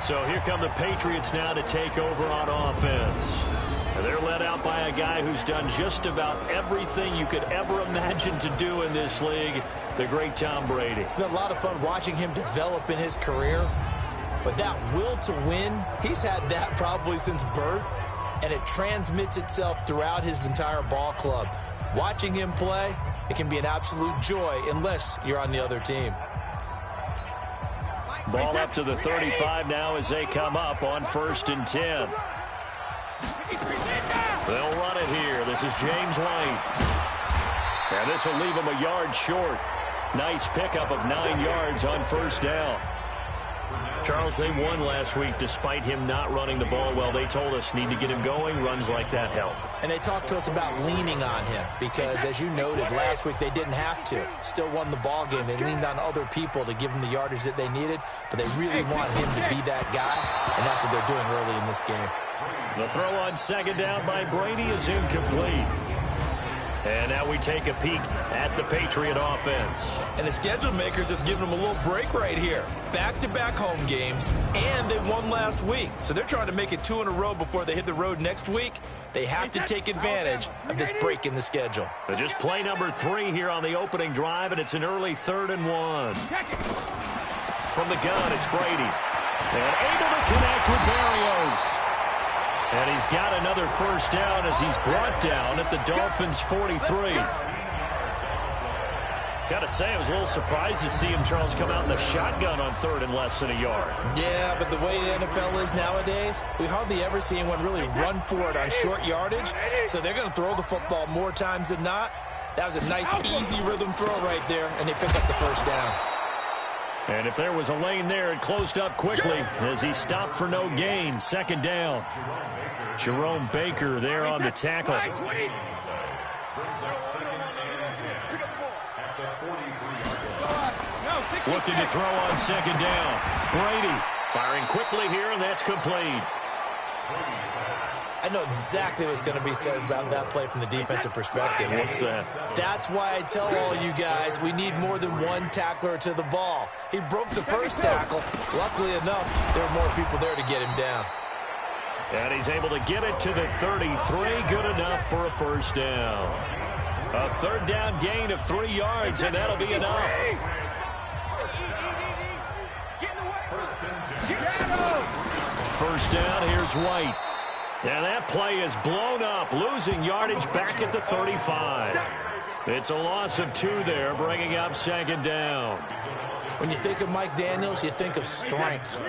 So here come the Patriots now to take over on offense. And they're led out by a guy who's done just about everything you could ever imagine to do in this league, the great Tom Brady. It's been a lot of fun watching him develop in his career. But that will to win, he's had that probably since birth, and it transmits itself throughout his entire ball club. Watching him play, it can be an absolute joy unless you're on the other team. Ball up to the 35 now as they come up on 1st and 10. They'll run it here. This is James White. And this will leave him a yard short. Nice pickup of 9 yards on 1st down. Charles, they won last week despite him not running the ball well. They told us need to get him going. Runs like that help. And they talked to us about leaning on him because, as you noted, last week they didn't have to. Still won the ball game. They leaned on other people to give them the yardage that they needed, but they really want him to be that guy, and that's what they're doing early in this game. The throw on 2nd down by Brady is incomplete. And now we take a peek at the Patriot offense. And the schedule makers have given them a little break right here. Back-to-back home games, and they won last week. So they're trying to make it 2 in a row before they hit the road next week. They have to take advantage of this break in the schedule. So just play number 3 here on the opening drive, and it's an early 3rd and 1. From the gun, it's Brady. And able to connect with Berrios. And he's got another 1st down as he's brought down at the Dolphins' 43. Got to say, I was a little surprised to see him, Charles, come out in the shotgun on 3rd and less than a yard. Yeah, but the way the NFL is nowadays, we hardly ever see anyone really run for it on short yardage. So they're going to throw the football more times than not. That was a nice, easy rhythm throw right there, and they pick up the 1st down. And if there was a lane there, it closed up quickly as he stopped for no gain. 2nd down. Jerome Baker there on the tackle. Looking to throw on 2nd down. Brady firing quickly here, and that's complete. I know exactly what's going to be said about that play from the defensive perspective. What's that? That's why I tell all you guys we need more than one tackler to the ball. He broke the 1st tackle. Luckily enough, there were more people there to get him down. And he's able to get it to the 33. Good enough for a 1st down. A 3rd down gain of 3 yards, and that'll be enough. 1st down, here's White. And that play is blown up, losing yardage back at the 35. It's a loss of 2 there, bringing up 2nd down. When you think of Mike Daniels, you think of strength.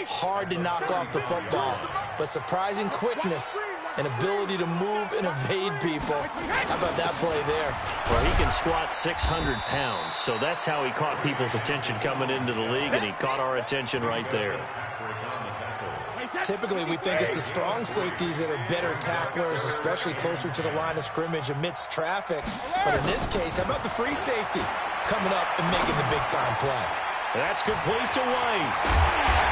Hard to knock off the football, but surprising quickness and ability to move and evade people. How about that play there? Well, he can squat 600 pounds, so that's how he caught people's attention coming into the league, and he caught our attention right there. Typically, we think it's the strong safeties that are better tacklers, especially closer to the line of scrimmage amidst traffic. But in this case, how about the free safety coming up and making the big-time play? That's complete to White.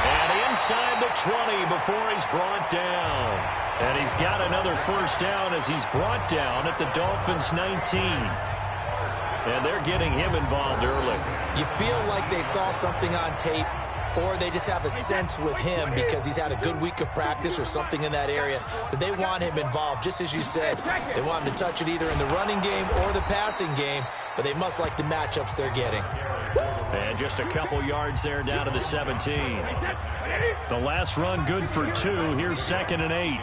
And inside the 20 before he's brought down. And he's got another 1st down as he's brought down at the Dolphins' 19. And they're getting him involved early. You feel like they saw something on tape, or they just have a sense with him because he's had a good week of practice or something in that area that they want him involved. Just as you said, they want him to touch it either in the running game or the passing game, but they must like the matchups they're getting. And just a couple yards there down to the 17. The last run good for 2. Here's 2nd and 8.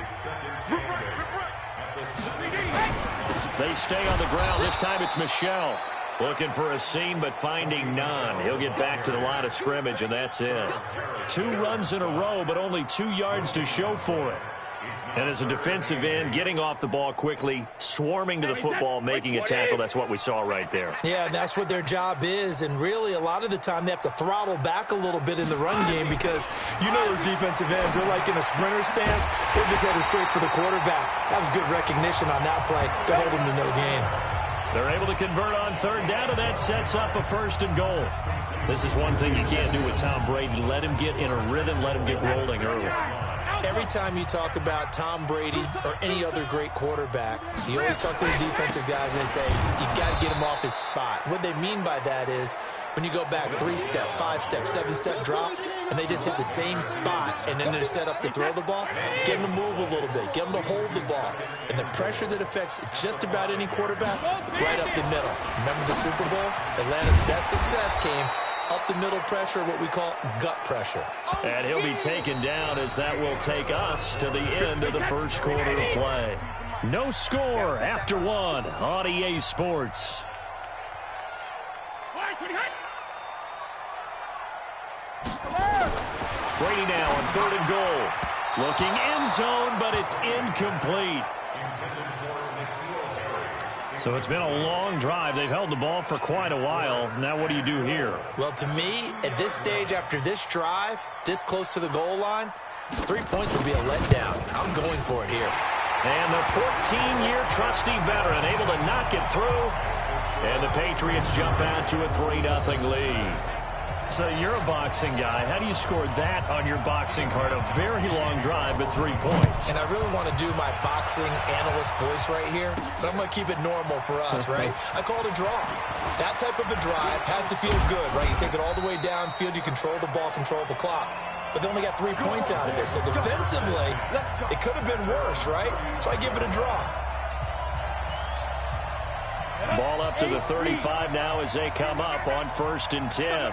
They stay on the ground. This time it's Michel. Looking for a seam, but finding none. He'll get back to the line of scrimmage, and that's it. 2 runs in a row, but only 2 yards to show for it. And as a defensive end, getting off the ball quickly, swarming to the football, making a tackle, that's what we saw right there. Yeah, and that's what their job is. And really, a lot of the time, they have to throttle back a little bit in the run game because you know those defensive ends, they're like in a sprinter stance. They're just headed straight for the quarterback. That was good recognition on that play to hold him to no gain. They're able to convert on 3rd down, and that sets up a 1st and goal. This is one thing you can't do with Tom Brady. Let him get in a rhythm, let him get rolling early. Every time you talk about Tom Brady or any other great quarterback, you always talk to the defensive guys and they say, you got to get him off his spot. What they mean by that is when you go back 3-step, 5-step, 7-step drop, and they just hit the same spot, and then they're set up to throw the ball, get them to move a little bit, get them to hold the ball. And the pressure that affects just about any quarterback, right up the middle. Remember the Super Bowl? Atlanta's best success came up the middle pressure, what we call gut pressure. And he'll be taken down as that will take us to the end of the first quarter of play. No score after one on EA Sports. Brady now on 3rd and goal. Looking end zone, but it's incomplete. So it's been a long drive. They've held the ball for quite a while. Now what do you do here? Well, to me, at this stage, after this drive, this close to the goal line, 3 points would be a letdown. I'm going for it here. And the 14-year trusty veteran able to knock it through. And the Patriots jump out to a 3-0 lead. So you're a boxing guy. How do you score that on your boxing card? A very long drive at 3 points. And I really want to do my boxing analyst voice right here, but I'm going to keep it normal for us, right? I call it a draw. That type of a drive has to feel good, right? You take it all the way downfield, you control the ball, control the clock. But they only got 3 points out of it. So defensively, it could have been worse, right? So I give it a draw. Ball up to the 35 now as they come up on 1st and 10.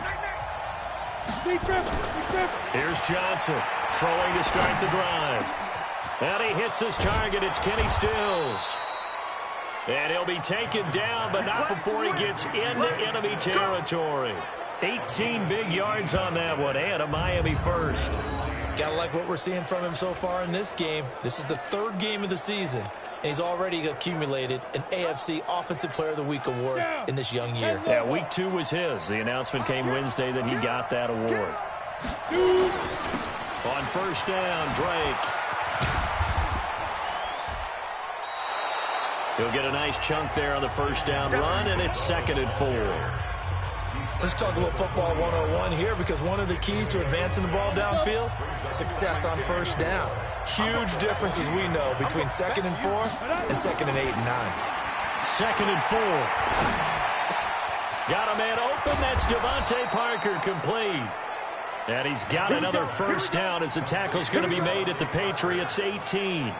Here's Johnson throwing to start the drive. And he hits his target. It's Kenny Stills. And he'll be taken down, but not before he gets into enemy territory. 18 big yards on that one, and a Miami first. Gotta like what we're seeing from him so far in this game. This is the 3rd game of the season, and he's already accumulated an AFC Offensive Player of the Week award in this young year. Yeah, week 2 was his. The announcement came Wednesday that he got that award. On 1st down, Drake. He'll get a nice chunk there on the 1st down run, and it's 2nd and 4. Let's talk a little football 101 here, because one of the keys to advancing the ball downfield, success on 1st down. Huge difference, as we know, between 2nd and 4 and 2nd and 8 and 9. 2nd and 4. Got a man open. That's Devontae Parker, complete. And he's got another 1st down as the tackle's going to be made at the Patriots 18.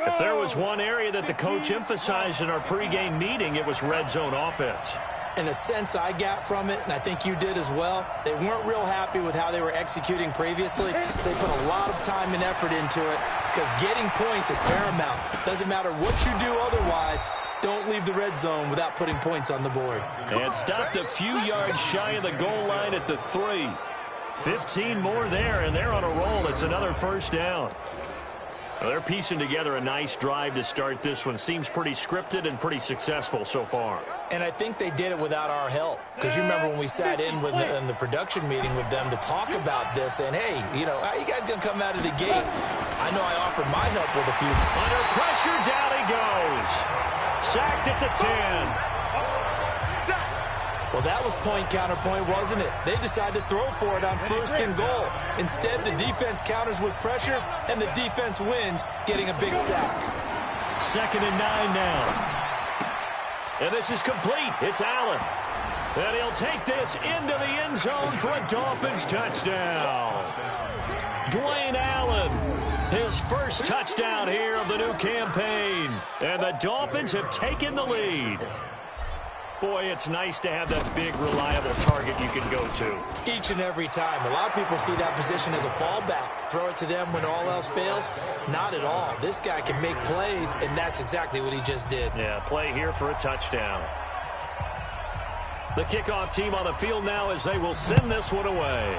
If there was one area that the coach emphasized in our pregame meeting, it was red zone offense. And the sense I got from it, and I think you did as well, they weren't real happy with how they were executing previously, so they put a lot of time and effort into it, because getting points is paramount. Doesn't matter what you do otherwise, don't leave the red zone without putting points on the board. And stopped a few yards shy of the goal line at the 3. 15 more there, and they're on a roll. It's another 1st down. Well, they're piecing together a nice drive to start this one. Seems pretty scripted and pretty successful so far. And I think they did it without our help. Because you remember when we sat in the production meeting with them to talk about this, and hey, you know, how you guys going to come out of the gate? I know I offered my help with a few. Under pressure, down he goes. Sacked at the 10. Well, that was point counterpoint, wasn't it? They decided to throw for it on 1st and goal. Instead, the defense counters with pressure, and the defense wins, getting a big sack. 2nd and 9 now. And this is complete. It's Allen. And he'll take this into the end zone for a Dolphins touchdown. Dwayne Allen, his first touchdown here of the new campaign. And the Dolphins have taken the lead. Boy, it's nice to have that big, reliable target you can go to. Each and every time. A lot of people see that position as a fallback. Throw it to them when all else fails. Not at all. This guy can make plays, and that's exactly what he just did. Yeah, play here for a touchdown. The kickoff team on the field now as they will send this one away.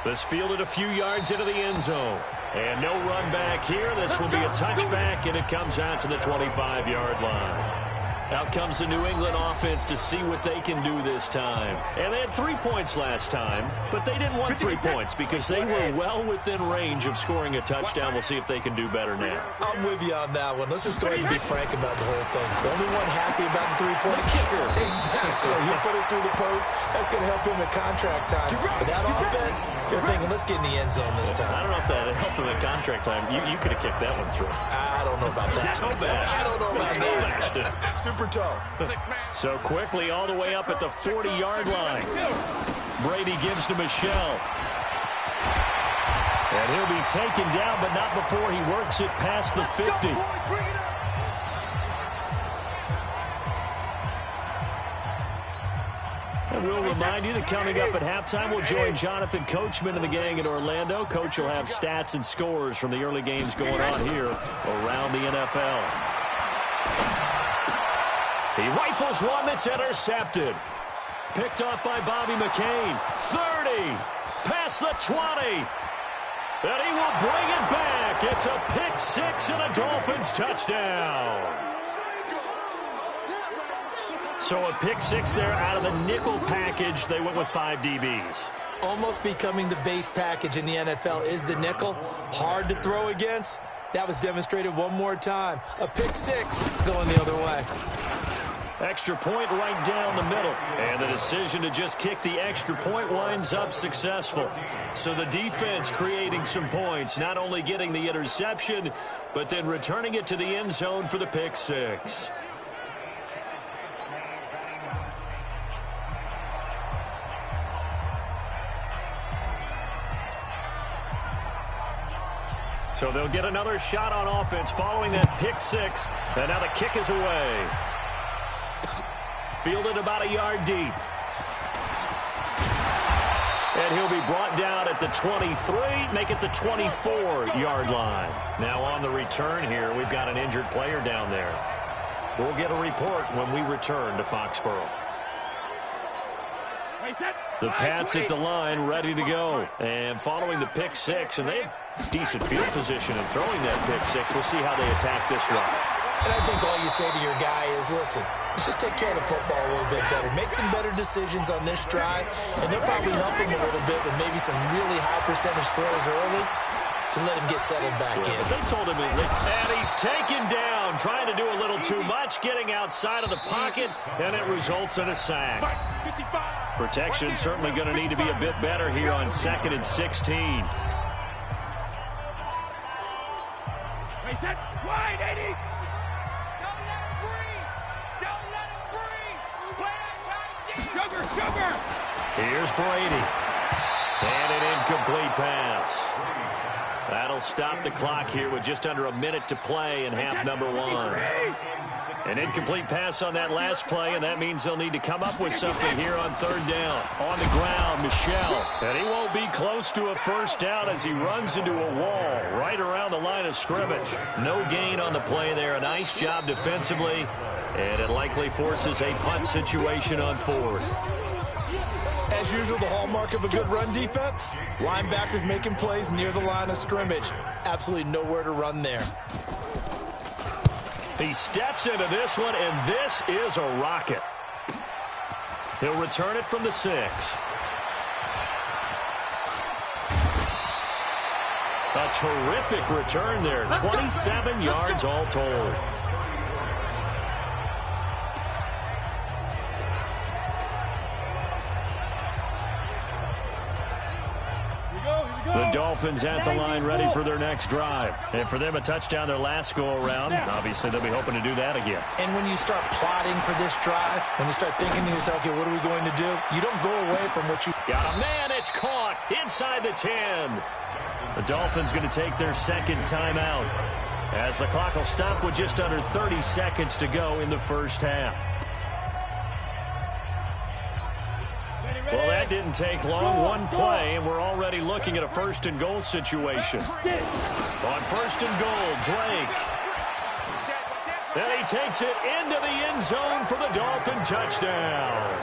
This fielded a few yards into the end zone. And no run back here. This will be a touchback, and it comes out to the 25-yard line. Out comes the New England offense to see what they can do this time. And they had 3 points last time, but they didn't want 3 points because they were well within range of scoring a touchdown. We'll see if they can do better now. I'm with you on that one. Let's just go ahead and be frank about the whole thing. The only one happy about the three-point kicker. Exactly. You put it through the post. That's going to help him at contract time. But that offense, they're thinking, let's get in the end zone this time. I don't know if that helped him at contract time. You could have kicked that one through. I don't know about that. I don't know about that. Super toe. So quickly all the way up at the 40-yard line. Brady gives to Michelle. And he'll be taken down, but not before he works it past the 50. And we'll remind you that coming up at halftime, we'll join Jonathan Coachman and the gang in Orlando. Coach will have stats and scores from the early games going on here around the NFL. He rifles one that's intercepted. Picked off by Bobby McCain. 30. Past the 20. And he will bring it back. It's a pick six and a Dolphins touchdown. So a pick six there out of the nickel package. They went with 5 DBs. Almost becoming the base package in the NFL is the nickel. Hard to throw against. That was demonstrated one more time. A pick six going the other way. Extra point right down the middle. And the decision to just kick the extra point winds up successful. So the defense creating some points, not only getting the interception, but then returning it to the end zone for the pick six. So they'll get another shot on offense following that pick six. And now the kick is away. Fielded about a yard deep. And he'll be brought down at the 23, make it the 24-yard line. Now on the return here, we've got an injured player down there. We'll get a report when we return to Foxborough. The Pats at the line, ready to go. And following the pick six, and they have decent field position in throwing that pick six. We'll see how they attack this one. And I think all you say to your guy is, listen, let's just take care of the football a little bit better. Make some better decisions on this drive, and they'll probably help him a little bit with maybe some really high percentage throws early to let him get settled back in. They told him, and he's taken down, trying to do a little too much, getting outside of the pocket, and it results in a sack. Protection certainly going to need to be a bit better here on 2nd and 16. Wide, 80. Sugar. Here's Brady. And an incomplete pass. That'll stop the clock here with just under a minute to play in half number one. An incomplete pass on that last play, and that means they'll need to come up with something here on 3rd down. On the ground, Michelle. And he won't be close to a first down as he runs into a wall right around the line of scrimmage. No gain on the play there. A nice job defensively. And it likely forces a punt situation on 4th. As usual, the hallmark of a good run defense, linebackers making plays near the line of scrimmage. Absolutely nowhere to run there. He steps into this one, and this is a rocket. He'll return it from the 6. A terrific return there. 27 yards all told. The Dolphins at the line ready for their next drive. And for them, a touchdown their last go-around. Obviously, they'll be hoping to do that again. And when you start plotting for this drive, when you start thinking to yourself, okay, what are we going to do? You don't go away from what you... Got a man, it's caught inside the 10. The Dolphins going to take their second timeout as the clock will stop with just under 30 seconds to go in the first half. Well, that didn't take long. One play, and we're already looking at a 1st and goal situation. On 1st and goal, Drake. And he takes it into the end zone for the Dolphin touchdown.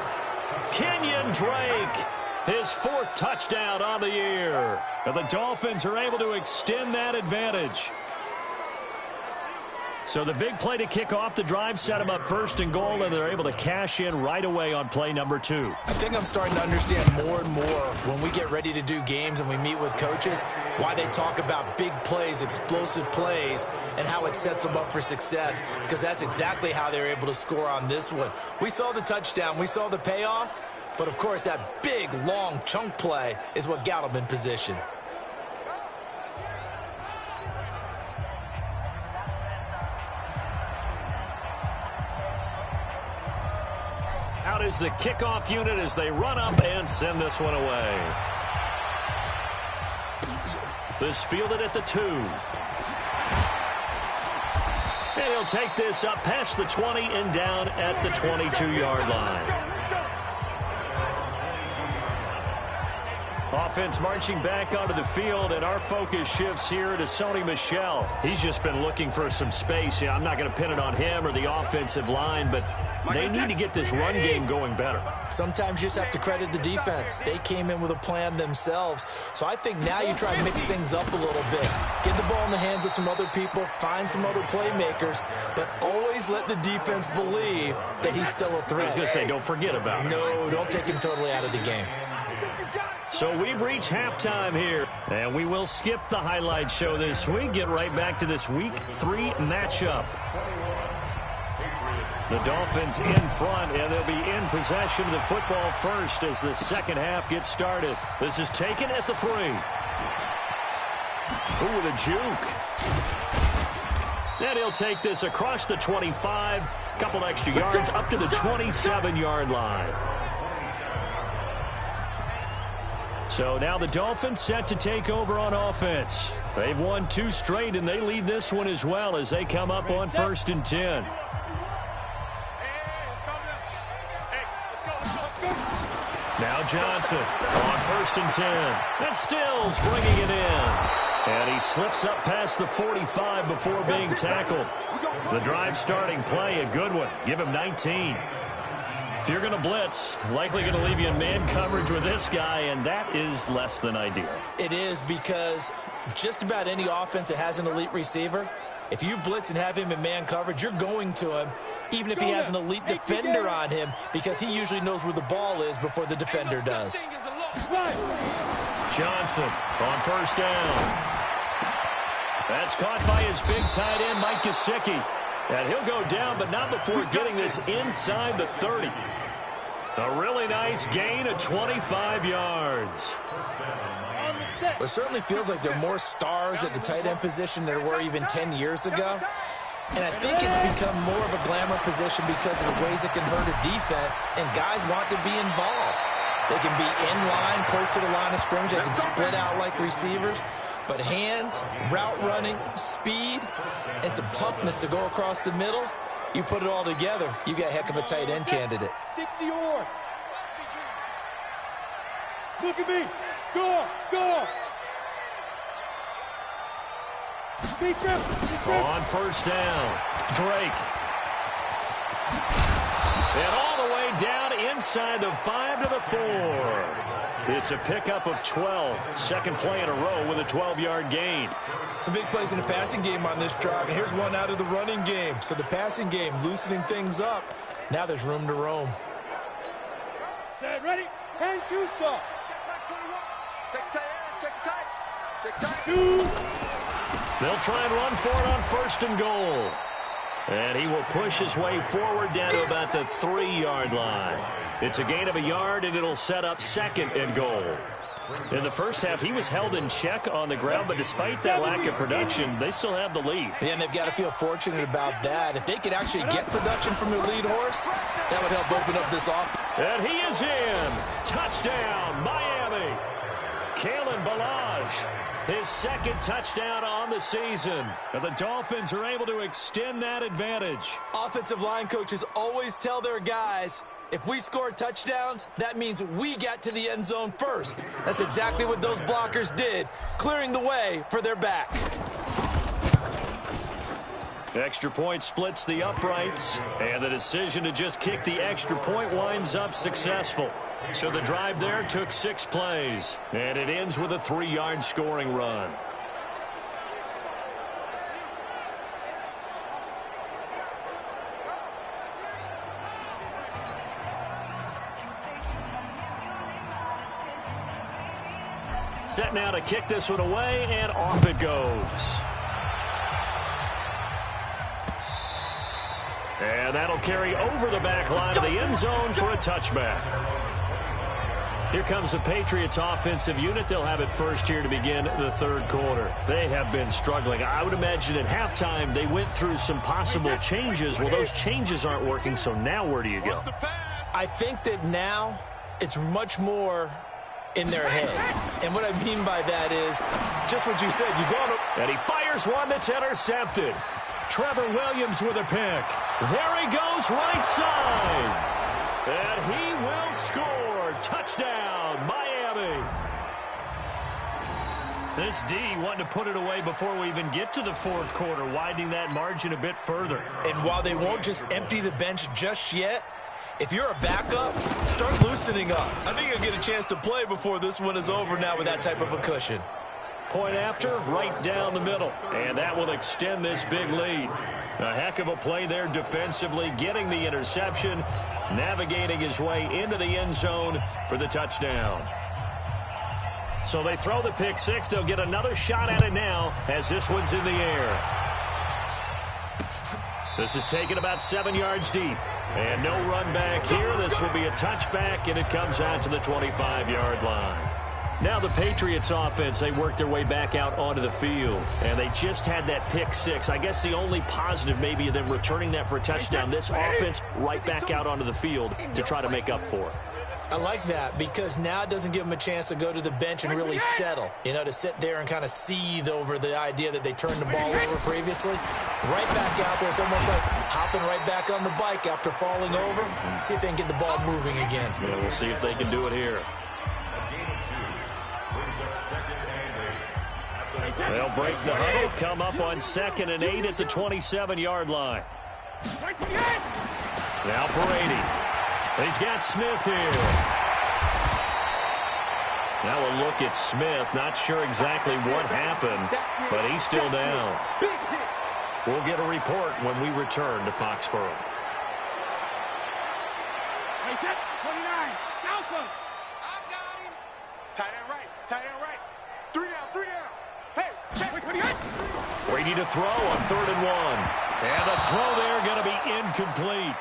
Kenyon Drake, his 4th touchdown on the year. And the Dolphins are able to extend that advantage. So the big play to kick off the drive set them up first and goal, and they're able to cash in right away on play number 2. I think I'm starting to understand more and more when we get ready to do games and we meet with coaches why they talk about big plays, explosive plays, and how it sets them up for success, because that's exactly how they were able to score on this one. We saw the touchdown. We saw the payoff. But, of course, that big, long chunk play is what got them in position. Out is the kickoff unit as they run up and send this one away. This fielded at the 2. And he'll take this up past the 20 and down at the 22-yard line. Offense marching back onto the field, and our focus shifts here to Sony Michel. He's just been looking for some space. Yeah, I'm not going to pin it on him or the offensive line, but they need to get this run game going better. Sometimes you just have to credit the defense. They came in with a plan themselves. So I think now you try and mix things up a little bit. Get the ball in the hands of some other people, find some other playmakers, but always let the defense believe that he's still a threat. I was going to say, don't forget about it. No, don't take him totally out of the game. So we've reached halftime here, and we will skip the highlight show this week. Get right back to this Week 3 matchup. The Dolphins in front, and they'll be in possession of the football first as the second half gets started. This is taken at the 3. Ooh, with a juke. And he'll take this across the 25, couple extra yards up to the 27-yard line. So now the Dolphins set to take over on offense. They've won 2 straight, and they lead this one as well as they come up on 1st and 10. Now Johnson on 1st and 10. And Stills bringing it in. And he slips up past the 45 before being tackled. The drive starting play, a good one. Give him 19. If you're going to blitz, likely going to leave you in man coverage with this guy, and that is less than ideal. It is, because just about any offense that has an elite receiver, if you blitz and have him in man coverage, you're going to him, even if he has an elite defender on him, because he usually knows where the ball is before the defender does. Johnson on 1st down. That's caught by his big tight end, Mike Gesicki. And he'll go down, but not before getting this inside the 30. A really nice gain of 25 yards. It certainly feels like there are more stars at the tight end position than there were even 10 years ago. And I think it's become more of a glamour position because of the ways it can hurt a defense, and guys want to be involved. They can be in line, close to the line of scrimmage. They can split out like receivers. But hands, route running, speed, and some toughness to go across the middle, you put it all together, you got a heck of a tight end candidate. 60 yard. Look at me. Go. On 1st down, Drake. And all the way down inside the 5 to the 4. It's a pickup of 12. Second play in a row with a 12-yard gain. Some big plays in the passing game on this drive, and here's one out of the running game. So the passing game loosening things up. Now there's room to roam. Set, ready, 10-2 stop. Check tight. 2. They'll try and run for it on 1st and goal. And he will push his way forward down to about the 3-yard line. It's a gain of a yard, and it'll set up 2nd and goal. In the first half, he was held in check on the ground, but despite that lack of production, they still have the lead. Yeah, and they've got to feel fortunate about that. If they could actually get production from their lead horse, that would help open up this offense. And he is in. Touchdown, Miami. Kalen Ballage, his 2nd touchdown on the season. And the Dolphins are able to extend that advantage. Offensive line coaches always tell their guys, if we score touchdowns, that means we got to the end zone first. That's exactly what those blockers did, clearing the way for their back. Extra point splits the uprights, and the decision to just kick the extra point winds up successful. So the drive there took 6 plays, and it ends with a 3-yard scoring run. set now to kick this one away, and off it goes. And that'll carry over the back line of the end zone for a touchback. Here comes the Patriots offensive unit. They'll have it first here to begin the third quarter. They have been struggling. I would imagine at halftime they went through some possible changes. Well, those changes aren't working, so now where do you go? I think that now it's much more in their head. And what I mean by that is just what you said. You've gone up. And he fires one that's intercepted. Trevor Williams with a pick. There he goes right side. And he will score. Touchdown, Miami. This D wanting to put it away before we even get to the fourth quarter, widening that margin a bit further. And while they won't just empty the bench just yet, if you're a backup, start loosening up. I think you'll get a chance to play before this one is over now with that type of a cushion. Point after, right down the middle. And that will extend this big lead. A heck of a play there defensively, getting the interception, navigating his way into the end zone for the touchdown. So they throw the pick six. They'll get another shot at it now as this one's in the air. This is taken about 7 yards deep. And no run back here. This will be a touchback, and it comes out to the 25-yard line. Now the Patriots offense, they worked their way back out onto the field, and they just had that pick six. I guess the only positive maybe of them returning that for a touchdown. This offense right back out onto the field to try to make up for it. I like that because now it doesn't give them a chance to go to the bench and really settle, to sit there and kind of seethe over the idea that they turned the ball over previously. Right back out there. It's almost like hopping right back on the bike after falling over. See if they can get the ball moving again. Yeah, we'll see if they can do it here. They'll break the huddle, come up on 2nd and 8 at the 27-yard line. Now Brady. He's got Smith here. Now a look at Smith. Not sure exactly what happened, but he's still down. We'll get a report when we return to Foxborough. 29, Southland. Tight end right, tight end right. 3 down. Hey, check. Brady to throw on 3rd and 1. And the throw there going to be incomplete.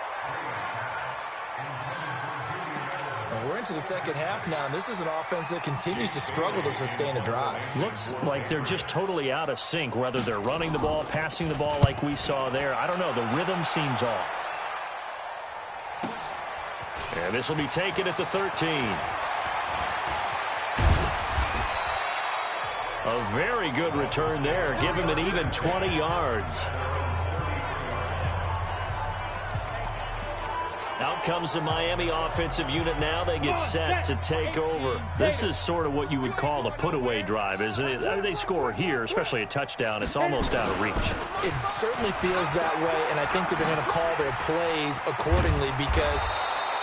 We're into the second half now, and this is an offense that continues to struggle to sustain a drive. Looks like they're just totally out of sync, whether they're running the ball, passing the ball like we saw there. I don't know. The rhythm seems off. And this will be taken at the 13. A very good return there. Give him an even 20 yards. Out comes the Miami offensive unit now. They get set to take over. This is sort of what you would call a put-away drive, isn't it? They score here, especially a touchdown. It's almost out of reach. It certainly feels that way, and I think that they're going to call their plays accordingly because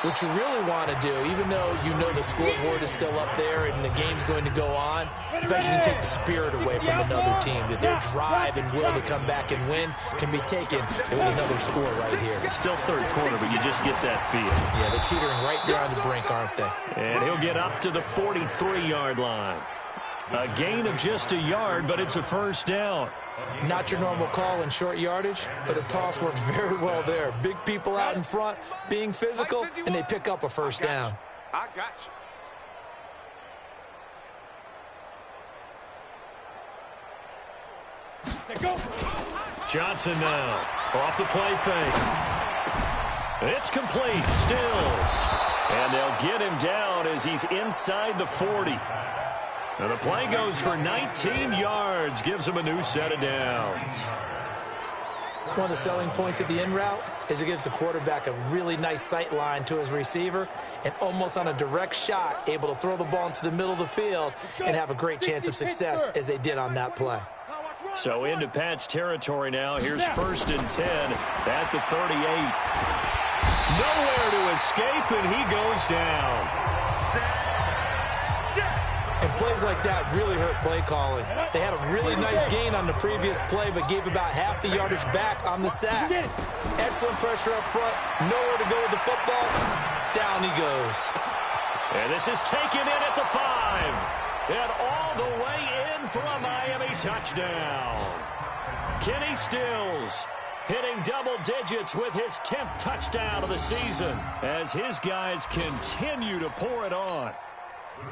what you really want to do, even though you know the scoreboard is still up there and the game's going to go on, in fact, you can take the spirit away from another team, that their drive and will to come back and win can be taken with another score right here. It's still third quarter, but you just get that feel. Yeah, they're teetering right there on the brink, aren't they? And he'll get up to the 43-yard line. A gain of just a yard, but it's a first down. Not your normal call in short yardage, but the toss works very well there. Big people out in front, being physical, and they pick up a first down. I got you. Johnson now off the play fake. It's complete. Stills. And they'll get him down as he's inside the 40. And the play goes for 19 yards. Gives him a new set of downs. One of the selling points of the in route is it gives the quarterback a really nice sight line to his receiver and almost on a direct shot able to throw the ball into the middle of the field and have a great chance of success as they did on that play. So into Pat's territory now. Here's 1st and 10 at the 38. Nowhere to escape, and he goes down. And plays like that really hurt play calling. They had a really nice gain on the previous play, but gave about half the yardage back on the sack. Excellent pressure up front. Nowhere to go with the football. Down he goes. And this is taken in at the 5. And all the way in for a Miami touchdown. Kenny Stills hitting double digits with his 10th touchdown of the season as his guys continue to pour it on.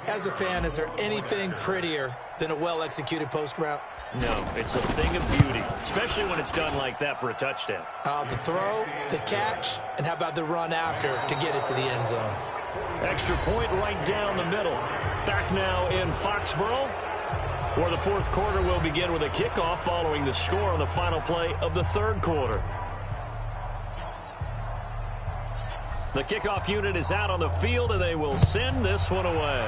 As a fan, is there anything prettier than a well-executed post route? No, it's a thing of beauty, especially when it's done like that for a touchdown. The throw, the catch, and how about the run after to get it to the end zone? Extra point right down the middle. Back now in Foxborough, where the fourth quarter will begin with a kickoff following the score on the final play of the third quarter. The kickoff unit is out on the field, and they will send this one away.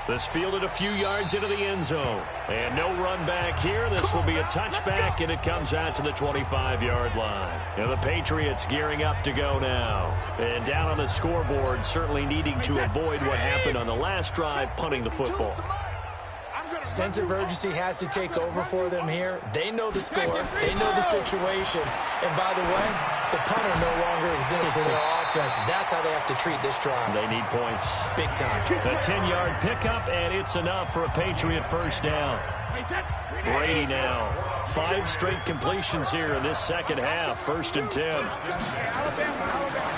This fielded a few yards into the end zone. And no run back here. This will be a touchback, and it comes out to the 25-yard line. And the Patriots gearing up to go now. And down on the scoreboard, certainly needing to avoid what happened on the last drive, punting the football. Sense of urgency has to take over for them here. They know the score. They know the situation. And by the way, the punter no longer exists for their offense. That's how they have to treat this drive. They need points. Big time. A 10-yard pickup, and it's enough for a Patriot first down. Brady now. 5 straight completions here in this second half. 1st and 10.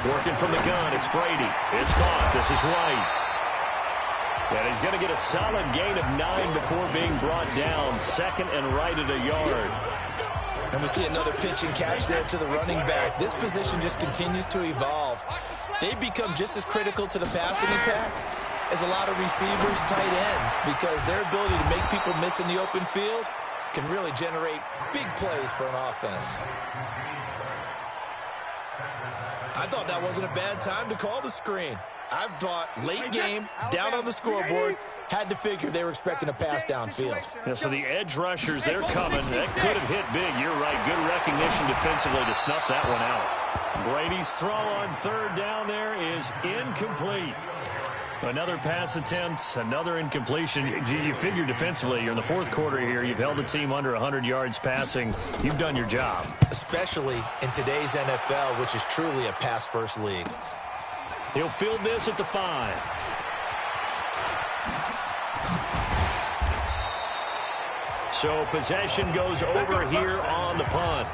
Working from the gun, it's Brady. It's caught. This is White. And he's going to get a solid gain of 9 before being brought down. 2nd and right at a yard. And we see another pitch and catch there to the running back. This position just continues to evolve. They've become just as critical to the passing attack as a lot of receivers, tight ends, because their ability to make people miss in the open field can really generate big plays for an offense. I thought that wasn't a bad time to call the screen. I thought late game, down on the scoreboard, had to figure they were expecting a pass downfield. Yeah, so the edge rushers, they're coming. That could have hit big. You're right. Good recognition defensively to snuff that one out. Brady's throw on 3rd down there is incomplete. Another pass attempt, another incompletion. You figure defensively, you're in the 4th quarter here. You've held the team under 100 yards passing. You've done your job. Especially in today's NFL, which is truly a pass-first league. He'll field this at the 5. So possession goes over here on the punt.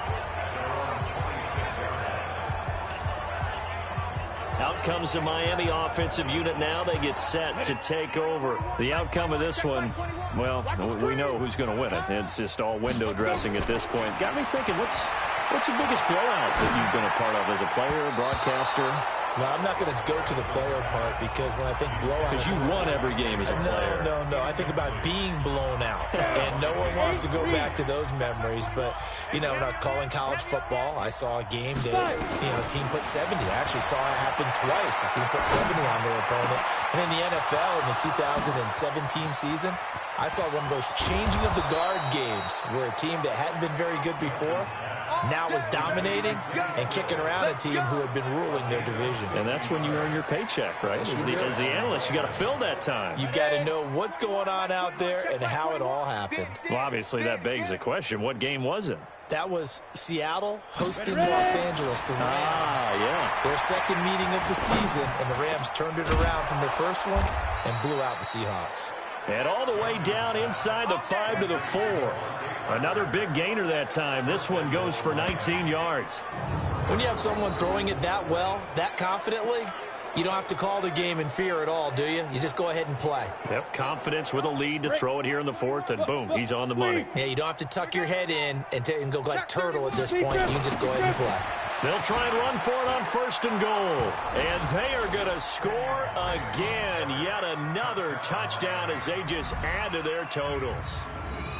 Out comes the Miami offensive unit now. They get set to take over. The outcome of this one, well, we know who's going to win it. It's just all window dressing at this point. Got me thinking, what's the biggest blowout that you've been a part of as a player, broadcaster? No, I'm not going to go to the player part because when I think blowout... Because you won every game as a player. No. I think about being blown out. And no one wants to go back to those memories. But, you know, when I was calling college football, I saw a game that, a team put 70. I actually saw it happen twice. A team put 70 on their opponent. And in the NFL, in the 2017 season, I saw one of those changing of the guard games where a team that hadn't been very good before now was dominating and kicking around a team who had been ruling their division. And that's when you earn your paycheck, right? As the analyst, you got to fill that time. You've got to know what's going on out there and how it all happened. Well, obviously, that begs the question, what game was it? That was Seattle hosting Los Angeles, the Rams. Yeah. Their second meeting of the season, and the Rams turned it around from their first one and blew out the Seahawks. And all the way down inside the 5 to the 4. Another big gainer that time. This one goes for 19 yards. When you have someone throwing it that well, that confidently, you don't have to call the game in fear at all, do you? You just go ahead and play. Yep, confidence with a lead to throw it here in the 4th, and boom, he's on the money. Yeah, you don't have to tuck your head in and go like turtle at this point. You can just go ahead and play. They'll try and run for it on 1st and goal. And they are going to score again. Yet another touchdown as they just add to their totals.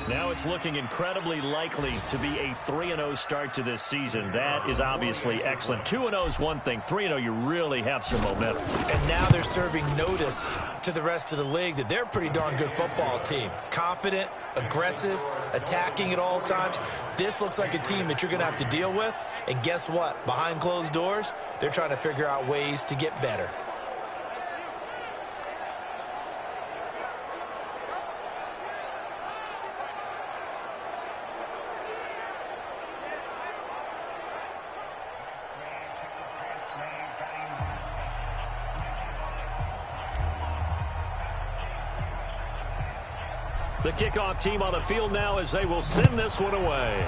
Now it's looking incredibly likely to be a 3-0 start to this season. That is obviously excellent. 2-0 is one thing. 3-0, you really have some momentum. And now they're serving notice to the rest of the league that they're a pretty darn good football team. Confident, aggressive, attacking at all times. This looks like a team that you're going to have to deal with. And guess what? Behind closed doors, they're trying to figure out ways to get better. The kickoff team on the field now as they will send this one away.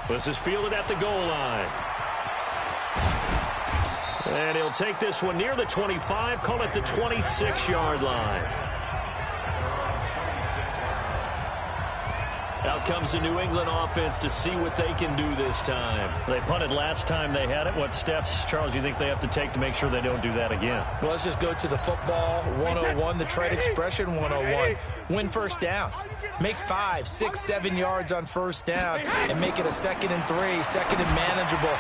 This is fielded at the goal line. And he'll take this one near the 25, call it the 26-yard line. Out comes the New England offense to see what they can do this time. They punted last time they had it. What steps, Charles, do you think they have to take to make sure they don't do that again? Well, let's just go to the football 101, the trade expression 101. Win first down. Make 5, 6, 7 yards on first down and make it a 2nd and 3, 2nd and manageable.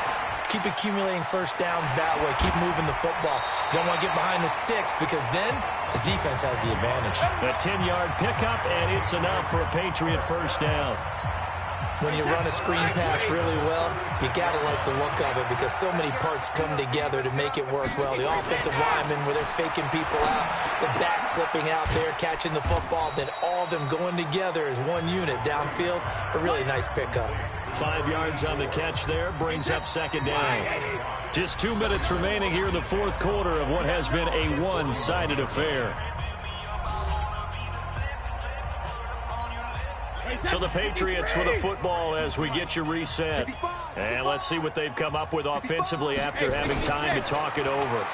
Keep accumulating first downs that way. Keep moving the football. You don't want to get behind the sticks because then the defense has the advantage. A 10-yard pickup, and it's enough for a Patriot first down. When you run a screen pass really well, you got to like the look of it because so many parts come together to make it work well. The offensive linemen where they're faking people out, the back slipping out there, catching the football, then all of them going together as one unit downfield. A really nice pickup. 5 yards on the catch there, brings up 2nd down. Just 2 minutes remaining here in the 4th quarter of what has been a one-sided affair. So the Patriots with a football as we get you reset. And let's see what they've come up with offensively after having time to talk it over.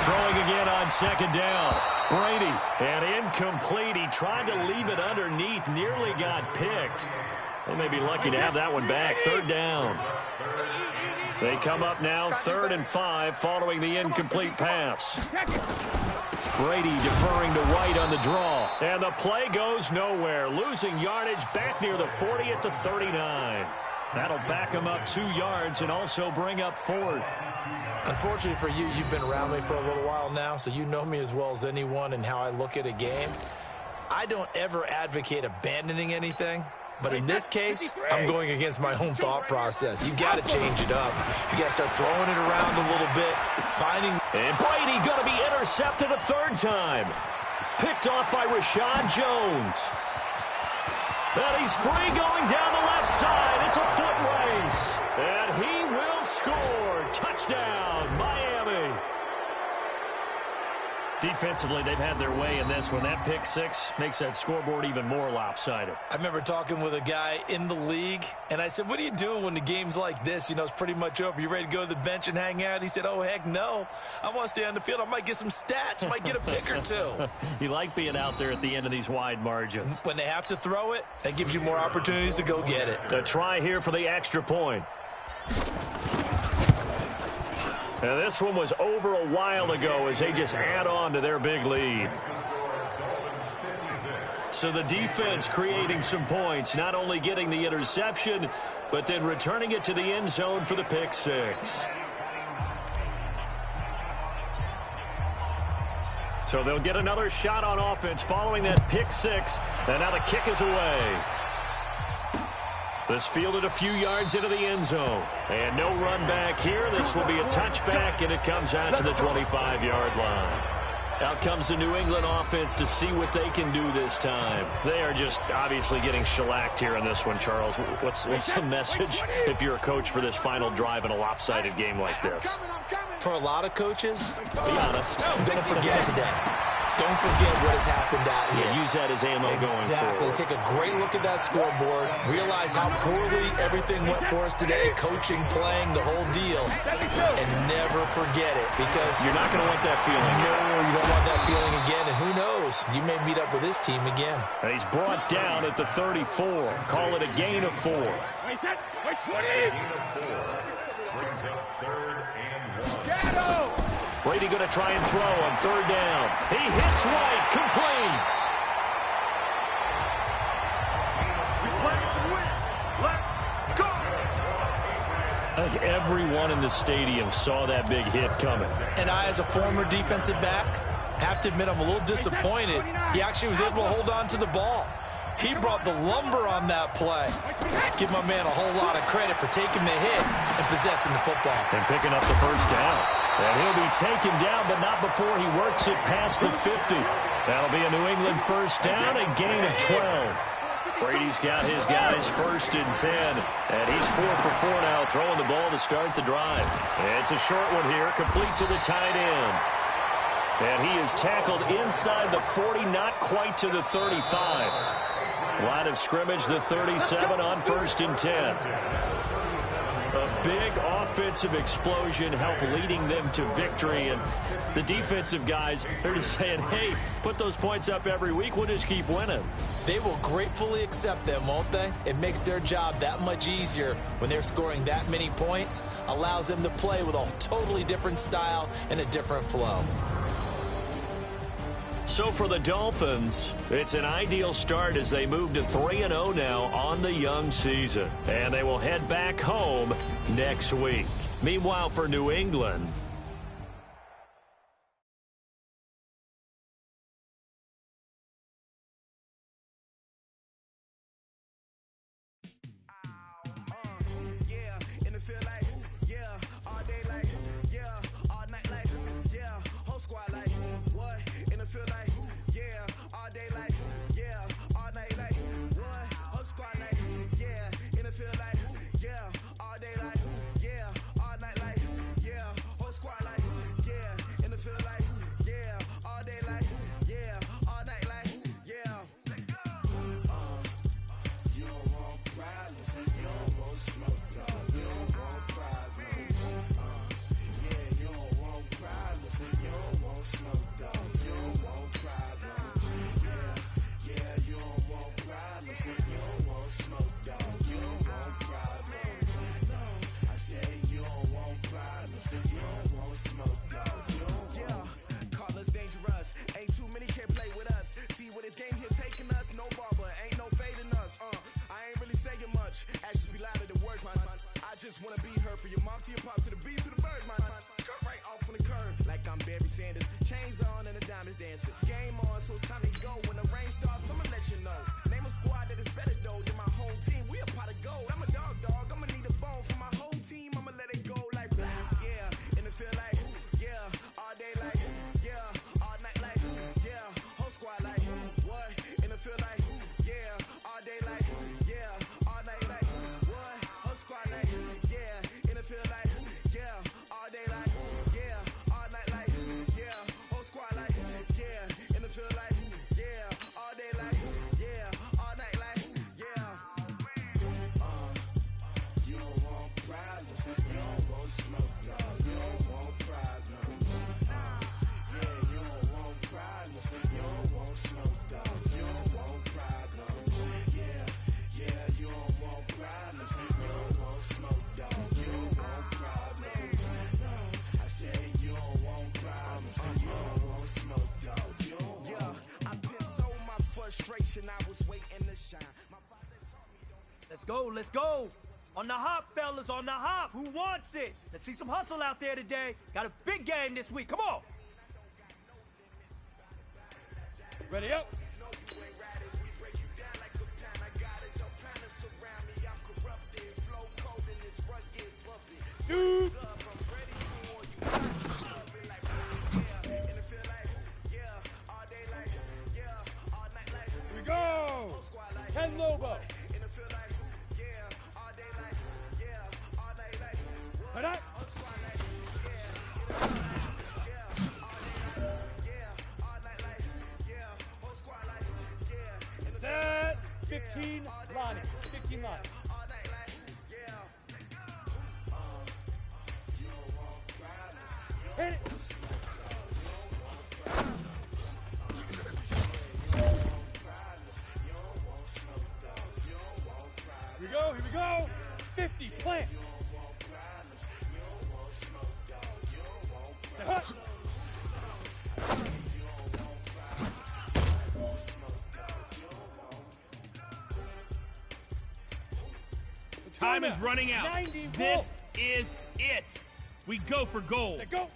Throwing again on 2nd down. Brady, and incomplete. He tried to leave it underneath, nearly got picked. They may be lucky to have that one back. 3rd down. They come up now 3rd and 5 following the incomplete pass. Brady deferring to White on the draw. And the play goes nowhere. Losing yardage back near the 40 at the 39. That'll back him up 2 yards and also bring up 4th. Unfortunately for you, you've been around me for a little while now, so you know me as well as anyone and how I look at a game. I don't ever advocate abandoning anything. But in this case, I'm going against my own thought process. You got to change it up. You got to start throwing it around a little bit, finding. And Brady going to be intercepted a 3rd time. Picked off by Rashad Jones. And he's free going down the left side. It's a foot race. And he will score. Touchdown, Miami. Defensively, they've had their way in this one. That pick 6 makes that scoreboard even more lopsided. I remember talking with a guy in the league, and I said, what do you do when the game's like this? You know, it's pretty much over. You ready to go to the bench and hang out? He said, oh, heck no. I want to stay on the field. I might get some stats. I might get a pick or 2. You like being out there at the end of these wide margins. When they have to throw it, that gives you more opportunities to go get it. A try here for the extra point. Now, this one was over a while ago as they just add on to their big lead. So the defense creating some points, not only getting the interception, but then returning it to the end zone for the pick 6. So they'll get another shot on offense following that pick 6, and now the kick is away. This fielded a few yards into the end zone. And no run back here. This will be a touchback, and it comes out to the 25-yard line. Out comes the New England offense to see what they can do this time. They are just obviously getting shellacked here in this one, Charles. What's the message if you're a coach for this final drive in a lopsided game like this? For a lot of coaches, be honest. Don't forget today. Don't forget what has happened out here. Yeah, use that as ammo going forward. Take a great look at that scoreboard. Realize how poorly everything went for us today. Coaching, playing, the whole deal. And never forget it because you're not going to want that feeling. No, you don't want that feeling again. And who knows? You may meet up with this team again. And he's brought down at the 34. Call it a gain of 4. Wait, 20. Brings up 3rd and 1. Brady going to try and throw on 3rd down. He hits White, complete. Let's go. I think everyone in the stadium saw that big hit coming. And I, as a former defensive back, have to admit I'm a little disappointed. He actually was able to hold on to the ball. He brought the lumber on that play. Give my man a whole lot of credit for taking the hit and possessing the football. And picking up the first down. And he'll be taken down, but not before he works it past the 50. That'll be a New England first down, a gain of 12. Brady's got his guys 1st and 10. And he's 4 for 4 now, throwing the ball to start the drive. It's a short one here, complete to the tight end. And he is tackled inside the 40, not quite to the 35. Line of scrimmage, the 37 on 1st and 10. A big offensive explosion helped leading them to victory. And the defensive guys, they're just saying, hey, put those points up every week. We'll just keep winning. They will gratefully accept them, won't they? It makes their job that much easier when they're scoring that many points. Allows them to play with a totally different style and a different flow. So for the Dolphins, it's an ideal start as they move to 3-0 now on the young season. And they will head back home next week. Meanwhile, for New England, Let's go. On the hop, fellas, on the hop. Who wants it? Let's see some hustle out there today. Got a big game this week. Come on. Ready up. Shoot. Here we go. Ken Lobo. Set 15 line. 15 line. Hit it. Here we go. Here we go. 50 plant. Time is running out. This is it. We go for gold. Let go.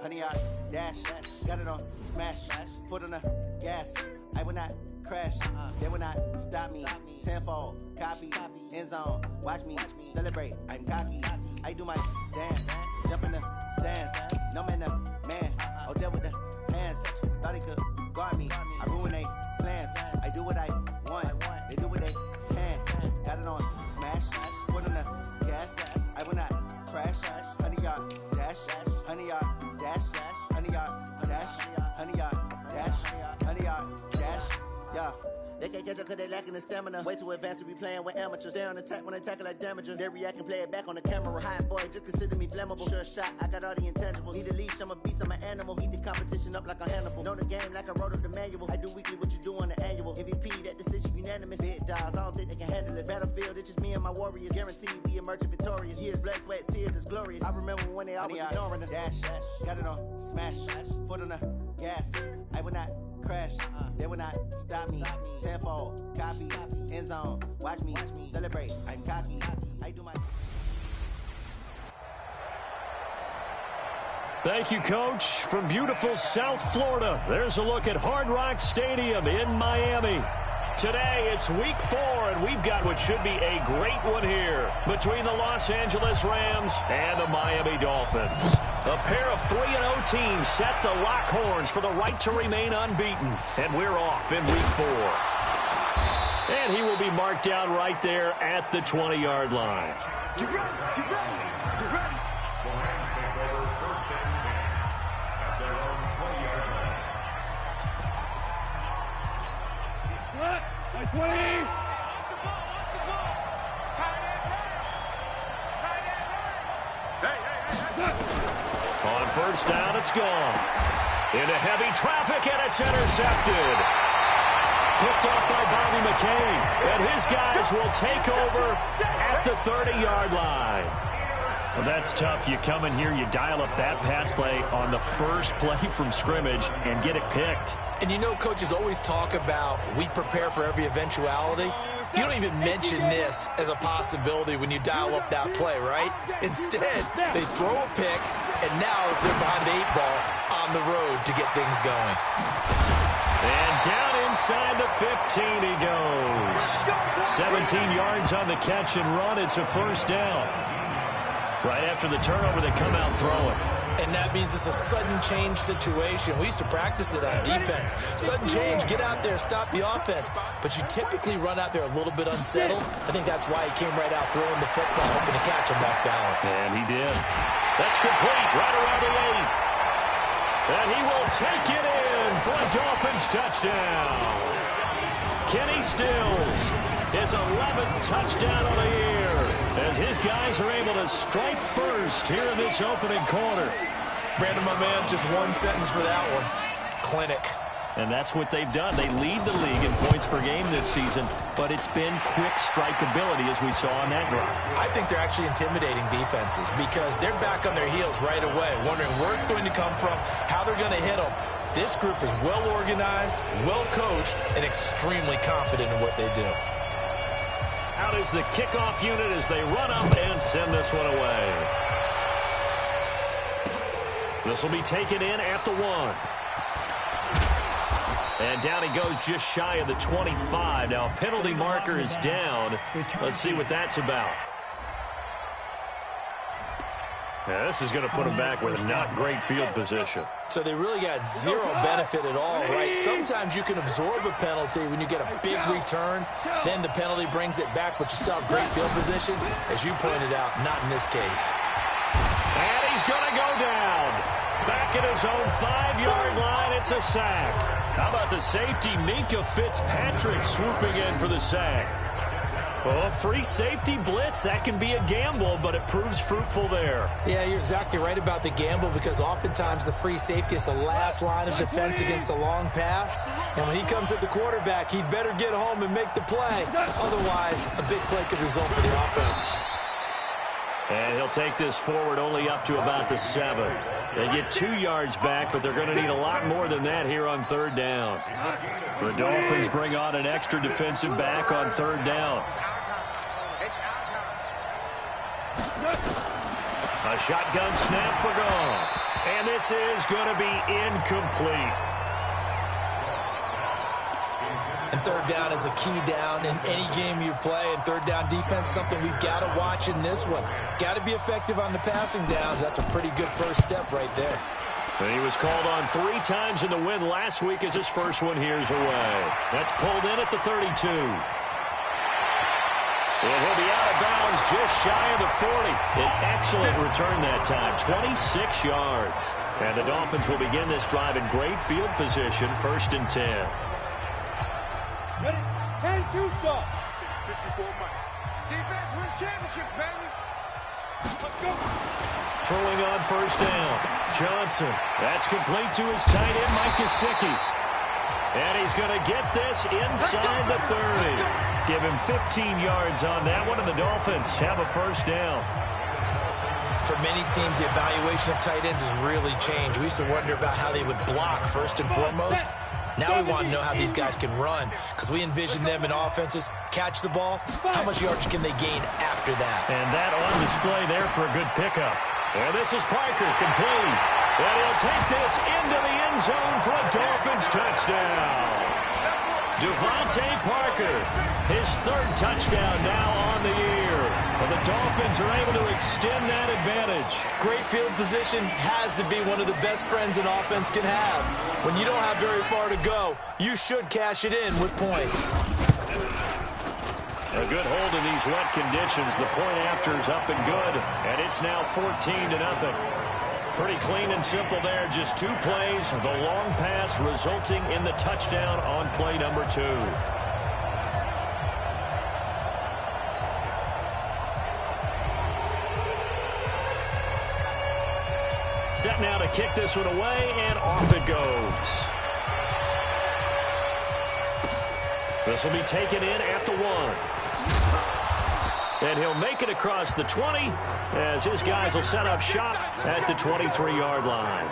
100 yard dash. Got it on smash. Foot on the gas. I will not crash. They will not stop me. Tenfold, copy, end zone. Watch me celebrate. I'm cocky. I do my dance. Jump in the stands. No man, the man. Oh, there with the hands. Thought he could guard me. I ruin they plans. I do what I want. They do what they can. Got it on smash. Foot on the gas. I will not crash. 100 yard dash. 100 yard dash. 100 yard dash. 100 yard dash. 100 yard dash. Yeah. They can't catch up cause they lacking the stamina. Way too advanced to be playing with amateurs. Stay on attack when they tackle like damager. They react and play it back on the camera. Hot boy, just consider me flammable. Sure shot, I got all the intangibles. Need a leash, I'm a beast, I'm an animal. Eat the competition up like a Hannibal. Know the game like I wrote up the manual. I do weekly what you do on the annual. MVP, that decision unanimous. Big dogs, I don't think they can handle this. Battlefield, it's just me and my warriors. Guaranteed we emerge victorious. Years, blood, sweat, tears, it's glorious. I remember when they always ignoring us. Dash, got it on smash. Foot on the gas. I will not crash. They will not stop me. Tenfold, copy, end zone. Watch me celebrate. I'm cocky. I do my. Thank you, Coach. From beautiful South Florida, there's a look at Hard Rock Stadium in Miami. Today, it's week 4, and we've got what should be a great one here between the Los Angeles Rams and the Miami Dolphins. A pair of 3-0 teams set to lock horns for the right to remain unbeaten, and we're off in week 4. And he will be marked down right there at the 20-yard line. Get ready, get ready, get ready. What? Like 20. On first down, it's gone. Into heavy traffic, and it's intercepted. Picked off by Bobby McCain. And his guys will take over at the 30-yard line. Well, that's tough. You come in here, you dial up that pass play on the first play from scrimmage and get it picked. And you know, coaches always talk about we prepare for every eventuality. You don't even mention this as a possibility when you dial up that play, right? Instead, they throw a pick, and now they're behind the 8 ball on the road to get things going. And down inside the 15 he goes. 17 yards on the catch and run. It's a first down. Right after the turnover, they come out throwing. And that means it's a sudden change situation. We used to practice it on defense. Sudden change, get out there, stop the offense. But you typically run out there a little bit unsettled. I think that's why he came right out throwing the football, hoping to catch him off balance. And he did. That's complete, right around the 8. And he will take it in for a Dolphins touchdown. Kenny Stills, his 11th touchdown of the year, as his guys are able to strike first here in this opening quarter. Brandon, my man, just one sentence for that one. Clinic. And that's what they've done. They lead the league in points per game this season, but it's been quick strikeability as we saw on that drive. I think they're actually intimidating defenses because they're back on their heels right away, wondering where it's going to come from, how they're going to hit them. This group is well organized, well coached, and extremely confident in what they do. Out is the kickoff unit as they run up and send this one away. This will be taken in at the 1. And down he goes just shy of the 25. Now, penalty marker is down. Let's see what that's about. Yeah, this is going to put him back with not great field position. So they really got zero benefit at all, right? Sometimes you can absorb a penalty when you get a big return. Then the penalty brings it back, but you still have great field position. As you pointed out, not in this case. And he's going to go down. Back at his own 5-yard line, it's a sack. How about the safety, Minka Fitzpatrick, swooping in for the sack? Well, free safety blitz, that can be a gamble, but it proves fruitful there. Yeah, you're exactly right about the gamble because oftentimes the free safety is the last line of defense against a long pass. And when he comes at the quarterback, he'd better get home and make the play. Otherwise, a big play could result for the offense. And he'll take this forward only up to about the 7. They get 2 yards back, but they're going to need a lot more than that here on 3rd down. The Dolphins bring on an extra defensive back on 3rd down. A shotgun snap for Goff. And this is going to be incomplete. And third down is a key down in any game you play. And third down defense, something we've got to watch in this one. Got to be effective on the passing downs. That's a pretty good first step right there. And he was called on 3 times in the win last week as his first one here's away. That's pulled in at the 32. And he'll be out of bounds just shy of the 40. An excellent return that time, 26 yards. And the Dolphins will begin this drive in great field position, 1st and 10. Ready? 10-2 stop. 54 money. Defense wins championships, baby. Let's go. Throwing on 1st down. Johnson. That's complete to his tight end, Mike Gesicki. And he's going to get this inside the 30. Give him 15 yards on that one, and the Dolphins have a 1st down. For many teams, the evaluation of tight ends has really changed. We used to wonder about how they would block first and foremost. Now we want to know how these guys can run, because we envision them in offenses catch the ball. How much yardage can they gain after that? And that on display there for a good pickup. And this is Parker, complete. And he'll take this into the end zone for a Dolphins touchdown. Devontae Parker, his 3rd touchdown now on the year. And the Dolphins are able to extend that advantage. Great field position has to be one of the best friends an offense can have. When you don't have very far to go, you should cash it in with points. A good hold in these wet conditions. The point after is up and good, and it's now 14-0. Pretty clean and simple there. Just 2 plays. The long pass resulting in the touchdown on play number 2. Set now to kick this one away, and off it goes. This will be taken in at the 1. And he'll make it across the 20 as his guys will set up shop at the 23-yard line.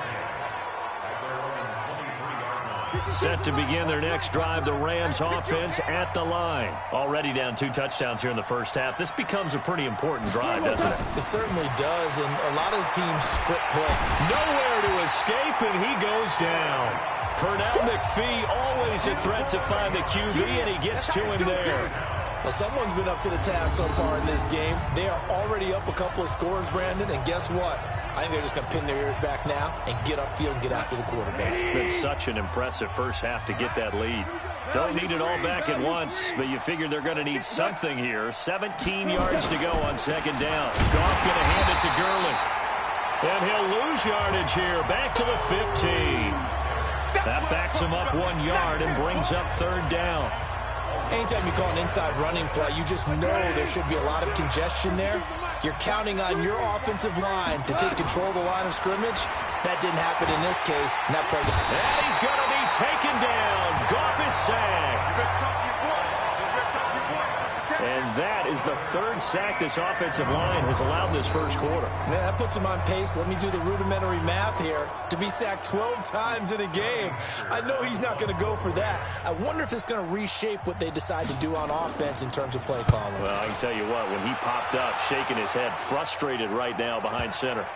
Set to begin their next drive, the Rams offense at the line. Already down 2 touchdowns here in the first half. This becomes a pretty important drive, doesn't it? It certainly does, and a lot of the teams script play. Nowhere to escape, and he goes down. Pernell McPhee, always a threat to find the QB, and he gets to him there. Well, someone's been up to the task so far in this game. They are already up a couple of scores, Brandon, and guess what? I think they're just going to pin their ears back now and get upfield and get after the quarterback. Been such an impressive first half to get that lead. Don't need it all back at once, but you figure they're going to need something here. 17 yards to go on 2nd down. Goff going to hand it to Gurley. And he'll lose yardage here. Back to the 15. That backs him up 1 yard and brings up 3rd down. Anytime you call an inside running play, you just know there should be a lot of congestion there. You're counting on your offensive line to take control of the line of scrimmage. That didn't happen in this case. And that play. And he's going to be taken down. Goff is sacked. And that is the 3rd sack this offensive line has allowed in this first quarter. Yeah, that puts him on pace. Let me do the rudimentary math here. To be sacked 12 times in a game. I know he's not going to go for that. I wonder if it's going to reshape what they decide to do on offense in terms of play calling. Well, I can tell you what, when he popped up, shaking his head, frustrated right now behind center.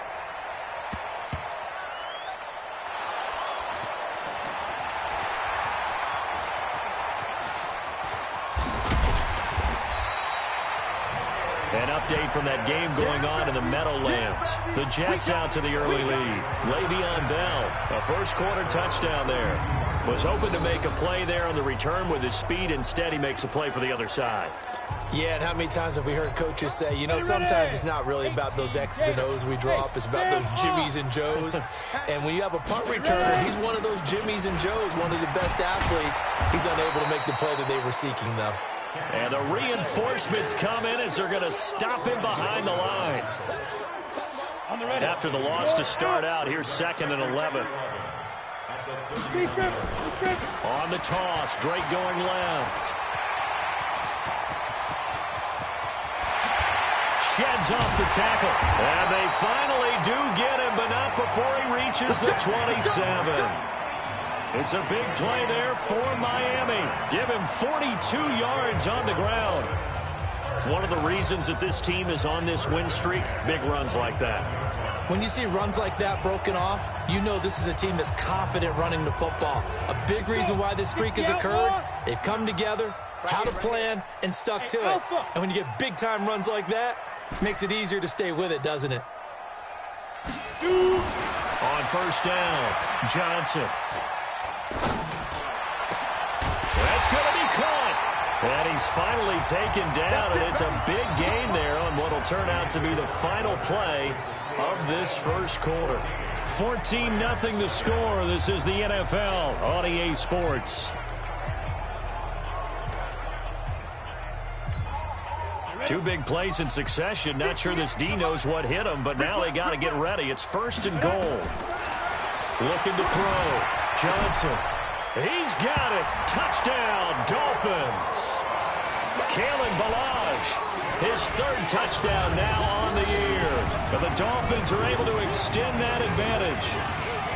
An update from that game going on in the Meadowlands. The Jets out to the early lead. Le'Veon Bell, a first-quarter touchdown there. Was hoping to make a play there on the return with his speed. Instead, he makes a play for the other side. Yeah, and how many times have we heard coaches say, you know, sometimes it's not really about those X's and O's we draw up. It's about those Jimmies and Joes. And when you have a punt returner, he's one of those Jimmies and Joes, one of the best athletes. He's unable to make the play that they were seeking, though. And the reinforcements come in as they're going to stop him behind the line. After the loss to start out, here's 2nd and 11. On the toss, Drake going left. Sheds off the tackle. And they finally do get him, but not before he reaches the 27. It's a big play there for Miami. Give him 42 yards on the ground. One of the reasons that this team is on this win streak, big runs like that. When you see runs like that broken off, you know this is a team that's confident running the football. A big reason why this streak has occurred, they've come together, had a plan, and stuck to it. And when you get big-time runs like that, it makes it easier to stay with it, doesn't it? On first down, Johnson. That's going to be caught. And he's finally taken down, and it's a big gain there on what will turn out to be the final play of this first quarter. 14-0 the score. This is the NFL on EA Sports. Two big plays in succession. Not sure this D knows what hit him, but now they got to get ready. It's first and goal. Looking to throw. Johnson. He's got it. Touchdown, Dolphins. Kalen Ballage, his third touchdown now on the year. And the Dolphins are able to extend that advantage.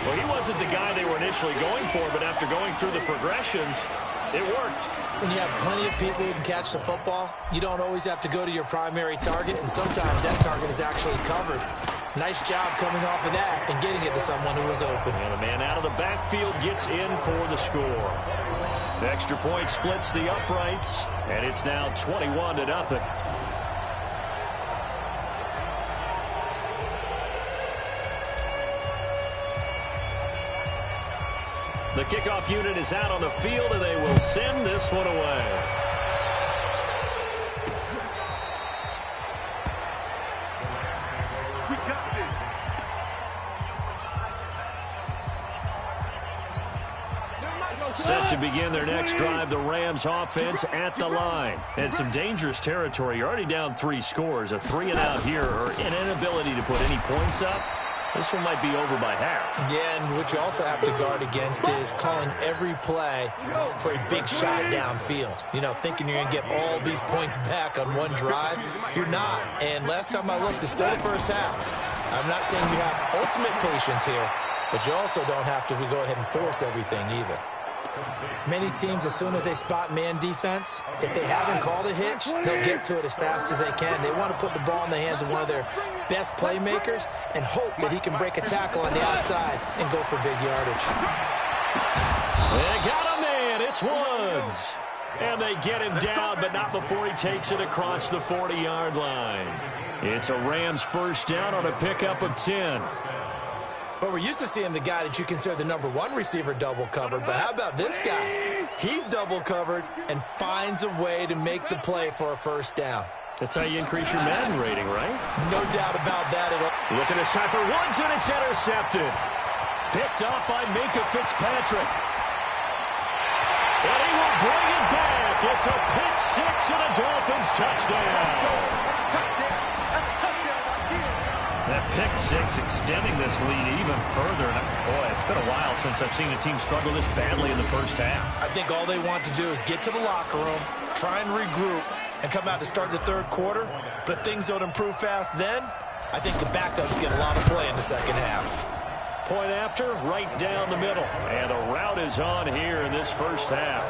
Well, he wasn't the guy they were initially going for, but after going through the progressions, it worked. When you have plenty of people who can catch the football, you don't always have to go to your primary target, and sometimes that target is actually covered. Nice job coming off of that and getting it to someone who was open. And the man out of the backfield gets in for the score. The extra point splits the uprights, and it's now 21-0. The kickoff unit is out on the field, and they will send this one away. We got this. Set to begin their next drive, the Rams offense at the line. And some dangerous territory. You're already down 3 scores. A 3-and-out here, or an inability to put any points up. This one might be over by half. Yeah, and what you also have to guard against is calling every play for a big shot downfield. You know, thinking you're going to get all these points back on one drive. You're not. And last time I looked, it's still the first half. I'm not saying you have ultimate patience here, but you also don't have to go ahead and force everything either. Many teams, as soon as they spot man defense, if they haven't called a hitch, they'll get to it as fast as they can. They want to put the ball in the hands of one of their best playmakers and hope that he can break a tackle on the outside and go for big yardage. They got a man. It's Woods. And they get him down, but not before he takes it across the 40-yard line. It's a Rams first down on a pickup of 10. But we're used to seeing the guy that you consider the #1 receiver double covered. But how about this guy? He's double covered and finds a way to make the play for a first down. That's how you increase your Madden rating, right? No doubt about that at all. Look at this time for Woods, and it's intercepted. Picked up by Minka Fitzpatrick. And he will bring it back. It's a pick six and a Dolphins touchdown. That pick six extending this lead even further. And boy, it's been a while since I've seen a team struggle this badly in the first half. I think all they want to do is get to the locker room, try and regroup, and come out to start the third quarter. But if things don't improve fast then, I think the backups get a lot of play in the second half. Point after, right down the middle. And the route is on here in this first half.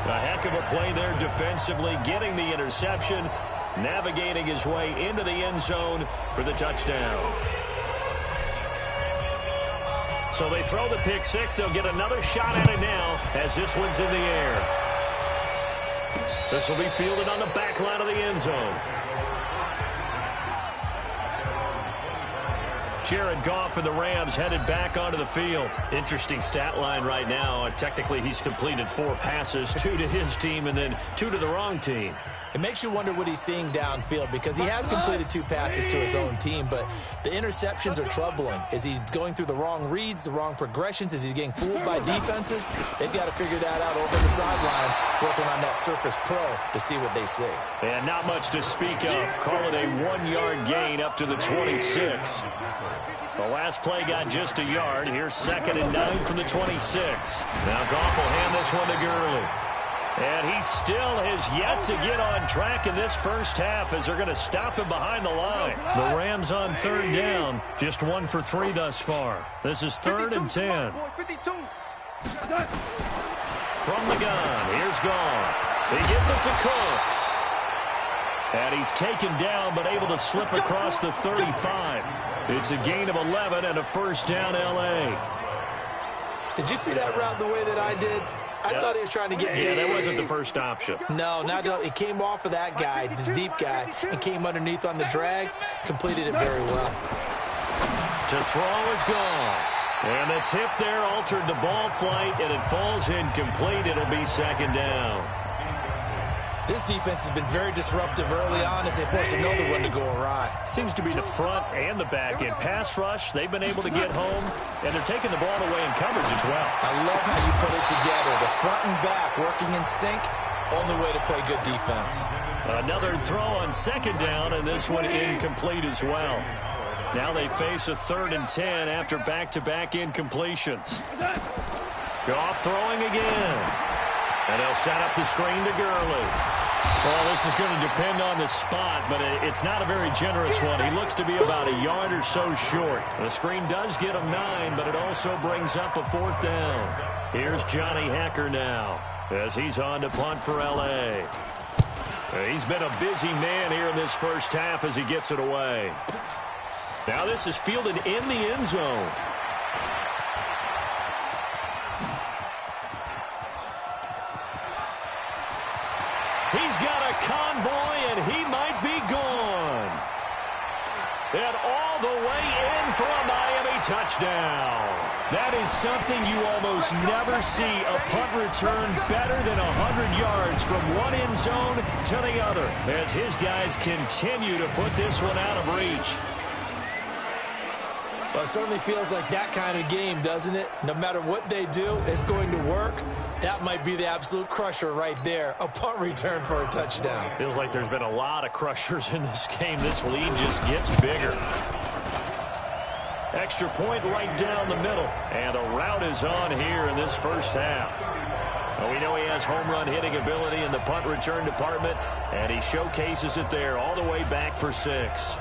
A heck of a play there defensively, getting the interception, navigating his way into the end zone for the touchdown. So they throw the pick six. They'll get another shot at it now as this one's in the air. This will be fielded on the back line of the end zone. Jared Goff and the Rams headed back onto the field. Interesting stat line right now. Technically, he's completed 4 passes, 2 to his team and then 2 to the wrong team. It makes you wonder what he's seeing downfield because he has completed 2 passes to his own team, but the interceptions are troubling. Is he going through the wrong reads, the wrong progressions? Is he getting fooled by defenses? They've got to figure that out over the sidelines, working on that Surface Pro to see what they see. And not much to speak of. Call it a 1-yard gain up to the 26. The last play got just a yard. Here's 2nd and 9 from the 26. Now Goff will hand this one to Gurley. And he still has yet to get on track in this first half as they're going to stop him behind the line. The Rams on 3rd down, just 1 for 3 thus far. This is 3rd and 10. From the gun, here's Goff. He gets it to Cooks. And he's taken down, but able to slip across the 35. It's a gain of 11 and a first down, L.A. Did you see that route the way that I did? I thought he was trying to get deep. Yeah, that wasn't the first option. No, it came off of that guy, the deep guy, and came underneath on the drag, completed it very well. To throw is gone. And the tip there altered the ball flight, and it falls incomplete. It'll be second down. This defense has been very disruptive early on as they force another one to go awry. Seems to be the front and the back end. Pass rush, they've been able to get home, and they're taking the ball away in coverage as well. I love how you put it together. The front and back working in sync, only way to play good defense. Another throw on second down, and this one incomplete as well. Now they face a 3rd and 10 after back-to-back incompletions. Goff throwing again. And they'll set up the screen to Gurley. Well, this is going to depend on the spot, but it's not a very generous one. He looks to be about a yard or so short. The screen does get him 9, but it also brings up a 4th down. Here's Johnny Hecker now as he's on to punt for L.A. He's been a busy man here in this first half as he gets it away. Now this is fielded in the end zone. He's got a convoy, and he might be gone. And all the way in for a Miami touchdown. That is something you almost never see. A punt return better than 100 yards from one end zone to the other, as his guys continue to put this one out of reach. Well, it certainly feels like that kind of game, doesn't it? No matter what they do, it's going to work. That might be the absolute crusher right there. A punt return for a touchdown. Feels like there's been a lot of crushers in this game. This lead just gets bigger. Extra point right down the middle. And the route is on here in this first half. Well, we know he has home run hitting ability in the punt return department, and he showcases it there all the way back for 6.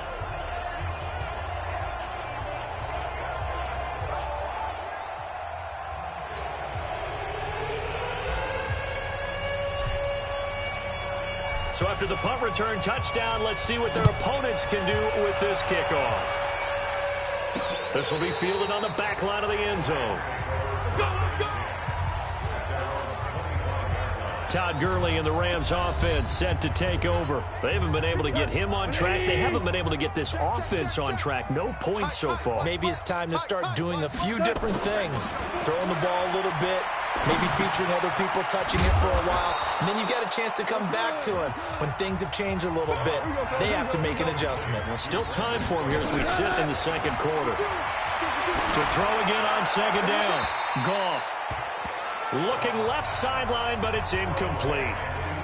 So after the punt return touchdown, let's see what their opponents can do with this kickoff. This will be fielded on the back line of the end zone. Todd Gurley and the Rams offense set to take over. They haven't been able to get him on track. They haven't been able to get this offense on track. No points so far. Maybe it's time to start doing a few different things. Throwing the ball a little bit, maybe featuring other people touching it for a while, and then you get a chance to come back to him when things have changed a little bit. They have to make an adjustment. Well, still time for him here as we sit in the second quarter. To throw again on second down. Goff. Looking left sideline, but it's incomplete.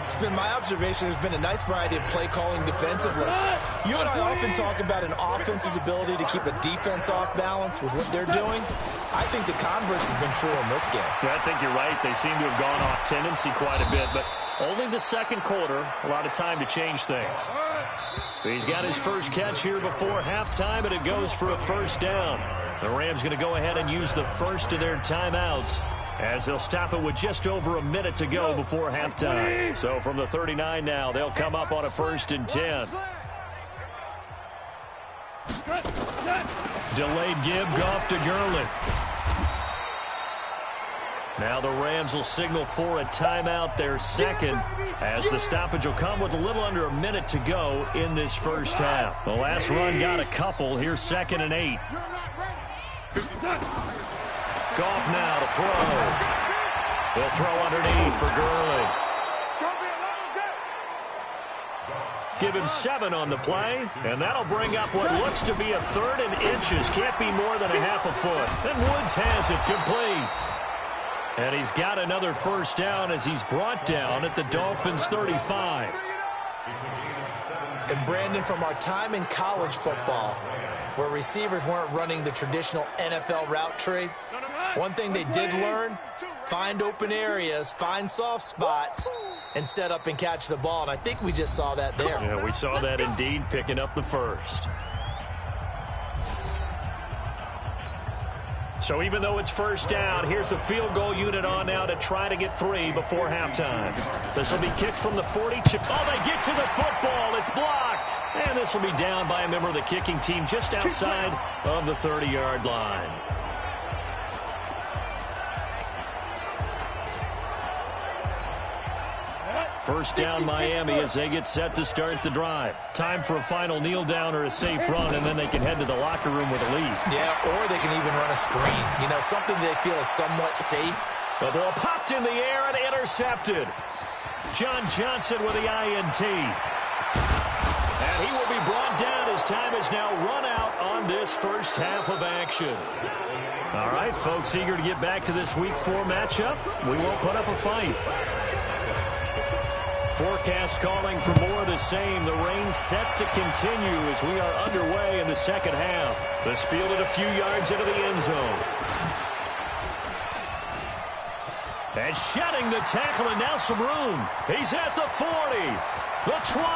It's been my observation there's been a nice variety of play calling defensively. You and I often talk about an offense's ability to keep a defense off balance with what they're doing. I think the converse has been true in this game. Yeah, I think you're right. They seem to have gone off tendency quite a bit, but only the second quarter, a lot of time to change things. He's got his first catch here before halftime, and it goes for a first down. The Rams going to go ahead and use the first of their timeouts, as they'll stop it with just over a minute to go before halftime. So from the 39 now, they'll come up on a 1st and 10. Delayed give, Goff to Gurley. Now the Rams will signal for a timeout, their second, as the stoppage will come with a little under a minute to go in this first half. The last run got a couple. Here's 2nd and 8. Goff now to throw. He'll throw underneath for Gurley. Give him 7 on the play, and that'll bring up what looks to be a 3rd and inches. Can't be more than a half a foot. And Woods has it complete. And he's got another first down as he's brought down at the Dolphins' 35. And Brandon, from our time in college football, where receivers weren't running the traditional NFL route tree, one thing they did learn, find open areas, find soft spots, and set up and catch the ball. And I think we just saw that there. Yeah, we saw that indeed, picking up the first. So even though it's first down, here's the field goal unit on now to try to get 3 before halftime. This will be kicked from the 40. Oh, they get to the football. it's blocked. And this will be down by a member of the kicking team just outside of the 30-yard line. First down Miami as they get set to start the drive. Time for a final kneel down or a safe run, and then they can head to the locker room with a lead. Yeah, or they can even run a screen. You know, something they feel is somewhat safe. The ball popped in the air and intercepted. John Johnson with the INT. And he will be brought down as time is now run out on this first half of action. All right, folks, eager to get back to this Week 4 matchup. We won't put up a fight. Forecast calling for more of the same. The rain set to continue as we are underway in the second half. This fielded a few yards into the end zone. And shedding the tackle, and now some room. He's at the 40, the 20,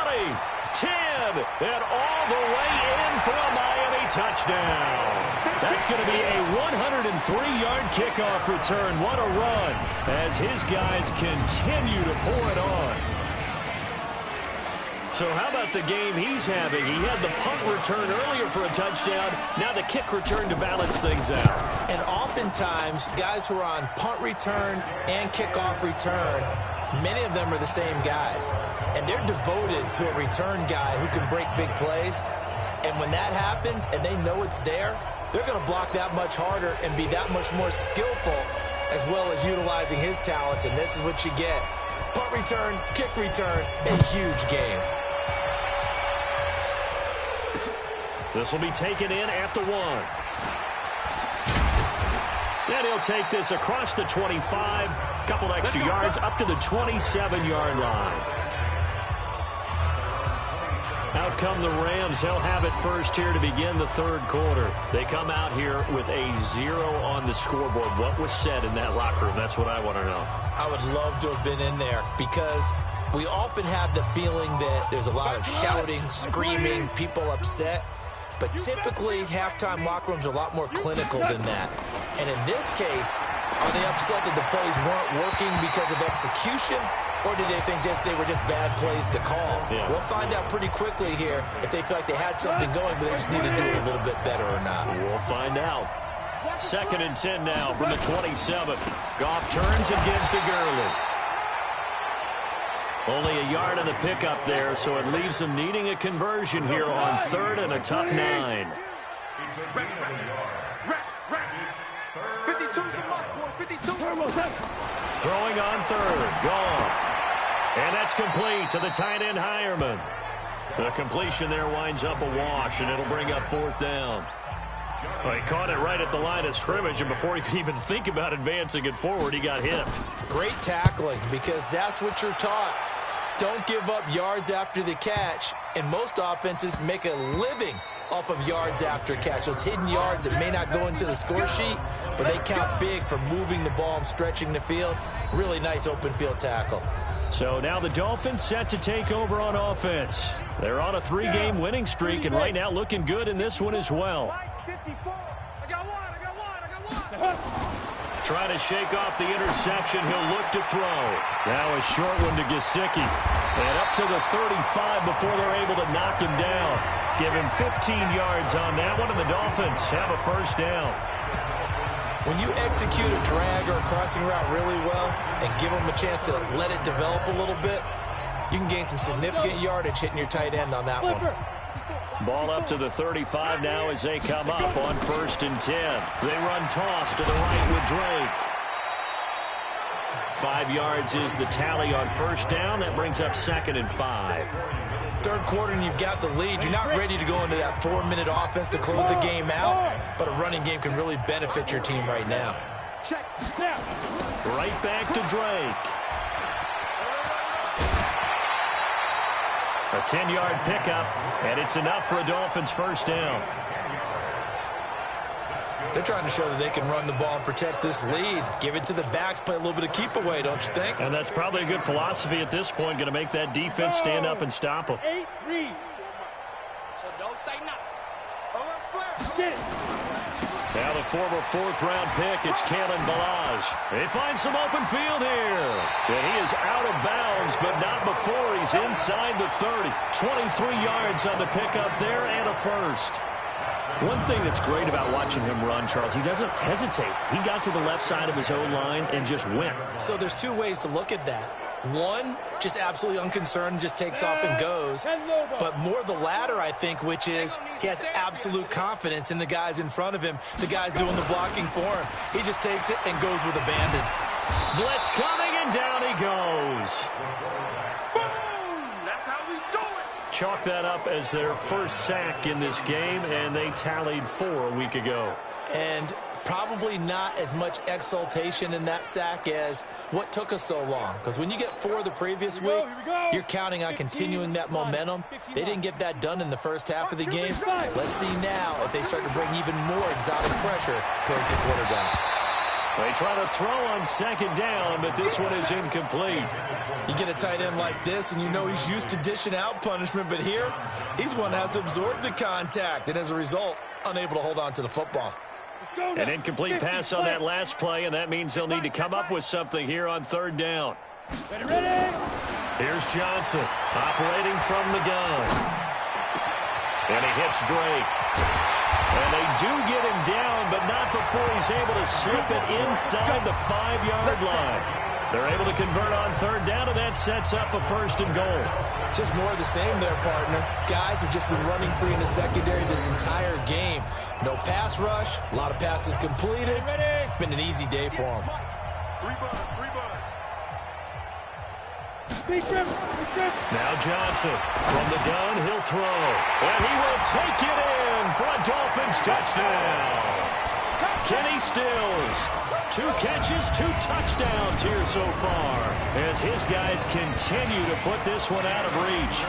10, and all the way in for a Miami touchdown. That's going to be a 103-yard kickoff return. What a run as his guys continue to pour it on. So how about the game he's having? He had the punt return earlier for a touchdown. Now the kick return to balance things out. And oftentimes, guys who are on punt return and kickoff return, many of them are the same guys. And they're devoted to a return guy who can break big plays. And when that happens and they know it's there, they're going to block that much harder and be that much more skillful, as well as utilizing his talents. And this is what you get. Punt return, kick return, a huge game. This will be taken in at the 1. And he'll take this across the 25. Couple extra yards up to the 27-yard line. Out come the Rams. They'll have it first here to begin the third quarter. They come out here with a 0 on the scoreboard. What was said in that locker room? That's what I want to know. I would love to have been in there because we often have the feeling that there's a lot of shouting, screaming, people upset. But typically, halftime locker rooms are a lot more clinical than that. And in this case, are they upset that the plays weren't working because of execution? Or did they think they were just bad plays to call? Yeah. We'll find out pretty quickly here if they feel like they had something going, but they just need to do it a little bit better or not. We'll find out. 2nd and 10 now from the 27. Goff turns and gives to Gurley. Only a yard on the pickup there, so it leaves them needing a conversion here on 3rd and a tough 9. 52 the mark, boys. 52. Throwing on 3rd. Goff. And that's complete to the tight end, Hireman. The completion there winds up a wash, and it'll bring up 4th down. Well, he caught it right at the line of scrimmage, and before he could even think about advancing it forward, he got hit. Great tackling, because that's what you're taught. Don't give up yards after the catch, and most offenses make a living off of yards after catch. Those hidden yards that may not go into the score sheet, but they count big for moving the ball and stretching the field. Really nice open field tackle. So now the Dolphins set to take over on offense. They're on a 3-game winning streak, and right now looking good in this one as well. I got one. Trying to shake off the interception. He'll look to throw. Now a short one to Gesicki. And up to the 35 before they're able to knock him down. Give him 15 yards on that one, and the Dolphins have a first down. When you execute a drag or a crossing route really well and give them a chance to let it develop a little bit, you can gain some significant yardage hitting your tight end on that one. Ball up to the 35 now as they come up on 1st and 10. They run toss to the right with Drake. 5 yards is the tally on first down. That brings up 2nd and 5. Third quarter and you've got the lead. You're not ready to go into that 4-minute offense to close the game out, but a running game can really benefit your team right now. Right back to Drake. A 10-yard pickup, and it's enough for a Dolphins first down. They're trying to show that they can run the ball and protect this lead. Give it to the backs, play a little bit of keep away, don't you think? And that's probably a good philosophy at this point, going to make that defense stand up and stop them. 8-3. So don't say nothing. Get it. Now the former fourth-round pick, it's Kalen Ballage. They find some open field here. And he is out of bounds, but not before he's inside the 30. 23 yards on the pickup there and a first. One thing that's great about watching him run, Charles, he doesn't hesitate. He got to the left side of his O-line and just went. So there's two ways to look at that. One, just absolutely unconcerned, just takes off and goes. But more the latter, I think, which is he has absolute confidence in the guys in front of him, the guys doing the blocking for him. He just takes it and goes with abandon. Blitz coming, and down he goes. Boom! That's how we do it. Chalk that up as their first sack in this game, and they tallied 4 a week ago. And probably not as much exultation in that sack as what took us so long. Because when you get 4 the previous week, you're counting on continuing that momentum. They didn't get that done in the first half of the game. Let's see now if they start to bring even more exotic pressure towards the quarterback. They try to throw on second down, but this one is incomplete. You get a tight end like this, and you know he's used to dishing out punishment, but here, he's one that has to absorb the contact, and as a result, unable to hold on to the football. An incomplete pass on that last play, and that means they'll need to come up with something here on third down. Ready? Here's Johnson operating from the gun. And he hits Drake. And they do get him down, but not before he's able to slip it inside the 5-yard line. They're able to convert on third down, and that sets up a first and goal. Just more of the same there, partner. Guys have just been running free in the secondary this entire game. No pass rush, a lot of passes completed. Been an easy day for them. 3 bud. Now Johnson from the gun, he'll throw. And he will take it in for a Dolphins touchdown. Kenny Stills, 2 catches, 2 touchdowns here so far as his guys continue to put this one out of reach.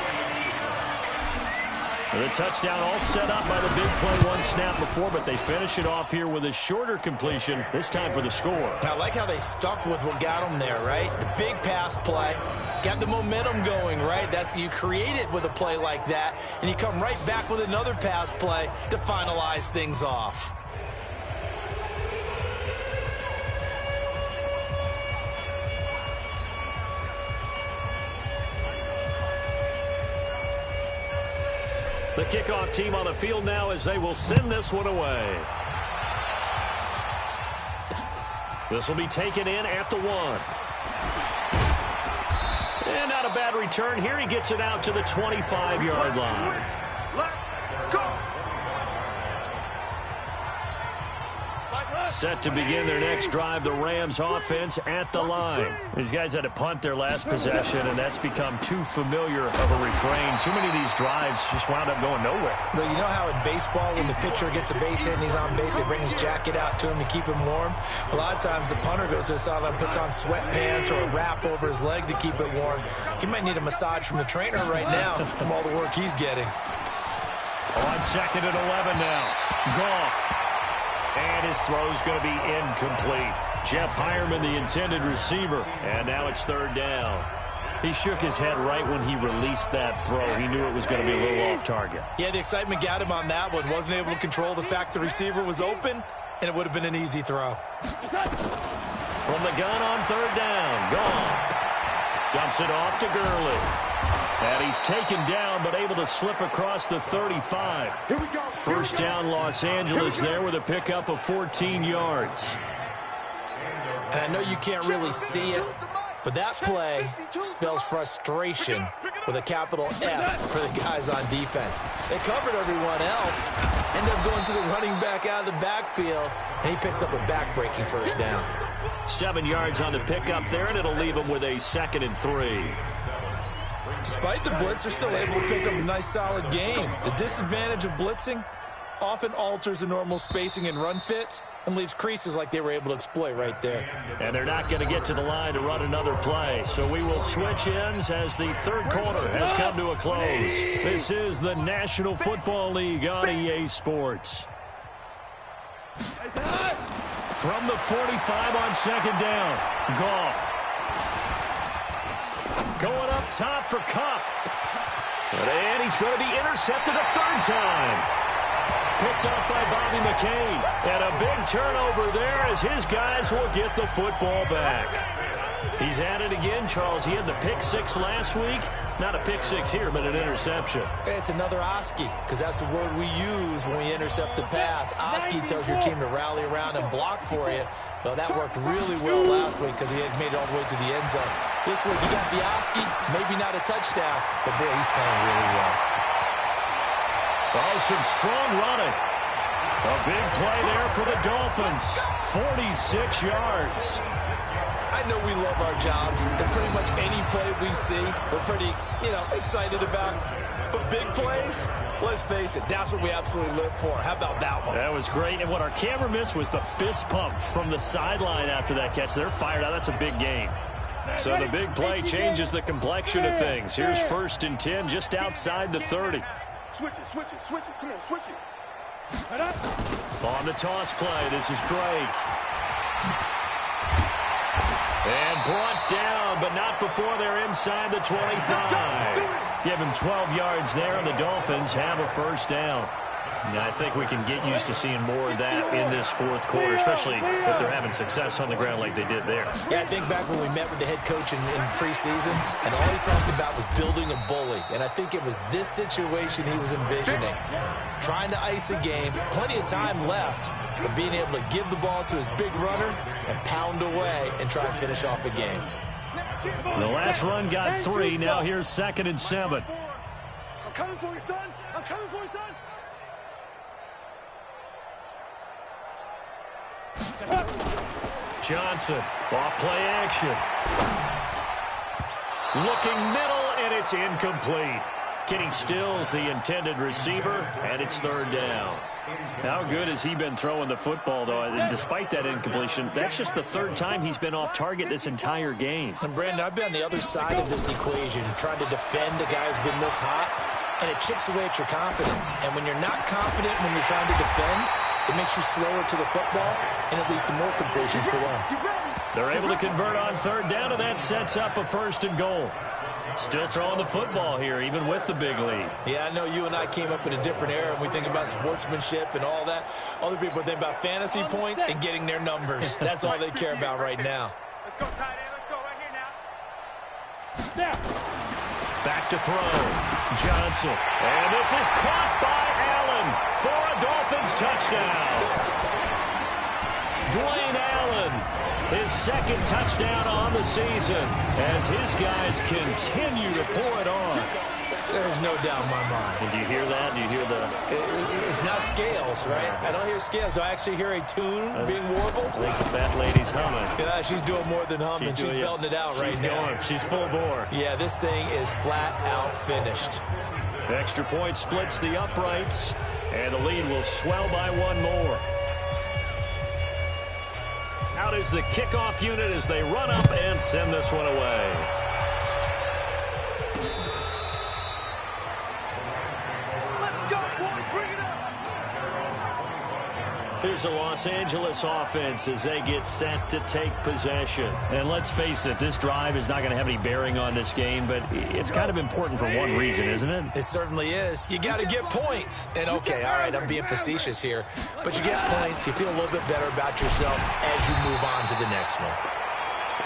The touchdown all set up by the big play 1 snap before, but they finish it off here with a shorter completion, this time for the score. I like how they stuck with what got them there, right? The big pass play, got the momentum going, right? You create it with a play like that, and you come right back with another pass play to finalize things off. The kickoff team on the field now as they will send this one away. This will be taken in at the 1. And not a bad return here. He gets it out to the 25-yard line. Let's go. Set to begin their next drive, the Rams offense at the line. These guys had to punt their last possession, and that's become too familiar of a refrain. Too many of these drives just wound up going nowhere. But you know how in baseball, when the pitcher gets a base hit and he's on base, they bring his jacket out to him to keep him warm? A lot of times the punter goes to the sideline, puts on sweatpants or a wrap over his leg to keep it warm. He might need a massage from the trainer right now from all the work he's getting. On second and 11 now. Goff. And his throw's going to be incomplete. Jeff Hireman, the intended receiver. And now it's third down. He shook his head right when he released that throw. He knew it was going to be a little off target. Yeah, the excitement got him on that one. Wasn't able to control the fact the receiver was open, and it would have been an easy throw. From the gun on third down. Goff dumps it off to Gurley. And he's taken down, but able to slip across the 35. Here we go. First down, Los Angeles there with a pickup of 14 yards. And I know you can't really see it, but that play spells frustration with a capital F for the guys on defense. They covered everyone else, end up going to the running back out of the backfield, and he picks up a back-breaking first down. 7 yards on the pickup there, and it'll leave him with a 2nd and 3. Despite the blitz, they're still able to pick up a nice, solid game. The disadvantage of blitzing often alters the normal spacing and run fits and leaves creases like they were able to exploit right there. And they're not going to get to the line to run another play. So we will switch ends as the third quarter has come to a close. This is the National Football League on EA Sports. From the 45 on second down, Goff. Going up top for Kupp. And he's going to be intercepted a third time. picked up by Bobby McCain. And a big turnover there as his guys will get the football back. He's at it again, Charles. He had the pick six last week. Not a pick six here, but an interception. It's another Oski, because that's the word we use when we intercept the pass. Oski tells your team to rally around and block for you. Well, that worked really well last week because he had made it all the way to the end zone. This week, he got the Oski, maybe not a touchdown, but boy, he's playing really well. Oh, some strong running. A big play there for the Dolphins. 46 yards. I know we love our jobs, and pretty much any play we see, we're pretty, excited about. But big plays, let's face it, that's what we absolutely live for. How about that one? That was great, and what our camera missed was the fist pump from the sideline after that catch. They're fired out. That's a big game. So the big play changes the complexion of things. Here's 1st and 10 just outside the 30. Switch it. Come on, switch it. On the toss play, this is Drake. And brought down, but not before they're inside the 25. Give him 12 yards there, and the Dolphins have a first down. And I think we can get used to seeing more of that in this fourth quarter, especially if they're having success on the ground like they did there. Yeah, I think back when we met with the head coach in preseason, and all he talked about was building a bully. And I think it was this situation he was envisioning. Trying to ice a game, plenty of time left, but being able to give the ball to his big runner and pound away and try and finish off a game. The last run got 3. Now here's 2nd and 7. I'm coming for you, son. I'm coming for you, son. Johnson, off play action. Looking middle, and it's incomplete. Kenny Stills, the intended receiver, and it's 3rd down. How good has he been throwing the football, though? And despite that incompletion, that's just the 3rd time he's been off target this entire game. And, Brandon, I've been on the other side of this equation, trying to defend a guy who's been this hot, and it chips away at your confidence. And when you're not confident when you're trying to defend, it makes you slower to the football, and it leads to more completions for them. They're able to convert on 3rd down, and that sets up a 1st and goal. Still throwing the football here, even with the big lead. Yeah, I know you and I came up in a different era, and we think about sportsmanship and all that. Other people think about fantasy points and getting their numbers. That's all they care about right now. Let's go, tight end. Let's go right here now. Back to throw. Johnson. And this is caught by Allen for a Dolphins touchdown. Dwayne Allen, his 2nd touchdown on the season as his guys continue to pour it on. There's no doubt in my mind. And do you hear that? Do you hear the... It's not scales, right? I don't hear scales. Do I actually hear a tune being warbled? I think the fat lady's humming. Yeah, she's doing more than humming. She's belting it out right now. Going. She's full bore. Yeah, this thing is flat out finished. Extra point splits the uprights, and the lead will swell by 1 more. Out is the kickoff unit as they run up and send this one away. Let's go, boys. Bring it up. Here's a Los Angeles offense as they get set to take possession. And let's face it, this drive is not going to have any bearing on this game, but it's kind of important for one reason, isn't it? It certainly is. You got to get points. And, okay, all right, I'm being facetious here. But you get points, you feel a little bit better about yourself as you move on to the next one.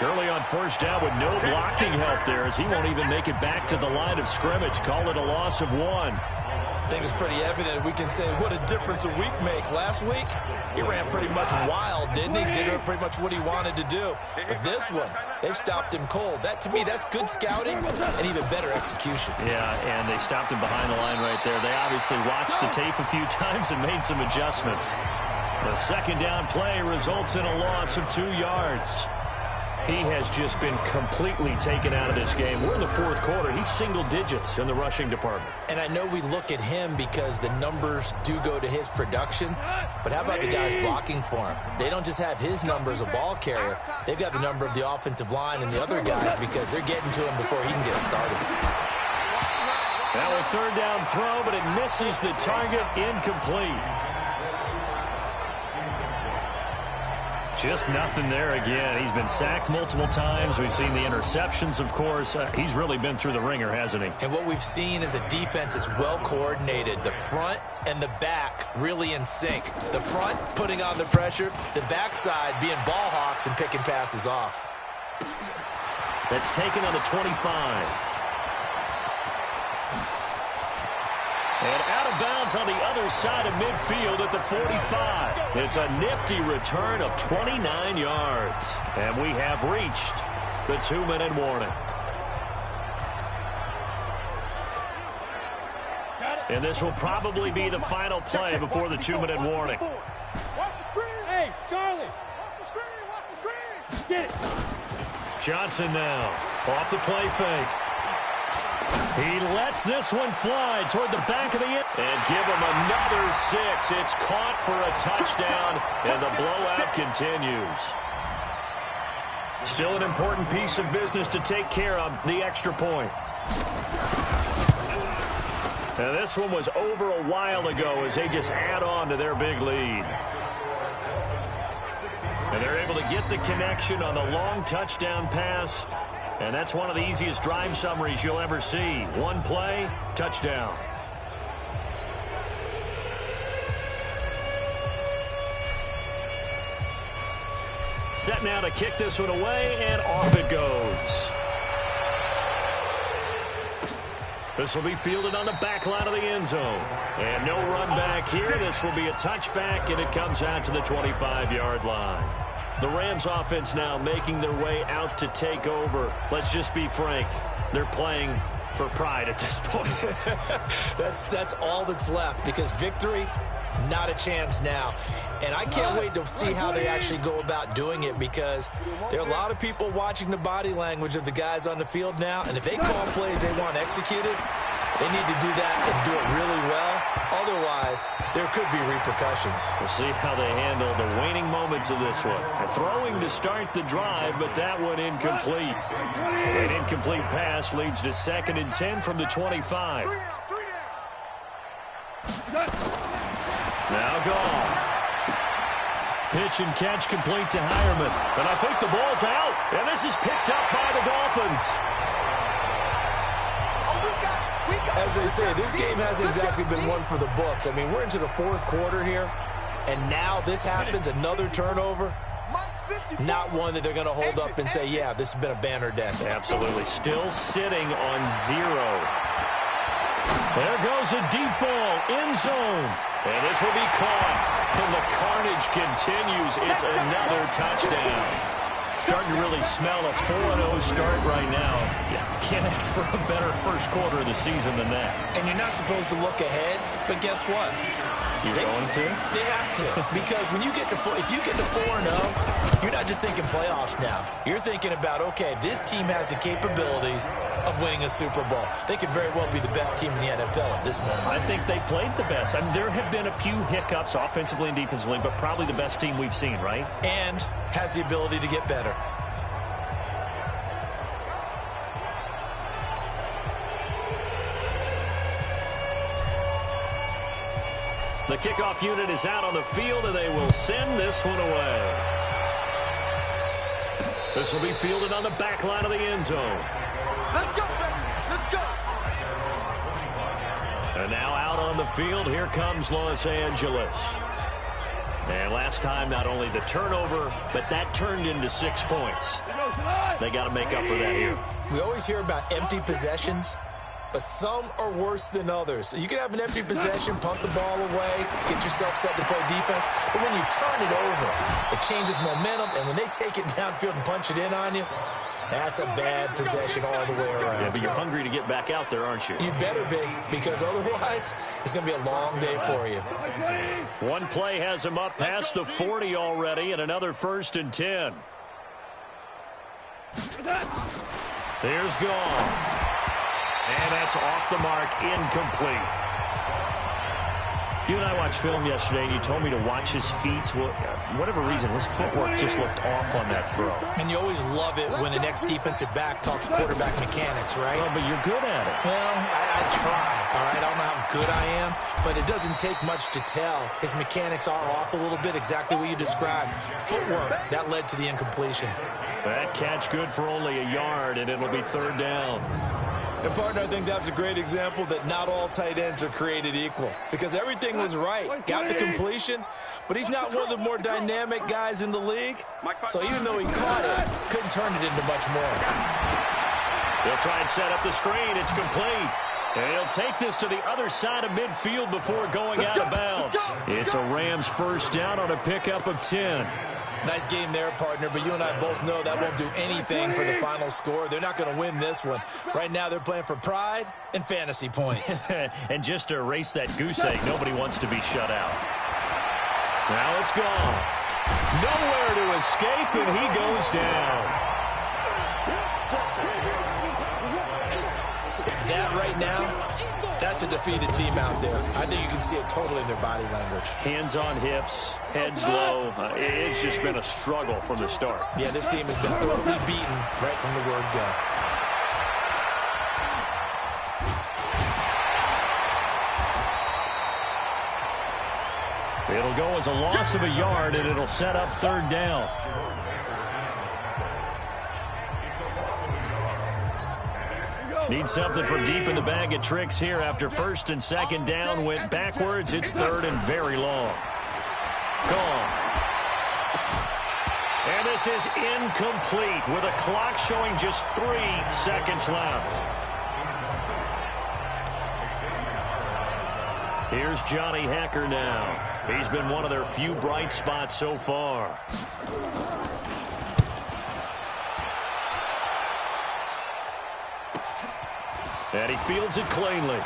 Gurley on 1st down with no blocking help there as he won't even make it back to the line of scrimmage. Call it a loss of 1. I think it's pretty evident. We can say what a difference a week makes. Last week, he ran pretty much wild, didn't he? Did pretty much what he wanted to do. But this one, they stopped him cold. That, to me, that's good scouting and even better execution. Yeah, and they stopped him behind the line right there. They obviously watched the tape a few times and made some adjustments. The 2nd down play results in a loss of 2 yards. He has just been completely taken out of this game. We're in the 4th quarter. He's single digits in the rushing department. And I know we look at him because the numbers do go to his production, but how about the guys blocking for him? They don't just have his number as a ball carrier. They've got the number of the offensive line and the other guys because they're getting to him before he can get started. Now a 3rd down throw, but it misses the target, incomplete. Just nothing there again. He's been sacked multiple times. We've seen the interceptions, of course. He's really been through the ringer, hasn't he? And what we've seen is a defense that's well coordinated. The front and the back really in sync. The front putting on the pressure, the backside being ball hawks and picking passes off. That's taken on the 25. And out of bounds on the other side of midfield at the 45. It's a nifty return of 29 yards. And we have reached the 2-minute warning. And this will probably be the final play before the 2-minute warning. Watch the screen. Hey, Charlie. Watch the screen. Watch the screen. Get it. Johnson now off the play fake. He lets this one fly toward the back of the end. And give him another 6. It's caught for a touchdown, and the blowout continues. Still an important piece of business to take care of, the extra point. Now this one was over a while ago as they just add on to their big lead. And they're able to get the connection on the long touchdown pass. And that's one of the easiest drive summaries you'll ever see. One play, touchdown. Set now to kick this one away, and off it goes. This will be fielded on the back line of the end zone. And no run back here. This will be a touchback, and it comes out to the 25-yard line. The Rams offense now making their way out to take over. Let's just be frank. They're playing for pride at this point. That's all that's left, because victory, not a chance now. And I can't wait to see how they actually go about doing it, because there are a lot of people watching the body language of the guys on the field now, and if they call plays they want executed, they need to do that and do it really well. Otherwise, there could be repercussions. We'll see how they handle the waning moments of this one. Throwing to start the drive, but that one incomplete. An incomplete pass leads to 2nd and 10 from the 25. Now Goff. Pitch and catch complete to Hireman. And I think the ball's out. And this is picked up by the Dolphins. As they say, this game hasn't exactly been one for the books. I mean, we're into the 4th quarter here, and now this happens, another turnover. Not one that they're going to hold up and say, yeah, this has been a banner day. Absolutely. Still sitting on 0. There goes a deep ball, end zone. And this will be caught. And the carnage continues. It's another touchdown. Starting to really smell a 4-0 start right now. Can't ask for a better first quarter of the season than that. And you're not supposed to look ahead, but guess what? You're going to? They have to. Because when you get to if you get to 4-0, you're not just thinking playoffs now. You're thinking about, okay, this team has the capabilities of winning a Super Bowl. They could very well be the best team in the NFL at this moment. I think they played the best. I mean, there have been a few hiccups offensively and defensively, but probably the best team we've seen, right? And has the ability to get better. The kickoff unit is out on the field, and they will send this one away. This will be fielded on the back line of the end zone. Let's go, baby. Let's go. And now out on the field, here comes Los Angeles. And last time, not only the turnover, but that turned into 6 points. They got to make up for that here. We always hear about empty possessions, but some are worse than others. You can have an empty possession, punt the ball away, get yourself set to play defense, but when you turn it over, it changes momentum, and when they take it downfield and punch it in on you, that's a bad possession all the way around. Yeah, but you're hungry to get back out there, aren't you? You better be, because otherwise, it's going to be a long day for you. One play has him up past the 40 already, and another 1st and 10. There's Goff. And that's off the mark, incomplete. You and I watched film yesterday, and you told me to watch his feet. Well, for whatever reason, his footwork just looked off on that throw. And you always love it when the next defensive back talks quarterback mechanics, right? Well, but you're good at it. Well, I try, all right? I don't know how good I am, but it doesn't take much to tell. His mechanics are off a little bit, exactly what you described. Footwork, that led to the incompletion. That catch good for only a yard, and it'll be 3rd down. And, partner, I think that's a great example that not all tight ends are created equal, because everything was right. Got the completion, but he's not one of the more dynamic guys in the league. So even though he caught it, couldn't turn it into much more. They'll try and set up the screen. It's complete. And he'll take this to the other side of midfield before going out of bounds. It's a Rams 1st down on a pickup of 10. Nice game there, partner, but you and I both know that won't do anything for the final score. They're not going to win this one. Right now, they're playing for pride and fantasy points. And just to erase that goose egg, nobody wants to be shut out. Now it's gone. Nowhere to escape, and he goes down. That right now, that's a defeated team out there. I think you can see it totally in their body language. Hands on hips, heads low. It's just been a struggle from the start. Yeah, this team has been thoroughly beaten right from the word go. It'll go as a loss of a yard, and it'll set up 3rd down. Need something from deep in the bag of tricks here after 1st and 2nd down went backwards. It's 3rd and very long. Gone. And this is incomplete with a clock showing just 3 seconds left. Here's Johnny Hacker now. He's been one of their few bright spots so far. And he fields it cleanly.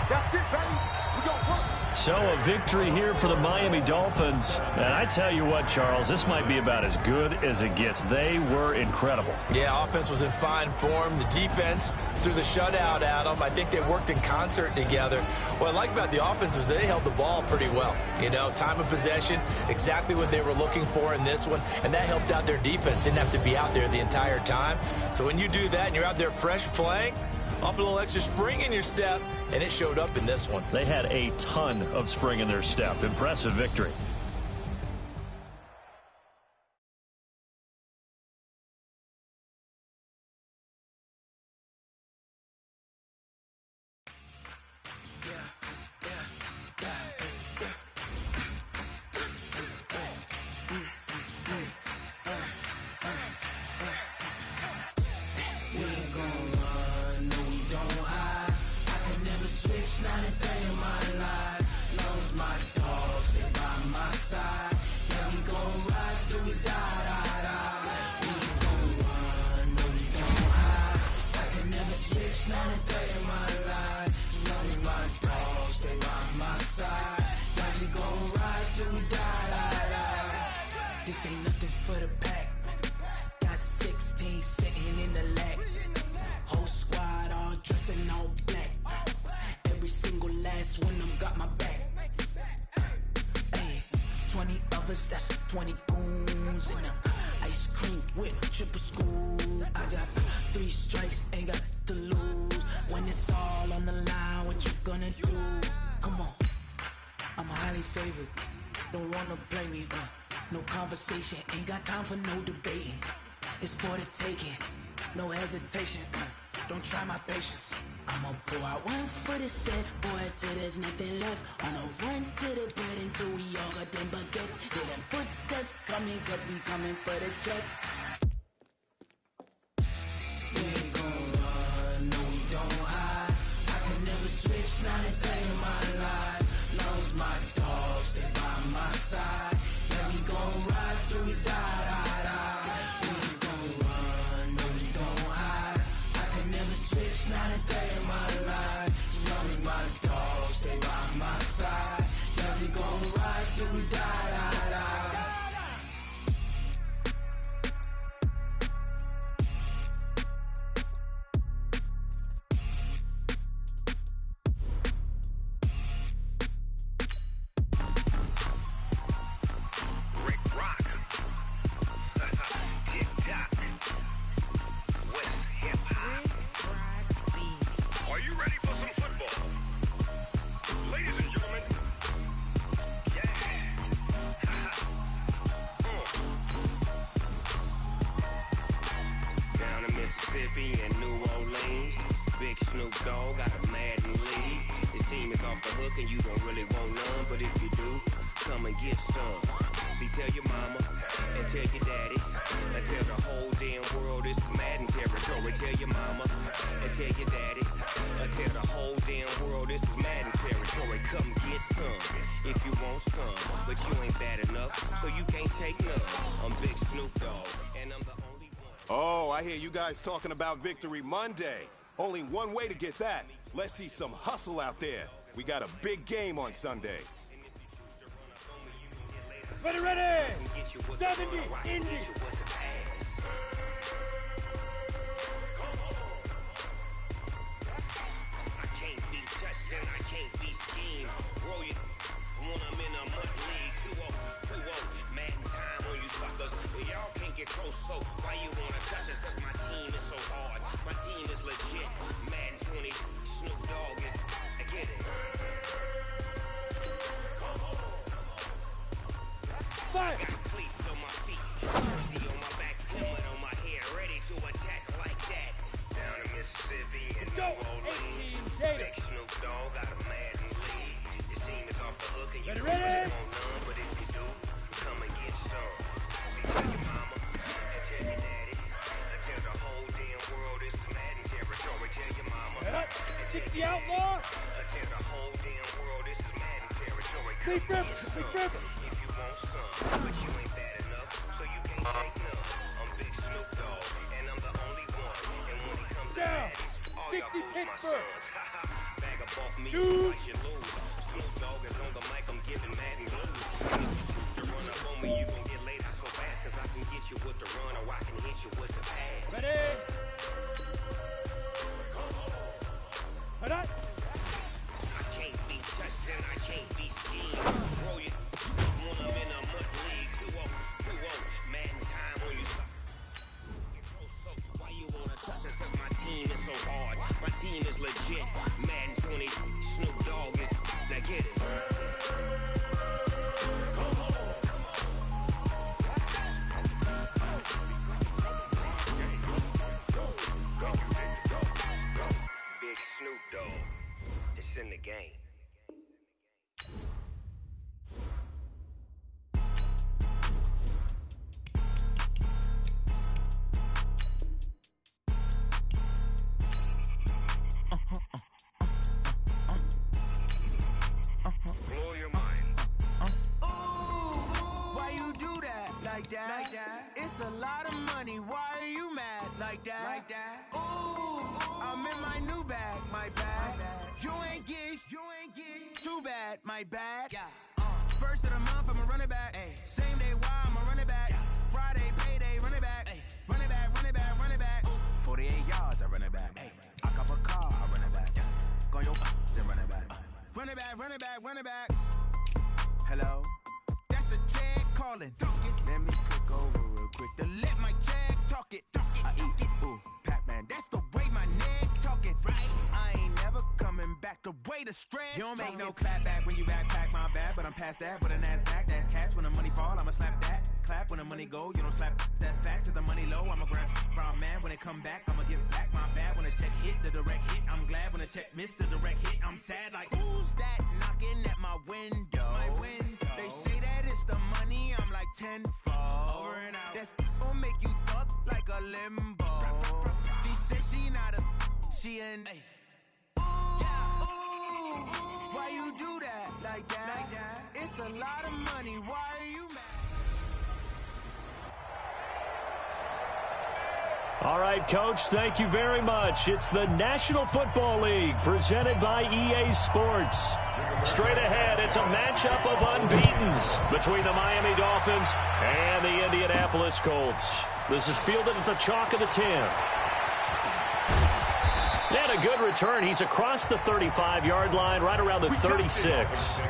That's it, baby. We gonna work. So a victory here for the Miami Dolphins. And I tell you what, Charles, this might be about as good as it gets. They were incredible. Yeah, offense was in fine form. The defense threw the shutout at them. I think they worked in concert together. What I like about the offense was they held the ball pretty well. You know, time of possession, exactly what they were looking for in this one, and that helped out their defense. Didn't have to be out there the entire time. So when you do that and you're out there fresh playing, up a little extra spring in your step, and it showed up in this one. They had a ton of spring in their step. Impressive victory. This ain't nothing for the pack. Got 16 sitting in the lag. Whole squad all dressing all black. Every single last one of them got my back. Hey, 20 of us, that's 20 goons in the ice cream with triple scoop. I got 3 strikes, ain't got to lose. When it's all on the line, what you gonna do? Come on, I'm highly favored. Don't wanna blame me, no conversation, ain't got time for no debating. It's for the taking, no hesitation, don't try my patience. I'ma pull out one for the set, boy, till there's nothing left. On a run to the bed until we all got them baguettes. Hear them footsteps coming, cause we coming for the check. We ain't gon' run, no we don't hide. I can never switch, not a day in my life. Knows my dogs, they by my side. Yeah, we gon' ride till we die, die, die. We ain't gon' run, no we don't hide. I can never switch, not a day in my life. You know me, my dogs, they by my side. Yeah, we gon' ride till we die, die, die. Snoop Dogg got a Madden lead. His team is off the hook and you don't really want none, but if you do, come and get some. See, tell your mama and tell your daddy and tell the whole damn world this is Madden territory. Tell your mama and tell your daddy and tell the whole damn world this is Madden territory. Come get some if you want some, but you ain't bad enough, so you can't take none. I'm Big Snoop Dogg, and I'm the only one. Oh, I hear you guys talking about Victory Monday. Only one way to get that. Let's see some hustle out there. We got a big game on Sunday. Ready! 70, Indy! I can't be touched and I can't be schemed. Roll it when I'm in a mud league. 2-0, Madden time on you suckers. Y'all can't get close, so why you wanna touch us? Cause my team is so hard. My team is legit. Madden 20, Snoop Dogg is, I get it. Fight! Got cleats on my feet, jersey on my back, helmet on my head, ready to attack like that. Down in Mississippi and New Orleans, Big Snoop Dogg got a Madden lead. His team is off the hook and you don't really want none, but if you do, come and get some. See, tell your mama and tell your daddy and tell the whole damn world this is Madden territory. Tell your mama and tell your daddy and tell the whole damn world this is Madden territory. Come get some. But you ain't bad enough, so you can't take none. I'm Big Snoop Dogg, and I'm the only one. And when it comes to Madden, all y'all fools my sons. Bag up off me, twice you lose. Snoop Dogg is on the mic, I'm giving Madden blues. If you choose to run up on me, you gon' get laid out so fast, cause I can get you with the run, or I can hit you with the pass. Ready? I can't be touched and I can't be schemed. Roll it when I'm in a mud league. 2-0, Madden time on you. Get close, so why you wanna touch us? Cause my team is so hard. My team is legit. Madden 20, Snoop Dogg is, now get it. Big Snoop Dogg, it's in the game. Blow your mind. Ooh, why you do that? Like that? It's a lot of money. Why are you mad? Like that? Ooh, I'm in my new bag. My bag. You ain't get too bad. My bad. First of the month, I'ma run it back. Same day, why I'ma run it back. Friday, payday, run it back. Run it back, run it back, run it back. 48 yards, I run it back. I cop a car, I run it back. Go yo, then run it back. Run it back, run it back, run it back. Hello? That's the Jag calling. Let me click over real quick to let my Jag talk it. I eat it, ooh, Pac-Man. That's the way my neck talking. Right? I ain't never coming back the way the stress. You don't make no clap back when you backpack my bad, but I'm past that with a NASDAQ. That's cash when the money fall, I'ma slap that. Clap when the money go, you don't slap. That's facts. If the money low, I'ma grab brown man. When it come back, I'ma give back my bad. When the check hit, the direct hit. I'm glad when the check missed the direct hit. I'm sad like, who's that knocking at my window? My window. They say that it's the money, I'm like tenfold. Over and out. That's gon' make you up like a limbo. She said she not a, she an. Ooh, why you do that? Like that? It's a lot of money, why are you mad? All right, Coach, thank you very much. It's the National Football League presented by EA Sports. Straight ahead, it's a matchup of unbeatens between the Miami Dolphins and the Indianapolis Colts. This is fielded at the chalk of the 10. And a good return. He's across the 35-yard line, right around the 36.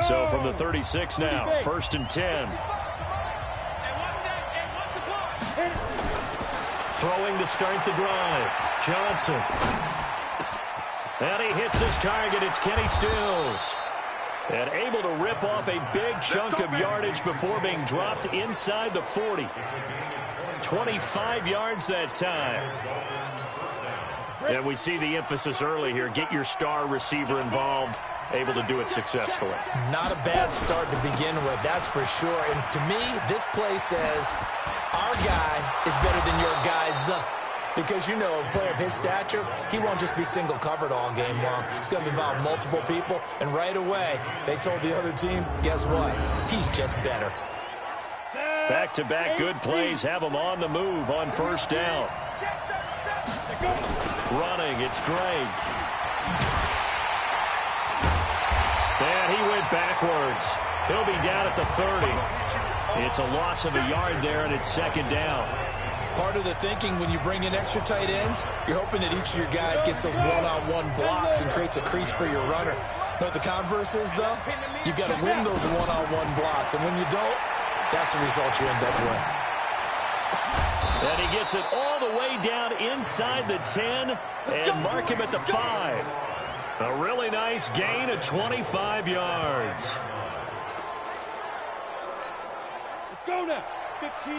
So from the 36 now, 1st and 10. Throwing to start the drive. Johnson. And he hits his target. It's Kenny Stills. And able to rip off a big chunk of yardage before being dropped inside the 40. 25 yards that time. And we see the emphasis early here. Get your star receiver involved. Able to do it successfully. Not a bad start to begin with, that's for sure. And to me, this play says our guy is better than your guy's. Because, you know, a player of his stature, he won't just be single covered all game long. It's going to involve multiple people. And right away, they told the other team, guess what? He's just better. Back-to-back good plays have him on the move on first down. Running, it's Drake. And he went backwards. He'll be down at the 30. It's a loss of a yard there, and it's second down. Part of the thinking when you bring in extra tight ends, you're hoping that each of your guys gets those one-on-one blocks and creates a crease for your runner. You know what the converse is, though? You've got to win those one-on-one blocks, and when you don't, that's the result you end up with. And he gets it all the way down inside the 10 and mark him at the 5. A really nice gain of 25 yards. Let's go now. 15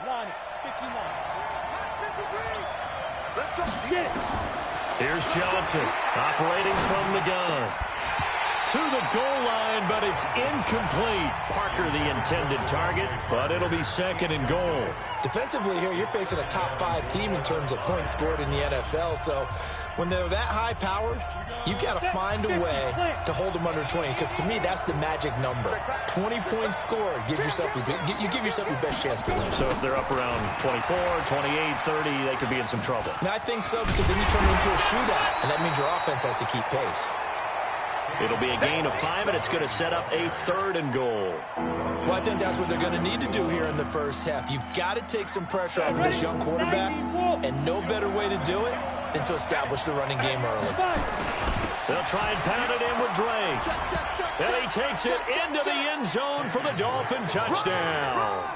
line. 15 line. 53. Let's go. Get it. Here's Johnson operating from the gun. To the goal line, but it's incomplete. Parker the intended target, but it'll be second and goal. Defensively here, you're facing a top-5 team in terms of points scored in the NFL, so when they're that high-powered, you've got to find a way to hold them under 20, because to me, that's the magic number. 20 points scored, you give yourself your best chance to win. So if they're up around 24, 28, 30, they could be in some trouble. And I think so, because then you turn it into a shootout, and that means your offense has to keep pace. It'll be a gain of 5, and it's going to set up a third and goal. Well, I think that's what they're going to need to do here in the first half. You've got to take some pressure off of this young quarterback, and no better way to do it than to establish the running game early. They'll try and pound it in with Drake. And he takes it into the end zone for the Dolphin touchdown.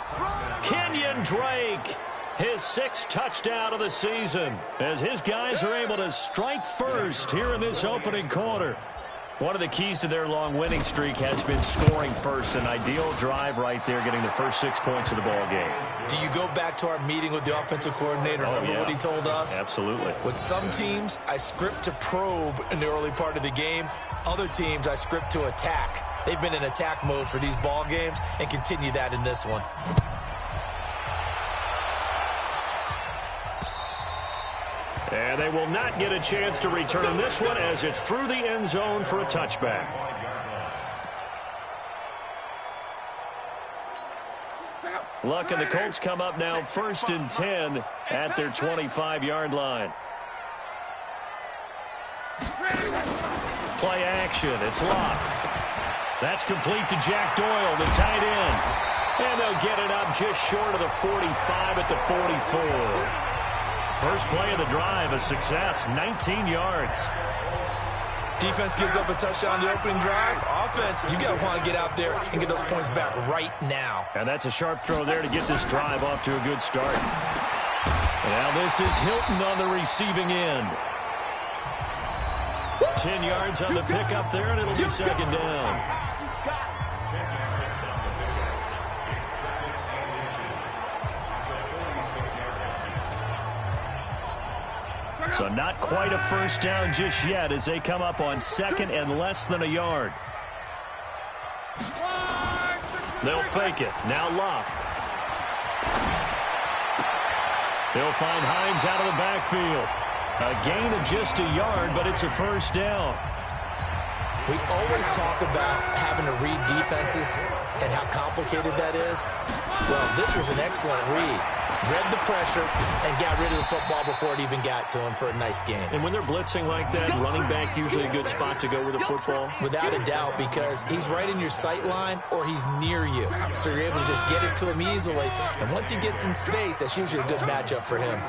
Kenyon Drake, his 6th touchdown of the season, as his guys are able to strike first here in this opening quarter. One of the keys to their long winning streak has been scoring first. An ideal drive right there, getting the first 6 points of the ball game. Do you go back to our meeting with the offensive coordinator? Remember what he told us? Absolutely. With some teams, I script to probe in the early part of the game. Other teams, I script to attack. They've been in attack mode for these ball games and continue that in this one. And they will not get a chance to return this one as it's through the end zone for a touchback. Luck and the Colts come up now 1st and 10 at their 25-yard line. Play action. It's locked. That's complete to Jack Doyle, the tight end. And they'll get it up just short of the 45 at the 44. First play of the drive, a success, 19 yards. Defense gives up a touchdown the opening drive. Offense, you got to want to get out there and get those points back right now. And that's a sharp throw there to get this drive off to a good start. And now this is Hilton on the receiving end. 10 yards on the pickup there, and it'll be second down. So not quite a first down just yet as they come up on 2nd and less than a yard. They'll fake it. Now Locke. They'll find Hines out of the backfield. A gain of just a yard, but it's a first down. We always talk about having to read defenses and how complicated that is. Well, this was an excellent read. Read the pressure and got rid of the football before it even got to him for a nice game. And when they're blitzing like that, running back usually a good spot to go with the football? Without a doubt, because he's right in your sight line or he's near you. So you're able to just get it to him easily. And once he gets in space, that's usually a good matchup for him.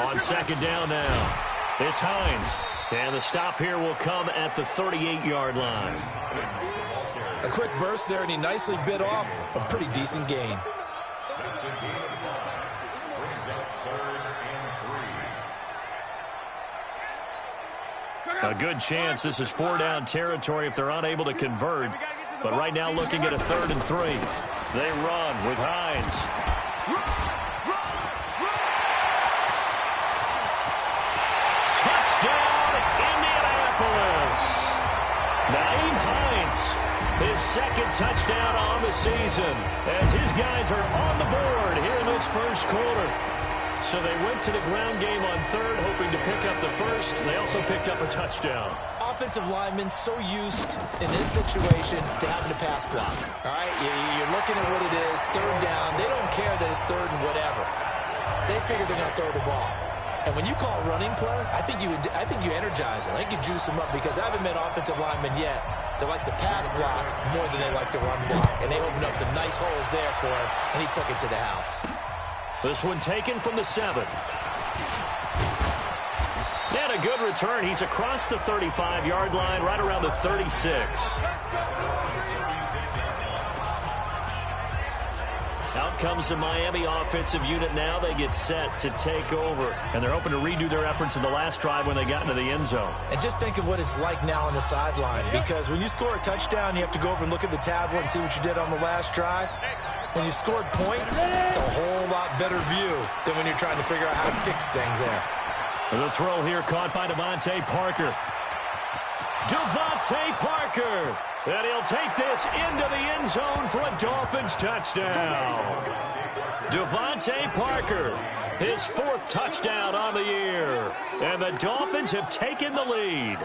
On second down now, it's Hines. And the stop here will come at the 38-yard line. A quick burst there, and he nicely bit off a pretty decent gain. A good chance this is 4-down territory if they're unable to convert. But right now looking at a 3rd and 3. They run with Hines. Touchdown, Indianapolis. Nyheim Hines, his 2nd touchdown on the season, as his guys are on the board here in this first quarter. So they went to the ground game on 3rd, hoping to pick up the 1st. They also picked up a touchdown. Offensive linemen so used in this situation to having to pass block. All right, you're looking at what it is, 3rd down. They don't care that it's 3rd and whatever. They figure they're going to throw the ball. And when you call a running play, I think you energize them. I think you juice them up, because I haven't met offensive linemen yet that likes to pass block more than they like to run block. And they opened up some nice holes there for him, and he took it to the house. This one taken from the 7. And a good return. He's across the 35-yard line, right around the 36. Out comes the Miami offensive unit now. They get set to take over. And they're hoping to redo their efforts in the last drive when they got into the end zone. And just think of what it's like now on the sideline, because when you score a touchdown, you have to go over and look at the tablet and see what you did on the last drive. When you scored points, it's a whole lot better view than when you're trying to figure out how to fix things there. The throw here caught by Devontae Parker. Devontae Parker! And he'll take this into the end zone for a Dolphins touchdown. Devontae Parker, his 4th touchdown on the year. And the Dolphins have taken the lead.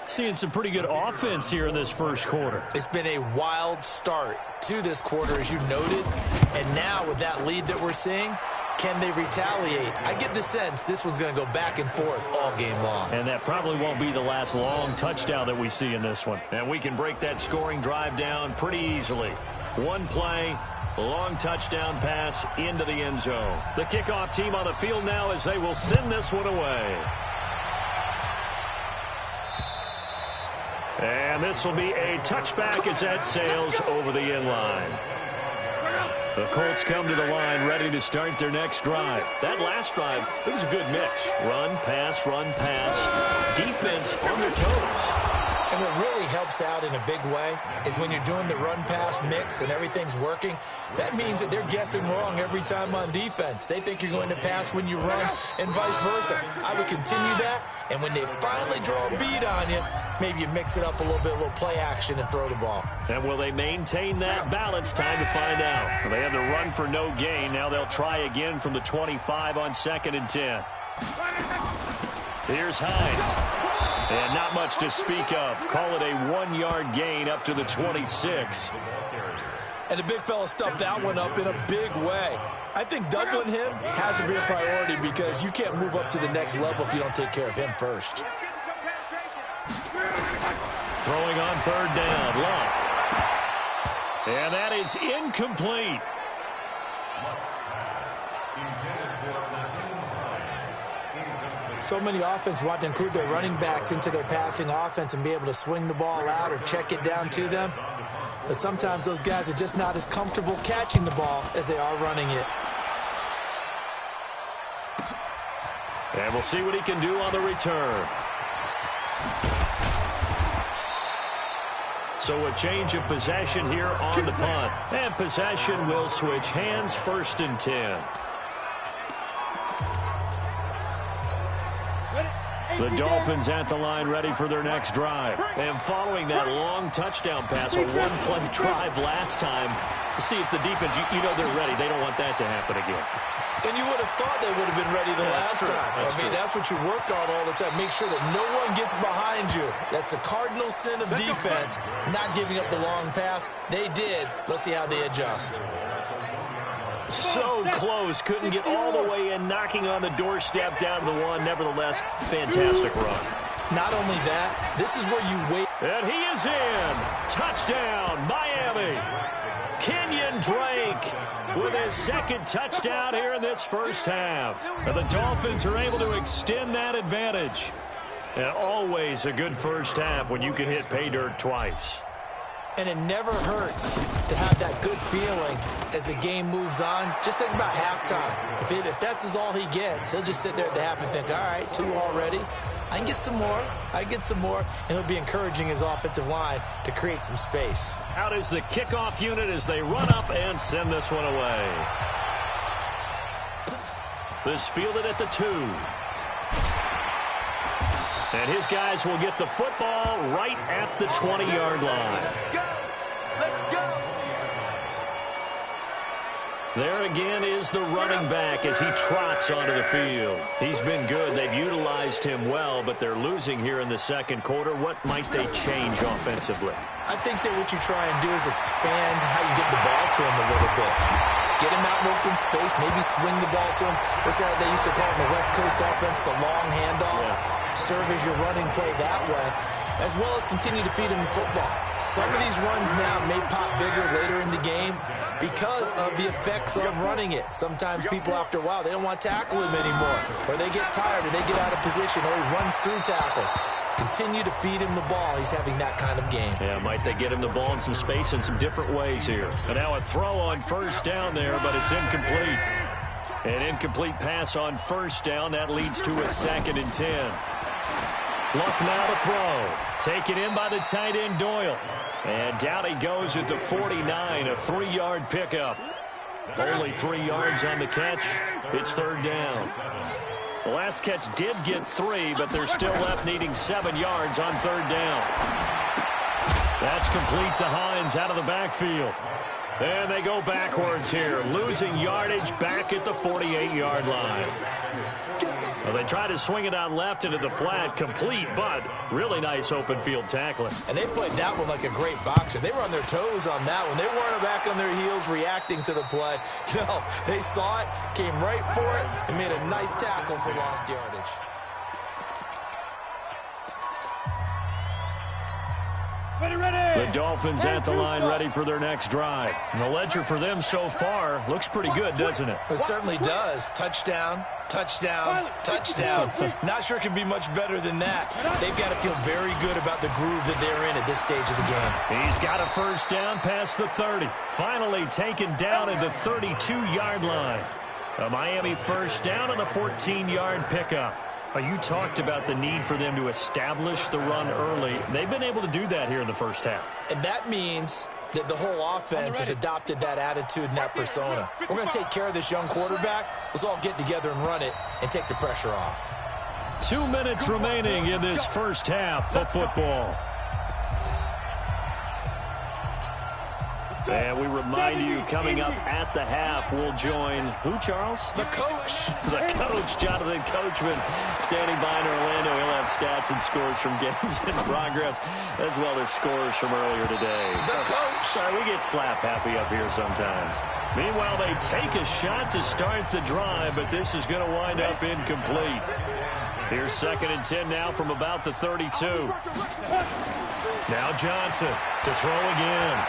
Seeing some pretty good offense here in this first quarter. It's been a wild start to this quarter, as you noted. And now with that lead that we're seeing, can they retaliate? I get the sense this one's going to go back and forth all game long. And that probably won't be the last long touchdown that we see in this one. And we can break that scoring drive down pretty easily. One play, long touchdown pass into the end zone. The kickoff team on the field now as they will send this one away. And this will be a touchback as that sails over the end line. The Colts come to the line ready to start their next drive. That last drive, it was a good mix. Run, pass, defense on their toes. And what really helps out in a big way is when you're doing the run-pass mix and everything's working, that means that they're guessing wrong every time on defense. They think you're going to pass when you run and vice versa. I would continue that, and when they finally draw a beat on you, maybe you mix it up a little play action and throw the ball. And will they maintain that balance? Time to find out. They have the run for no gain. Now they'll try again from the 25 on 2nd and 10. Here's Hines. And not much to speak of. Call it a 1-yard gain up to the 26. And the big fella stuffed that one up in a big way. I think doubling him has to be a priority, because you can't move up to the next level if you don't take care of him first. Throwing on 3rd down, Luck. And that is incomplete. So many offense want to include their running backs into their passing offense and be able to swing the ball out or check it down to them. But sometimes those guys are just not as comfortable catching the ball as they are running it. And we'll see what he can do on the return. So a change of possession here on the punt. And possession will switch hands, 1st and 10. The Dolphins at the line ready for their next drive. And following that long touchdown pass, a 1-play drive last time, see if the defense, you know they're ready. They don't want that to happen again. And you would have thought they would have been ready the last time. That's what you work on all the time. Make sure that no one gets behind you. That's the cardinal sin of defense, not giving up the long pass. They did. Let's see how they adjust. So close, couldn't get all the way in, knocking on the doorstep down to the 1. Nevertheless, fantastic run. Not only that, this is where you wait. And he is in. Touchdown, Miami. Kenyon Drake with his 2nd touchdown here in this first half. And the Dolphins are able to extend that advantage. And always a good first half when you can hit pay dirt twice. And it never hurts to have that good feeling as the game moves on. Just think about halftime. If that's all he gets, he'll just sit there at the half and think, all right, 2 already. I can get some more. And he'll be encouraging his offensive line to create some space. Out is the kickoff unit as they run up and send this one away. This fielded at the 2. And his guys will get the football right at the 20-yard line. Let's go! There again is the running back as he trots onto the field. He's been good. They've utilized him well, but they're losing here in the second quarter. What might they change offensively? I think that what you try and do is expand how you get the ball to him a little bit. Get him out in open space, maybe swing the ball to him. What's that they used to call in the West Coast offense, the long handoff? Yeah. Serve as your running play that way, as well as continue to feed him the football. Some of these runs now may pop bigger later in the game because of the effects of running it. Sometimes people, after a while, they don't want to tackle him anymore, or they get tired, or they get out of position, or he runs through tackles. Continue to feed him the ball. He's having that kind of game. Yeah, might they get him the ball in some space in some different ways here. And now a throw on first down there, but it's incomplete. An incomplete pass on first down. That leads to a 2nd and 10. Luck now to throw. Taken in by the tight end, Doyle. And down he goes at the 49, a 3-yard pickup. Only 3 yards on the catch. It's 3rd down. The last catch did get 3, but they're still left needing 7 yards on 3rd down. That's complete to Hines out of the backfield. And they go backwards here, losing yardage back at the 48-yard line. Well, they try to swing it out left into the flat, complete, but really nice open field tackling. And they played that one like a great boxer. They were on their toes on that one. They weren't back on their heels reacting to the play. No, they saw it, came right for it, and made a nice tackle for lost yardage. The Dolphins at the line ready for their next drive. And the ledger for them so far looks pretty good, doesn't it? It certainly does. Touchdown, touchdown, touchdown. Not sure it can be much better than that. They've got to feel very good about the groove that they're in at this stage of the game. He's got a first down past the 30. Finally taken down at the 32-yard line. A Miami first down and a 14-yard pickup. You talked about the need for them to establish the run early. They've been able to do that here in the first half. And that means that the whole offense has adopted that attitude and that persona. We're going to take care of this young quarterback. Let's all get together and run it and take the pressure off. 2 minutes remaining in this first half of football. And we remind you, coming up at the half, we'll join who, Charles? The coach. The coach, Jonathan Coachman, standing by in Orlando. He'll have stats and scores from games in progress, as well as scores from earlier today. The coach. Sorry, we get slap happy up here sometimes. Meanwhile, they take a shot to start the drive, but this is going to wind up incomplete. Here's 2nd and 10 now from about the 32. Now Johnson to throw again.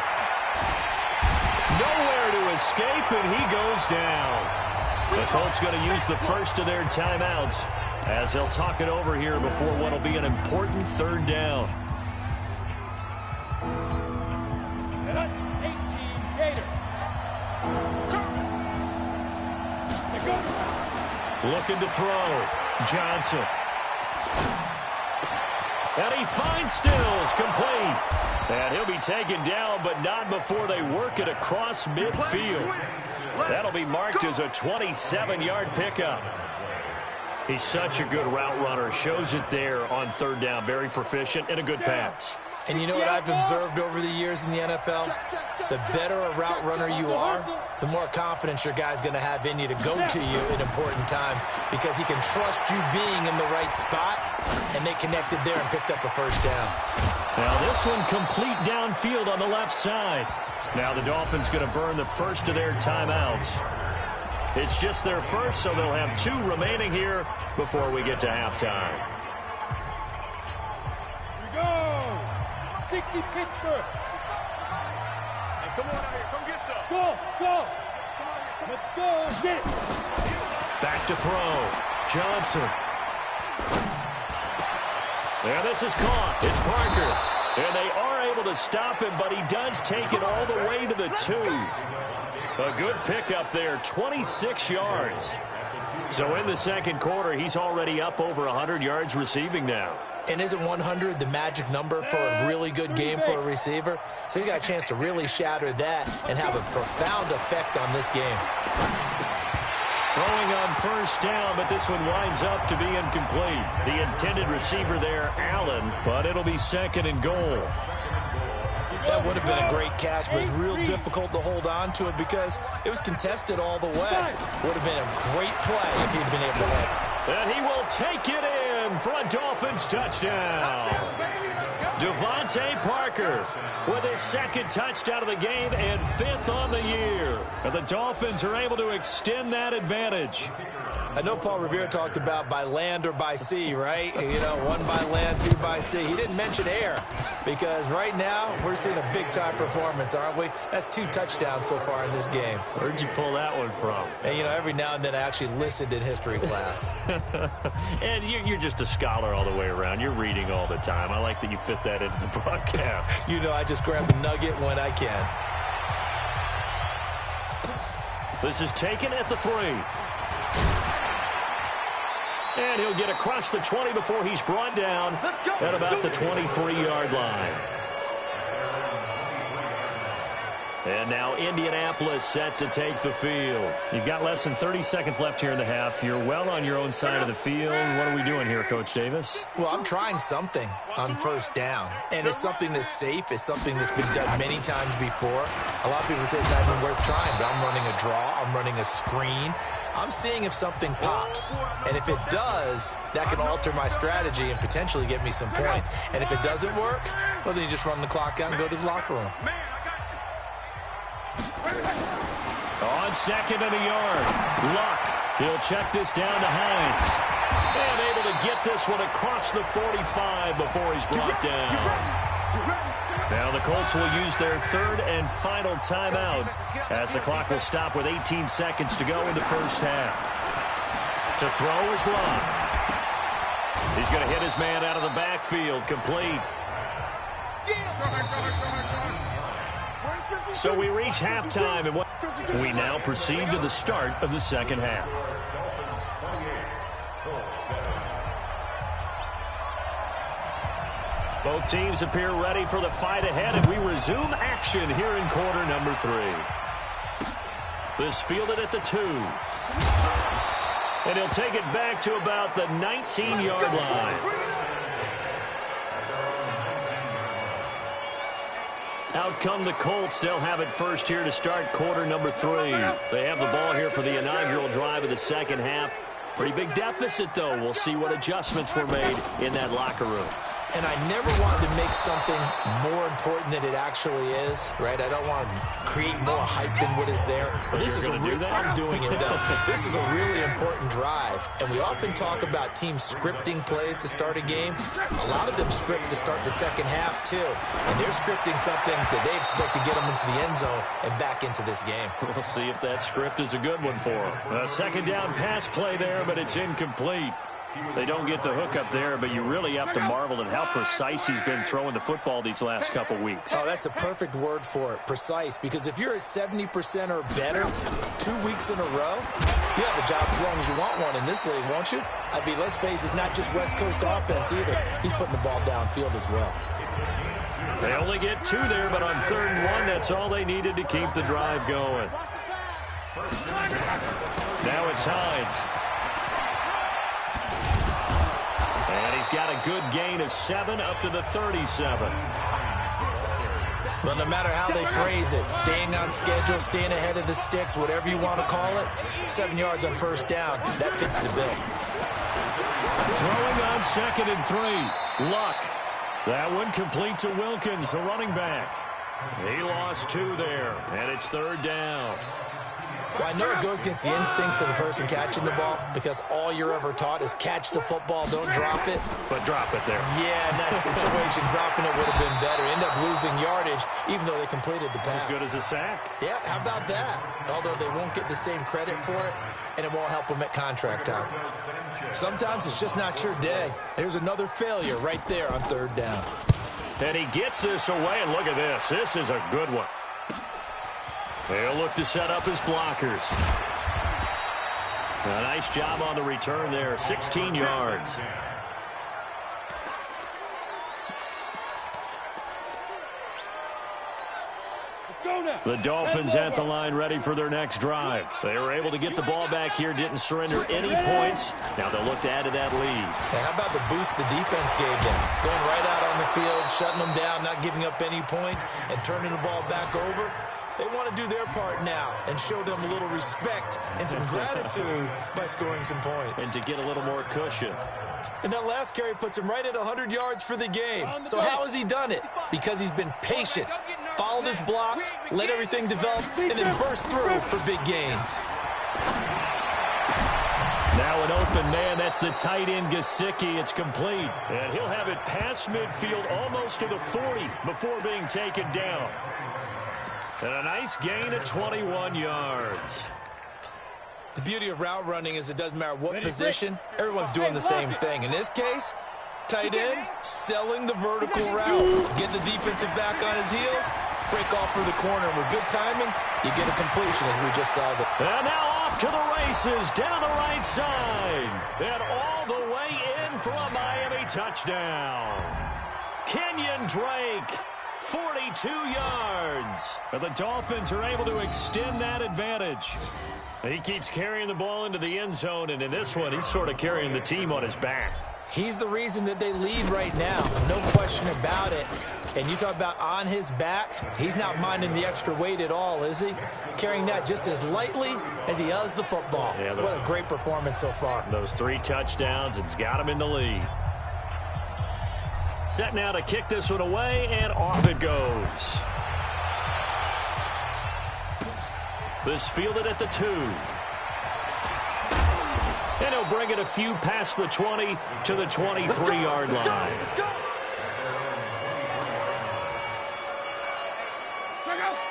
Nowhere to escape, and he goes down. The Colts going to use the first of their timeouts as they'll talk it over here before what will be an important 3rd down. 18 Gator. Looking to throw. Johnson. And he finds Stills, complete. And he'll be taken down, but not before they work it across midfield. That'll be marked as a 27-yard pickup. He's such a good route runner. Shows it there on 3rd down. Very proficient and a good pass. And you know what I've observed over the years in the NFL? The better a route runner you are, the more confidence your guy's going to have in you to go to you in important times because he can trust you being in the right spot, and they connected there and picked up a first down. Now this one complete downfield on the left side. Now the Dolphins going to burn the first of their timeouts. It's just their first, so they'll have 2 remaining here before we get to halftime. Here we go. 60 Pittsburgh. Hey, come on out here. Come get some. Go. Let's go. Get it. Back to throw. Johnson. There, this is caught. It's Parker. And they are able to stop him, but he does take it all the way to the 2. A good pickup there, 26 yards. So in the second quarter, he's already up over 100 yards receiving now. And isn't 100 the magic number for a really good game for a receiver? So he's got a chance to really shatter that and have a profound effect on this game. Throwing on first down, but this one winds up to be incomplete. The intended receiver there, Allen, but it'll be second and goal. That would have been a great catch, but it's real difficult to hold on to it because it was contested all the way. Would have been a great play if he'd been able to hit. And he will take it in for a Dolphins touchdown. Devontae Parker with his second touchdown of the game and 5th on the year. And the Dolphins are able to extend that advantage. I know Paul Revere talked about by land or by sea, right? You know, 1 by land, 2 by sea. He didn't mention air because right now we're seeing a big-time performance, aren't we? That's 2 touchdowns so far in this game. Where'd you pull that one from? And, you know, every now and then I actually listened in history class. And you're just a scholar all the way around. You're reading all the time. I like that you fit that into the broadcast. You know, I just grab the nugget when I can. This is taken at the 3. And he'll get across the 20 before he's brought down at about the 23-yard line. And now Indianapolis set to take the field. You've got less than 30 seconds left here in the half. You're well on your own side of the field. What are we doing here, Coach Davis? Well, I'm trying something on first down. And it's something that's safe. It's something that's been done many times before. A lot of people say it's not even worth trying, but I'm running a draw. I'm running a screen. I'm seeing if something pops. And if it does, that can alter my strategy and potentially get me some points. And if it doesn't work, well, then you just run the clock out and go to the locker room. On second and a yard. Luck. He'll check this down to Hines. And able to get this one across the 45 before he's brought down. Now the Colts will use their 3rd and final timeout as the clock will stop with 18 seconds to go in the first half. To throw is Luck. He's going to hit his man out of the backfield. Complete. So we reach halftime, and we now proceed to the start of the second half. Both teams appear ready for the fight ahead, and we resume action here in quarter number 3. This fielded at the 2. And he'll take it back to about the 19-yard line. Out come the Colts. They'll have it first here to start quarter number 3. They have the ball here for the inaugural drive of the second half. Pretty big deficit, though. We'll see what adjustments were made in that locker room. And I never wanted to make something more important than it actually is, right? I don't want to create more hype than what is there. But this is I'm doing it, though. This is a really important drive. And we often talk about teams scripting plays to start a game. A lot of them script to start the second half, too. And they're scripting something that they expect to get them into the end zone and back into this game. We'll see if that script is a good one for them. A second down pass play there, but it's incomplete. They don't get the hook up there, but you really have to marvel at how precise he's been throwing the football these last couple weeks. Oh, that's a perfect word for it, precise, because if you're at 70% or better 2 weeks in a row, you have a job as long as you want one in this league, won't you? I mean, let's face it, it's not just West Coast offense either. He's putting the ball downfield as well. They only get 2 there, but on 3rd and 1, that's all they needed to keep the drive going. Now it's Hines. And he's got a good gain of 7 up to the 37. Well, no matter how they phrase it, staying on schedule, staying ahead of the sticks, whatever you want to call it, 7 yards on first down, that fits the bill. Throwing on 2nd and 3. Luck. That one complete to Wilkins, the running back. He lost 2 there, and it's 3rd down. Well, I know it goes against the instincts of the person catching the ball because all you're ever taught is catch the football, don't drop it. But drop it there. Yeah, in that situation, dropping it would have been better. End up losing yardage, even though they completed the pass. As good as a sack. Yeah, how about that? Although they won't get the same credit for it, and it won't help them at contract time. Sometimes it's just not your day. There's another failure right there on 3rd down. And he gets this away, and look at this. This is a good one. They'll look to set up his blockers. A nice job on the return there, 16 yards. The Dolphins at the line ready for their next drive. They were able to get the ball back here, didn't surrender any points. Now they'll look to add to that lead. Hey, how about the boost the defense gave them? Going right out on the field, shutting them down, not giving up any points, and turning the ball back over. They want to do their part now and show them a little respect and some gratitude by scoring some points. And to get a little more cushion. And that last carry puts him right at 100 yards for the game. So how has he done it? Because he's been patient, followed his blocks, let everything develop, and then burst through for big gains. Now an open man. That's the tight end, Gesicki. It's complete. And he'll have it past midfield almost to the 40 before being taken down. And a nice gain of 21 yards. The beauty of route running is it doesn't matter what position, everyone's doing the same thing. In this case, tight end, selling the vertical route. Get the defensive back on his heels, break off for the corner. With good timing, you get a completion as we just saw. And now off to the races, down the right side. And all the way in for a Miami touchdown. Kenyon Drake. 42 yards. And the Dolphins are able to extend that advantage. He keeps carrying the ball into the end zone, and in this one, he's sort of carrying the team on his back. He's the reason that they lead right now, no question about it. And you talk about on his back, he's not minding the extra weight at all, is he? Carrying that just as lightly as he does the football. Yeah, what a great performance so far. Those 3 touchdowns, it's got him in the lead. Set now to kick this one away, and off it goes. This fielded at the 2. And he'll bring it a few past the 20 to the 23-yard line.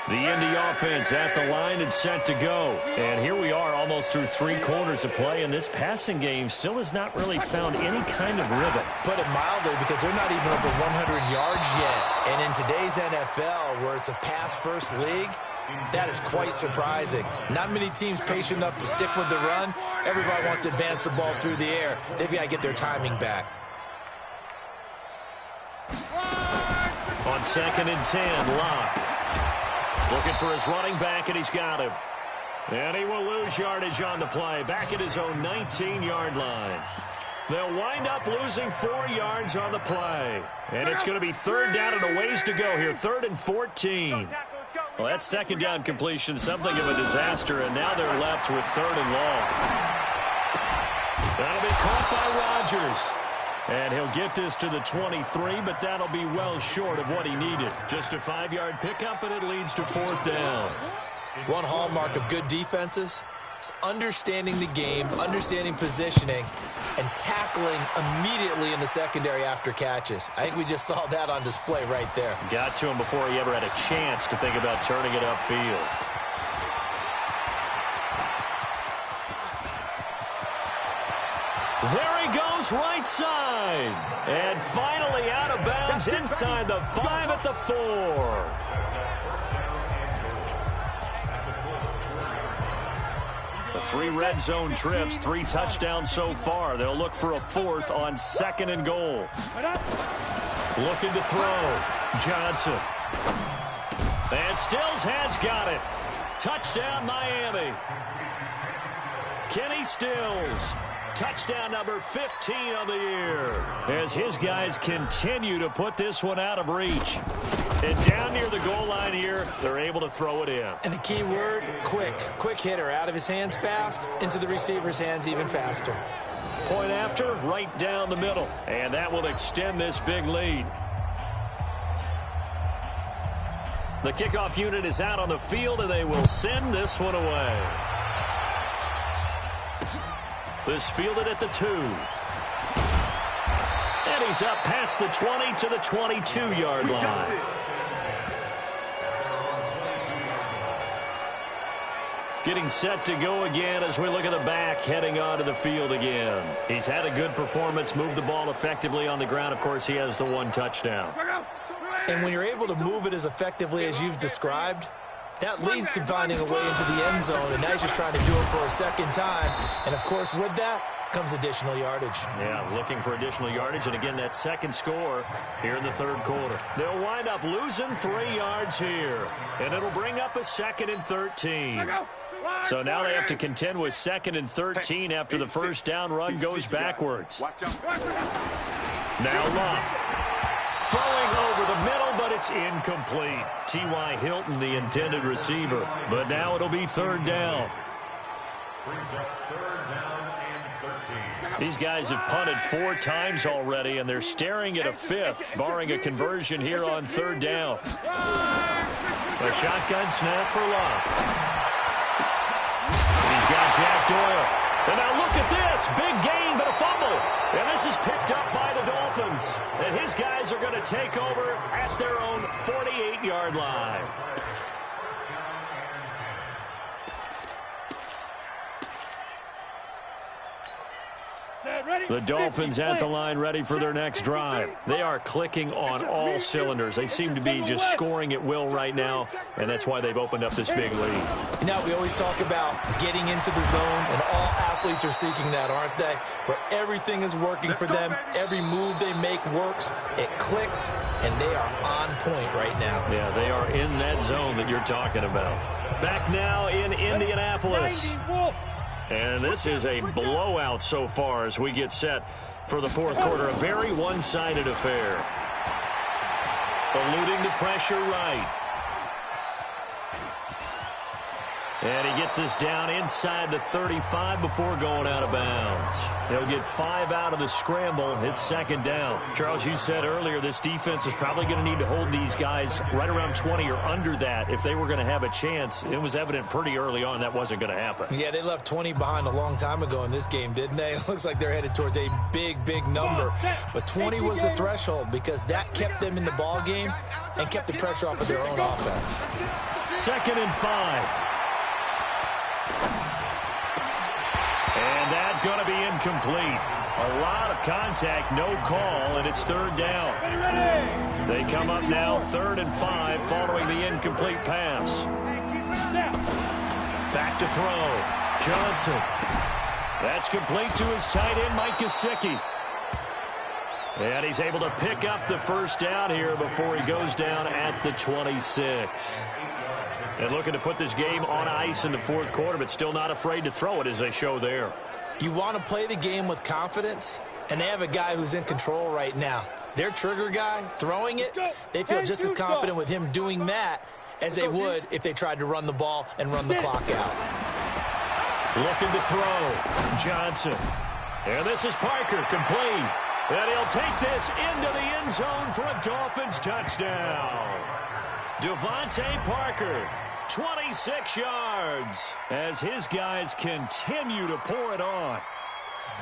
The Indy offense at the line and set to go. And here we are almost through 3 quarters of play, and this passing game still has not really found any kind of rhythm. Put it mildly, because they're not even over 100 yards yet. And in today's NFL, where it's a pass-first league, that is quite surprising. Not many teams patient enough to stick with the run. Everybody wants to advance the ball through the air. They've got to get their timing back. On 2nd and 10, Locke. Looking for his running back, and he's got him. And he will lose yardage on the play. Back at his own 19-yard line. They'll wind up losing 4 yards on the play. And it's going to be 3rd down and a ways to go here. 3rd and 14. Well, that 2nd down completion, something of a disaster, and now they're left with 3rd and long. That'll be caught by Rodgers. And he'll get this to the 23, but that'll be well short of what he needed. Just a 5-yard pickup, and it leads to 4th down. One hallmark of good defenses is understanding the game, understanding positioning, and tackling immediately in the secondary after catches. I think we just saw that on display right there. Got to him before he ever had a chance to think about turning it upfield. There he goes, right side. And finally out of bounds inside the 5 at the 4. The 3 red zone trips, 3 touchdowns so far. They'll look for a 4th on 2nd and goal. Looking to throw. Johnson. And Stills has got it. Touchdown, Miami. Kenny Stills. Touchdown number 15 of the year. As his guys continue to put this one out of reach. And down near the goal line here, they're able to throw it in. And the key word, quick. Quick hitter. Out of his hands fast, into the receiver's hands even faster. Point after, right down the middle. And that will extend this big lead. The kickoff unit is out on the field, and they will send this one away. This fielded at the 2. And he's up past the 20 to the 22-yard line. Getting set to go again as we look at the back heading onto the field again. He's had a good performance, moved the ball effectively on the ground. Of course, he has the 1 touchdown. And when you're able to move it as effectively as you've described, that leads to finding a way into the end zone, and now he's just trying to do it for a second time. And, of course, with that comes additional yardage. Yeah, looking for additional yardage, and again, that second score here in the third quarter. They'll wind up losing 3 yards here, and it'll bring up a 2nd and 13. So now they have to contend with 2nd and 13 after the first down run goes backwards. Now Love. Throwing over the middle, but it's incomplete. T.Y. Hilton, the intended receiver. But now it'll be 3rd down. These guys have punted 4 times already, and they're staring at a 5th, barring a conversion here on 3rd down. A shotgun snap for Love. He's got Jack Doyle. And now look at this. Big gain, but a fumble. And this is picked up by the Dolphins. And his guys are going to take over at their own 48-yard line. The Dolphins at the line ready for their next drive. They are clicking on all cylinders. They seem to be just scoring at will right now, and that's why they've opened up this big lead. You know, we always talk about getting into the zone, and all athletes are seeking that, aren't they? Where everything is working for them. Every move they make works. It clicks, and they are on point right now. Yeah, they are in that zone that you're talking about. Back now in Indianapolis. And this is a blowout so far as we get set for the fourth quarter. A very one-sided affair. Eluding the pressure right. And he gets this down inside the 35 before going out of bounds. He'll get 5 out of the scramble. It's 2nd down. Charles, you said earlier this defense is probably going to need to hold these guys right around 20 or under that if they were going to have a chance. It was evident pretty early on that wasn't going to happen. Yeah, they left 20 behind a long time ago in this game, didn't they? It looks like they're headed towards a big, big number. But 20 was the threshold because that kept them in the ball game and kept the pressure off of their own offense. 2nd and 5. And that's going to be incomplete. A lot of contact, no call, and it's 3rd down. They come up now 3rd and 5 following the incomplete pass. Back to throw. Johnson. That's complete to his tight end, Mike Gesicki. And he's able to pick up the first down here before he goes down at the 26. And looking to put this game on ice in the fourth quarter, but still not afraid to throw it as they show there. You want to play the game with confidence, and they have a guy who's in control right now. Their trigger guy, throwing it, they feel just as confident with him doing that as they would if they tried to run the ball and run the clock out. Looking to throw. Johnson. And this is Parker, complete. And he'll take this into the end zone for a Dolphins touchdown. Devontae Parker, 26 yards, as his guys continue to pour it on.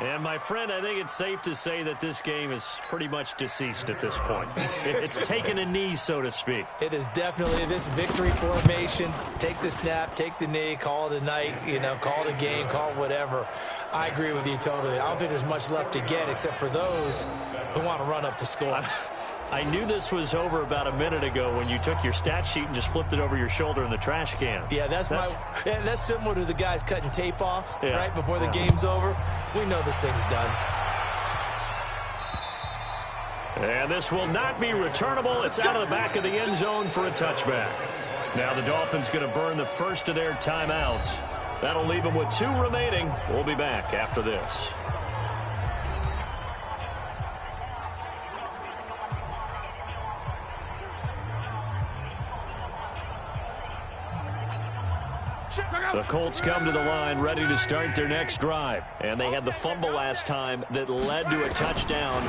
And, my friend, I think it's safe to say that this game is pretty much deceased at this point. It's taken a knee, so to speak. It is definitely this victory formation. Take the snap, take the knee, call it a night, call it a game, call it whatever. I agree with you totally. I don't think there's much left to get except for those who want to run up the score. I knew this was over about a minute ago when you took your stat sheet and just flipped it over your shoulder in the trash can. Yeah, that's similar to the guys cutting tape off right before the game's over. We know this thing's done. And this will not be returnable. It's out of the back of the end zone for a touchback. Now the Dolphins going to burn the first of their timeouts. That'll leave them with 2 remaining. We'll be back after this. The Colts come to the line ready to start their next drive. And they had the fumble last time that led to a touchdown.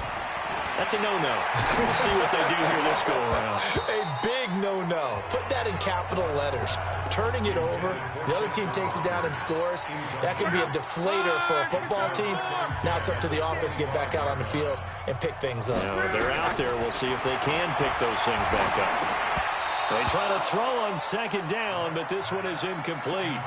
That's a no-no. We'll see what they do here this go-around. A big no-no. Put that in capital letters. Turning it over, the other team takes it down and scores. That can be a deflator for a football team. Now it's up to the offense to get back out on the field and pick things up. Now, they're out there. We'll see if they can pick those things back up. They try to throw on 2nd down, but this one is incomplete.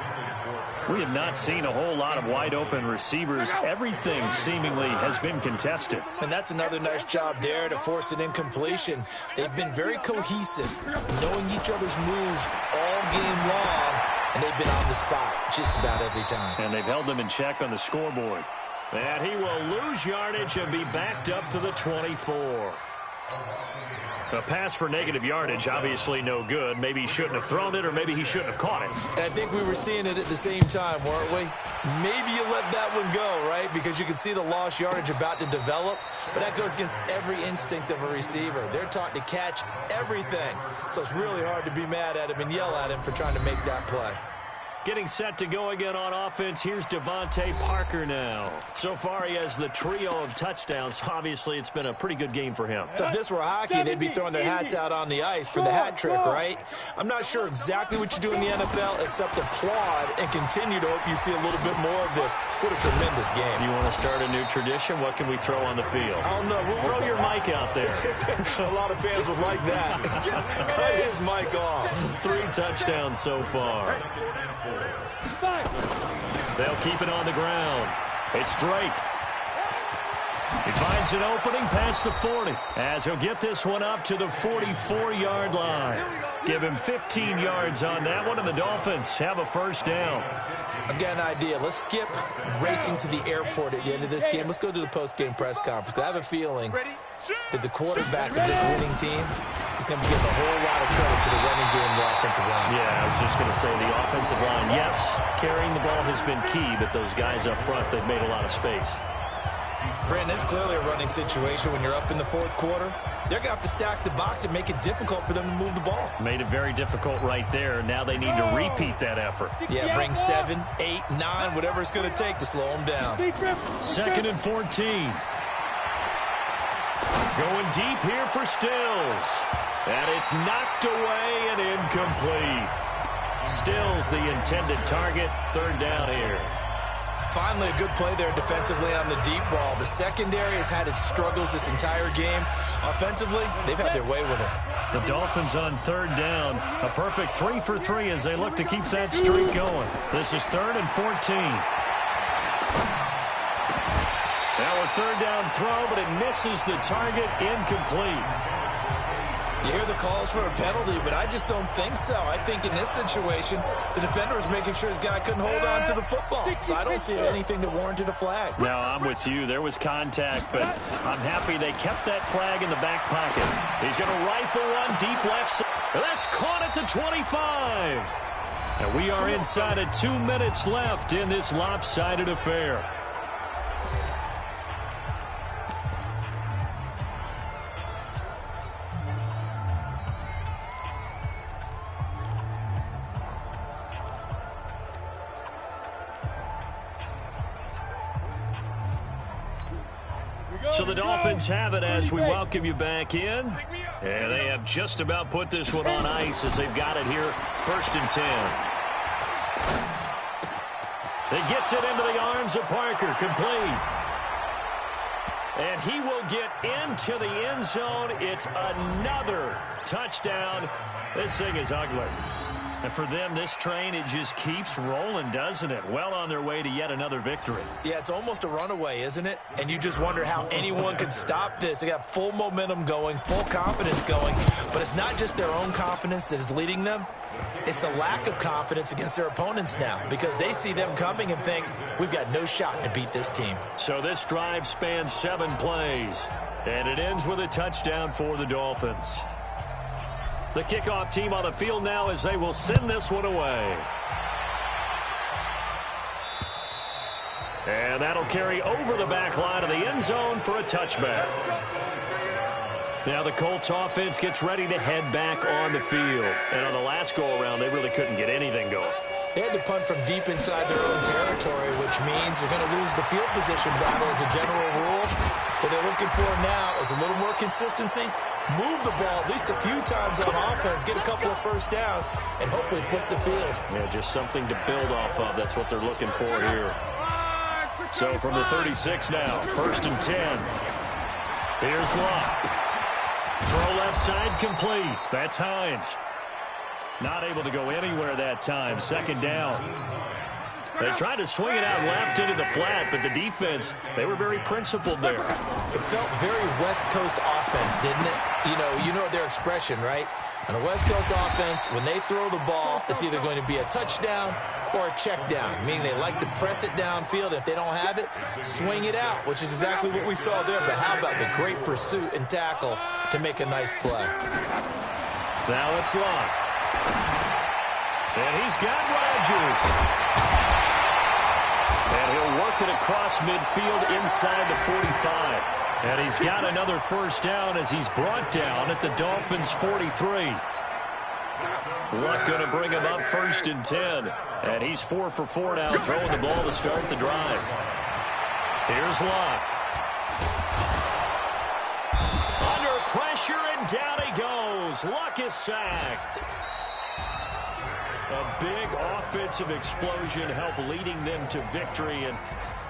We have not seen a whole lot of wide-open receivers. Everything seemingly has been contested. And that's another nice job there to force an incompletion. They've been very cohesive, knowing each other's moves all game long, and they've been on the spot just about every time. And they've held them in check on the scoreboard. And he will lose yardage and be backed up to the 24. A pass for negative yardage, obviously no good. Maybe he shouldn't have thrown it, or maybe he shouldn't have caught it. And I think we were seeing it at the same time, weren't we? Maybe you let that one go, right? Because you can see the lost yardage about to develop. But that goes against every instinct of a receiver. They're taught to catch everything. So it's really hard to be mad at him and yell at him for trying to make that play. Getting set to go again on offense. Here's Devontae Parker now. So far, he has the trio of touchdowns. Obviously, it's been a pretty good game for him. So if this were hockey, they'd be throwing their hats out on the ice for the hat trick, right? I'm not sure exactly what you do in the NFL except applaud and continue to hope you see a little bit more of this. What a tremendous game. You want to start a new tradition? What can we throw on the field? I don't know. Throw your mic out there. A lot of fans would like that. Cut his mic off. 3 touchdowns so far. They'll keep it on the ground. It's Drake. He finds an opening past the 40 as he'll get this one up to the 44-yard line. Give him 15 yards on that one, and the Dolphins have a first down. I've got an idea. Let's skip racing to the airport at the end of this game. Let's go to the post-game press conference. I have a feeling that the quarterback of this winning team is going to be giving a whole lot of credit to the running game and the offensive line. Yeah, I was just going to say the offensive line, yes, carrying the ball has been key, but those guys up front, they've made a lot of space. Brandon, it's clearly a running situation when you're up in the fourth quarter. They're going to have to stack the box and make it difficult for them to move the ball. Made it very difficult right there. Now they need to repeat that effort. Yeah, bring 7, 8, 9, whatever it's going to take to slow them down. 2nd and 14. Going deep here for Stills. And it's knocked away and incomplete. Stills the intended target. 3rd down here. Finally, a good play there defensively on the deep ball. The secondary has had its struggles this entire game. Offensively, they've had their way with it. The Dolphins on 3rd down. A perfect 3 for 3 as they look to keep that streak going. This is 3rd and 14. Now a 3rd down throw, but it misses the target. Incomplete. You hear the calls for a penalty, but I just don't think so. I think in this situation, the defender was making sure his guy couldn't hold on to the football. So I don't see anything that warranted a flag. No, I'm with you. There was contact, but I'm happy they kept that flag in the back pocket. He's going to rifle one deep left side. That's caught at the 25. And we are inside of 2 minutes left in this lopsided affair. So the Dolphins have it as we welcome you back in. And they have just about put this one on ice as they've got it here. 1st and 10. It gets it into the arms of Parker. Complete. And he will get into the end zone. It's another touchdown. This thing is ugly. And for them, this train, it just keeps rolling, doesn't it? Well on their way to yet another victory. Yeah, it's almost a runaway, isn't it? And you just wonder how anyone could stop this. They got full momentum going, full confidence going. But it's not just their own confidence that is leading them. It's the lack of confidence against their opponents now because they see them coming and think, we've got no shot to beat this team. So this drive spans 7 plays, and it ends with a touchdown for the Dolphins. The kickoff team on the field now as they will send this one away. And that'll carry over the back line of the end zone for a touchback. Now the Colts offense gets ready to head back on the field. And on the last go-around, they really couldn't get anything going. They had to punt from deep inside their own territory, which means you're going to lose the field position battle as a general rule. What they're looking for now is a little more consistency, move the ball at least a few times on offense, get a couple of first downs, and hopefully flip the field. Yeah, just something to build off of. That's what they're looking for here. So from the 36 now, 1st and 10. Here's Locke. Throw left side complete. That's Hines. Not able to go anywhere that time. 2nd down. They tried to swing it out left into the flat, but the defense, they were very principled there. It felt very West Coast offense, didn't it? You know their expression, right? On a West Coast offense, when they throw the ball, it's either going to be a touchdown or a check down, meaning they like to press it downfield. If they don't have it, swing it out, which is exactly what we saw there. But how about the great pursuit and tackle to make a nice play? Now it's Locke. And he's got Rodgers. And he'll work it across midfield inside the 45. And he's got another first down as he's brought down at the Dolphins' 43. Luck going to bring him up 1st and 10. And he's 4 for 4 now, throwing the ball to start the drive. Here's Luck. Under pressure, and down he goes. Luck is sacked. A big offensive explosion helped leading them to victory. And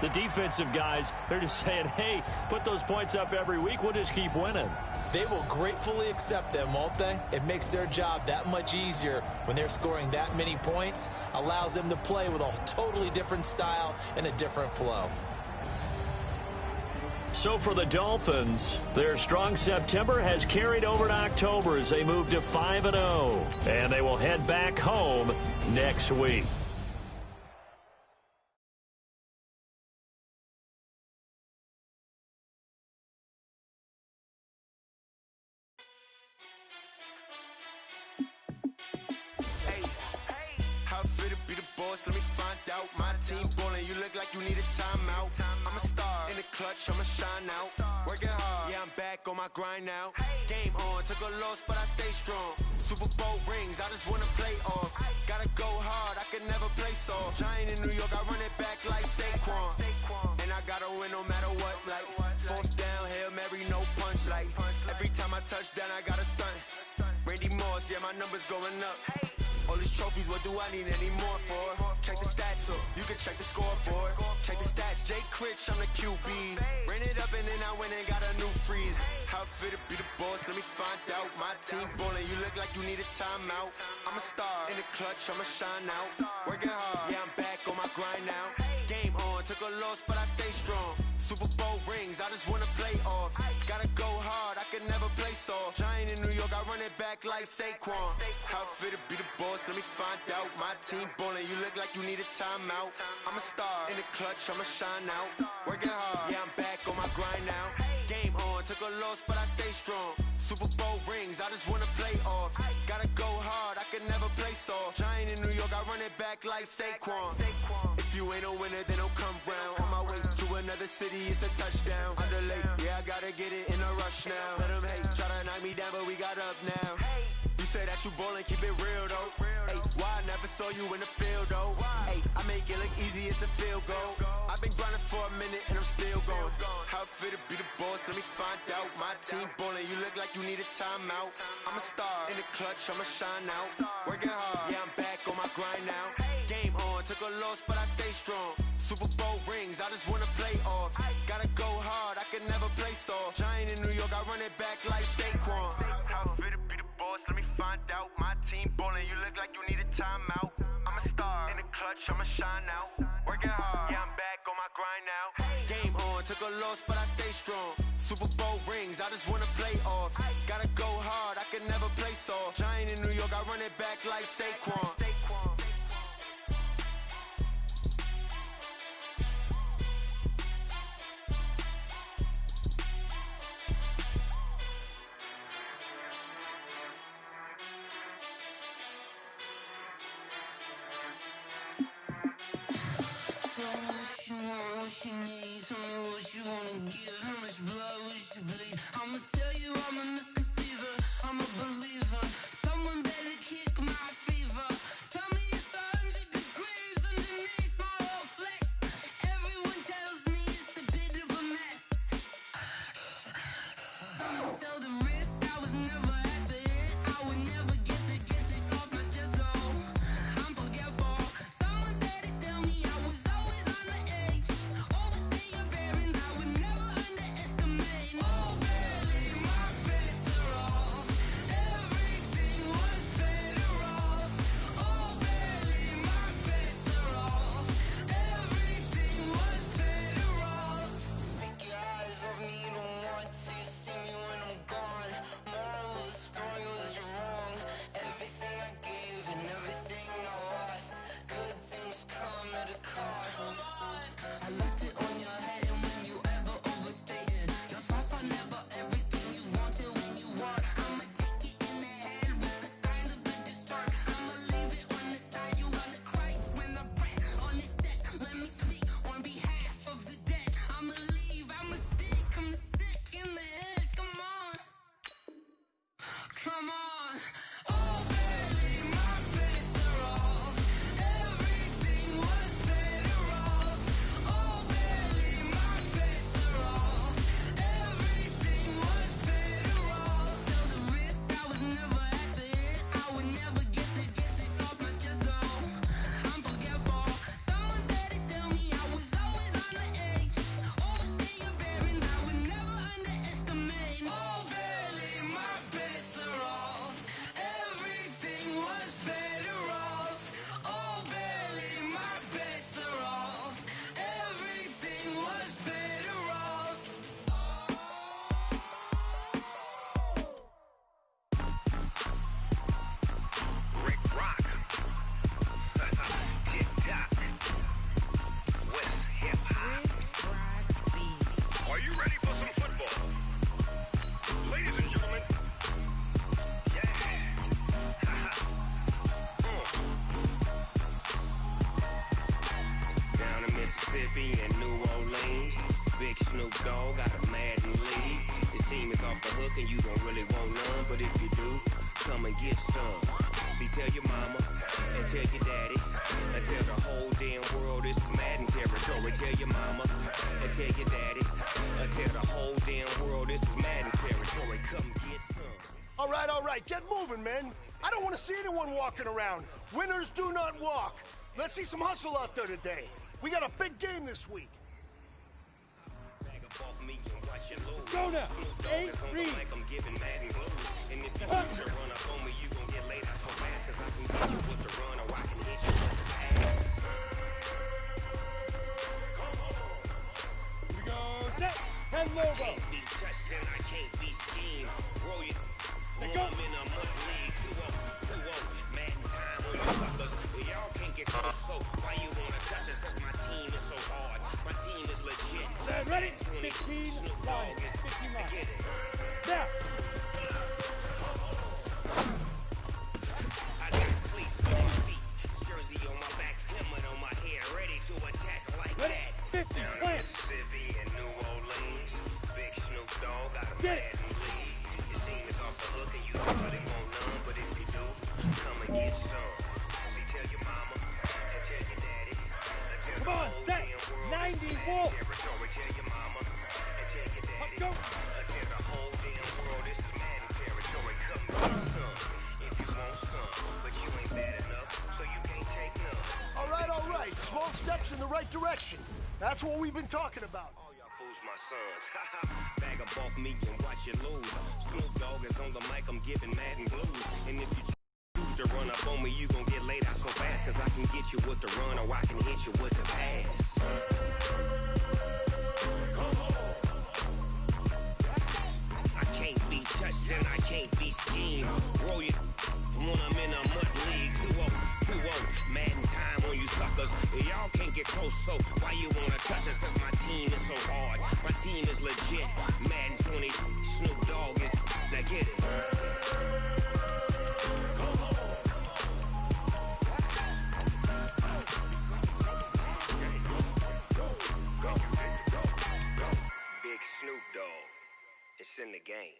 the defensive guys, they're just saying, hey, put those points up every week. We'll just keep winning. They will gratefully accept them, won't they? It makes their job that much easier when they're scoring that many points. Allows them to play with a totally different style and a different flow. So for the Dolphins, their strong September has carried over to October as they move to 5-0. And they will head back home next week. How fit to be the boss? Let me find out. My team ballin', you look like you need a timeout. I'm a star in the clutch, I'ma shine out. Working hard, yeah, I'm back on my grind now. Game on, took a loss, but I stay strong. Super Bowl rings, I just wanna play off. Gotta go hard, I can never play soft. Giant in New York, I run it back like Saquon. And I gotta win no matter what, like 4th down, Hail Mary, no punch. Like every time I touch down, I gotta stunt. Brady Moss, yeah, my numbers going up. All these trophies, what do I need any more for? Check the stats up, you can check the scoreboard. Check the stats, Jake Critch, I'm the QB. Ran it up and then I went and got a new freeze. How fit to be the boss, let me find out. My team ballin', you look like you need a timeout. I'm a star in the clutch, I'ma shine out. Working hard, yeah, I'm back on my grind now. Game on, took a loss, but I stay strong. Super Bowl rings, I just wanna play off. Gotta go hard, I can never play soft. Giant in New York, I run it back like Saquon. How fit to be the boss, let me find out. My team ballin', you look like you need a timeout. I'm a star in the clutch, I'ma shine out. Working hard, yeah, I'm back on my grind now. Game on, took a loss, but I stay strong. Super Bowl rings, I just wanna play off. Gotta go hard, I can never play soft. Giant in New York, I run it back like Saquon. If you ain't a winner, then don't come round. On my way to another city, it's a touchdown. Underlay, yeah, I gotta get it in a rush now. Let them hate, try to knock me down, but we got up now. You say that you ballin', keep it real though. Hey, why I never saw you in the field though? Hey, I make it look easy, it's a field goal. I've been grinding for a minute and I'm still going. How fit to be the boss, let me find out. My team ballin', you look like you need a timeout. I'm a star in the clutch, I'ma shine out. Working hard, yeah, I'm back on my grind now. Game on, took a loss, but I stay strong. Super Bowl rings, I just wanna play off. Gotta go hard, I can never play soft. Giant in New York, I run it back like Saquon. How fit to be the boss, let me find out. My team ballin', you look like you need a timeout. I'm a star in the clutch, I'ma shine out. Working hard, yeah, I'm back on my grind now. Game on, took a loss, but I stay strong. Super Bowl rings, I just wanna play off. Gotta go hard, I can never play soft. Giant in New York, I run it back like Saquon. I'ma tell you I'm a misconceiver, I'm a believer. Someone better kick my fever. Tell me it's 100 degrees underneath my whole flesh. Everyone tells me it's a bit of a mess. Someone tell the risk I was never at the hit. I would never get the off my chest though. I'm forgetful. Someone better tell me I was always on the edge. Overstay your bearings, I would never underestimate. Oh, barely my hook and you don't really want none. But if you do, come and get some. See, tell your mama and tell your daddy and tell the whole damn world this is Madden territory. Tell your mama and tell your daddy and tell the whole damn world this is Madden territory. Come get some. All right, get moving, man. I don't want to see anyone walking around. Winners do not walk. Let's see some hustle out there today. We got a big game this week. Go now. 8-3. I'm giving Madden blues. And if you run up on me, you gon' get laid out so fast. Cause I can get you with the run or I can hit you with the pass. Here we go. Set. 10 logo. I can't be touched and I can't be schemed. Roll it. I'm in a mud league. 2-0. Madden time on you suckers. Y'all can't get close, so why you wanna touch us? Cause my team is so hard. My team is legit. Ready? 15 lines. 15 lines. Now. I got cleats on my feet, jersey on my back, helmet on my head, ready to attack like that. 50 Down in Mississippi and New Orleans, Big Snoop Dogg got a Get it. Madden lead. Your team is off the hook and you don't really want none, but if you do, come and get some. See, tell your mama and tell your daddy. And tell Come on, the whole set. damn world 90 this is wolf. Madden territory. Tell your mama and tell your daddy. Go. And tell the whole damn world this is Madden territory. Come get some. If you want some, but you ain't bad enough, so you can't take none. All right. Small steps in the right direction. That's what we've been talking about. All y'all fools my sons. Bag of off me and watch you lose. Snoop Dogg is on the mic, I'm giving Madden blues. And if you choose to run up on me, you gon' get laid out so fast. Cause I can get you with the run or I can hit you with the pass. I can't be touched and I can't be schemed. Roll it when I'm in a mud league. 2-0. Madden time on you suckers. Y'all can't get close, so why you wanna touch us? Cause my team is so hard. My team is legit. Madden 20, Snoop Dogg is. Now get it. Big Snoop Dogg. It's in the game.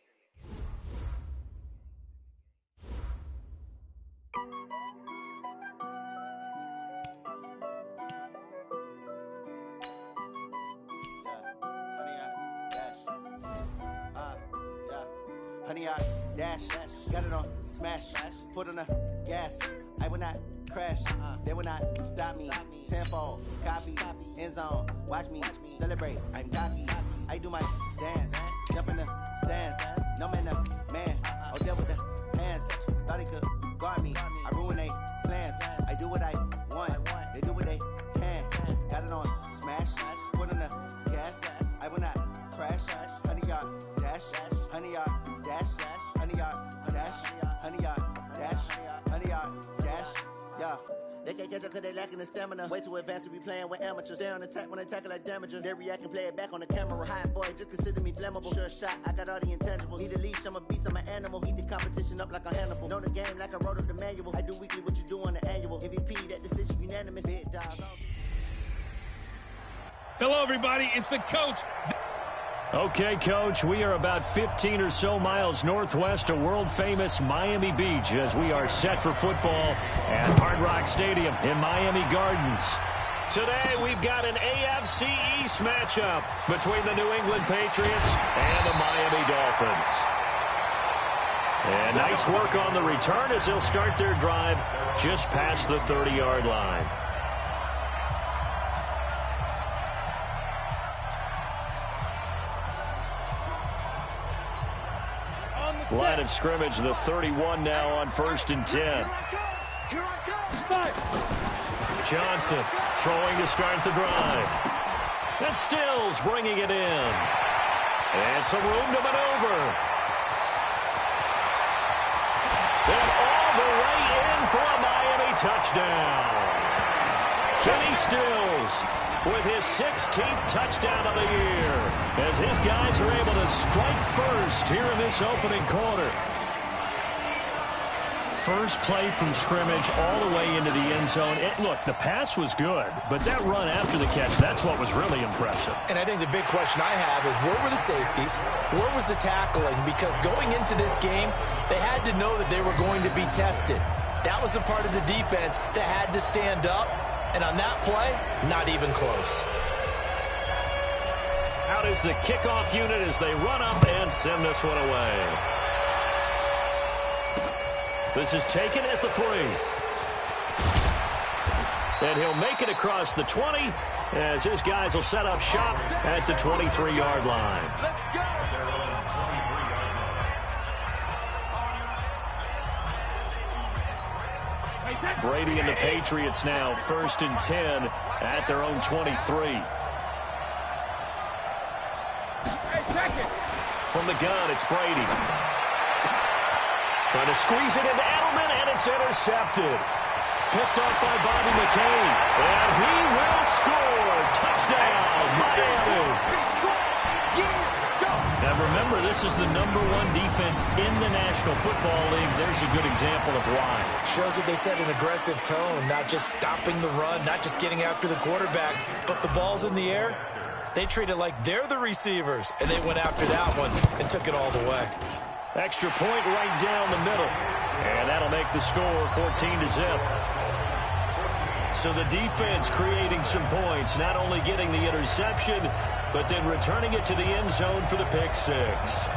Honey, I dash, got it on smash, foot on the gas. I will not crash, they will not stop me. Tenfold, copy, end zone, watch me celebrate. I'm cocky, I do my dance, jump in the stands. No man, man, oh there with the hands. Thought he could guard me, I ruin they plans. I do what I want, they do what they can. Got it on smash, foot on the gas. I will not crash, honey, y'all dash, honey, y'all dash, honey, y'all dash, honey, y'all dash, honey, y'all dash, yeah. They can't catch up cause they lacking the stamina. Way too advanced to be playing with amateurs. Stay on attack when they tackle like damager. They react and play it back on the camera. Hot boy, just consider me flammable. Sure shot, I got all the intangibles. Need a leash, I'm a beast, I'm an animal. Eat the competition up like a Hannibal. Know the game like I wrote up the manual. I do weekly what you do on the annual. MVP, that decision unanimous. Big dogs. Hello, everybody. It's the coach. Okay, Coach, we are about 15 or so miles northwest of world-famous Miami Beach as we are set for football at Hard Rock Stadium in Miami Gardens. Today, we've got an AFC East matchup between the New England Patriots and the Miami Dolphins. And nice work on the return as they'll start their drive just past the 30-yard line. Line of scrimmage, the 31 now on 1st and 10. Johnson throwing to start the drive. And Stills bringing it in. And some room to maneuver. And all the way in for a Miami touchdown. Kenny Stills with his 16th touchdown of the year as his guys are able to strike first here in this opening quarter. first play from scrimmage all the way into the end zone. Look, the pass was good, but that run after the catch, that's what was really impressive. And I think the big question I have is, where were the safeties? Where was the tackling? Because going into this game, they had to know that they were going to be tested. That was a part of the defense that had to stand up. And on that play, not even close. Out is the kickoff unit as they run up and send this one away. This is taken at the 3. And he'll make it across the 20 as his guys will set up shop at the 23-yard line. Brady and the Patriots now 1st and 10 at their own 23. From the gun, it's Brady. Trying to squeeze it into Edelman, and it's intercepted. Picked up by Bobby McCain. And he will score. Touchdown, Miami. Now remember, this is the #1 defense in the National Football League. There's a good example of why. Shows that they set an aggressive tone, not just stopping the run, not just getting after the quarterback, but the ball's in the air. They treat it like they're the receivers, and they went after that one and took it all the way. Extra point right down the middle. And that'll make the score 14-0. So the defense creating some points, not only getting the interception, but then returning it to the end zone for the pick 6.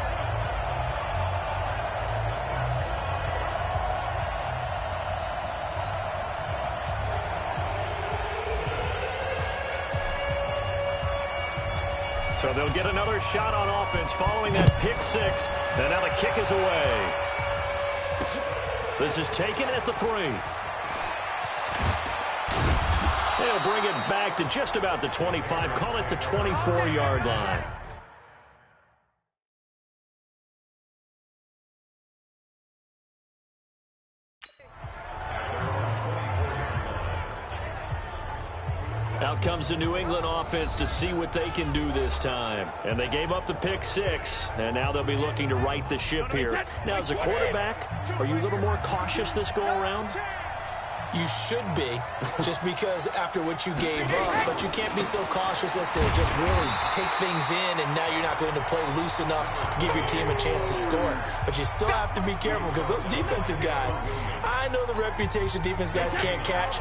So they'll get another shot on offense following that pick 6. And now the kick is away. This is taken at the 3. They'll bring it back to just about the 25. Call it the 24-yard line. Out comes the New England offense to see what they can do this time. And they gave up the pick 6, and now they'll be looking to right the ship here. Now, as a quarterback, are you a little more cautious this go-around? You should be, just because after what you gave up, but you can't be so cautious as to just really take things in, and now you're not going to play loose enough to give your team a chance to score. But you still have to be careful, because those defensive guys, I know the reputation defense guys can't catch.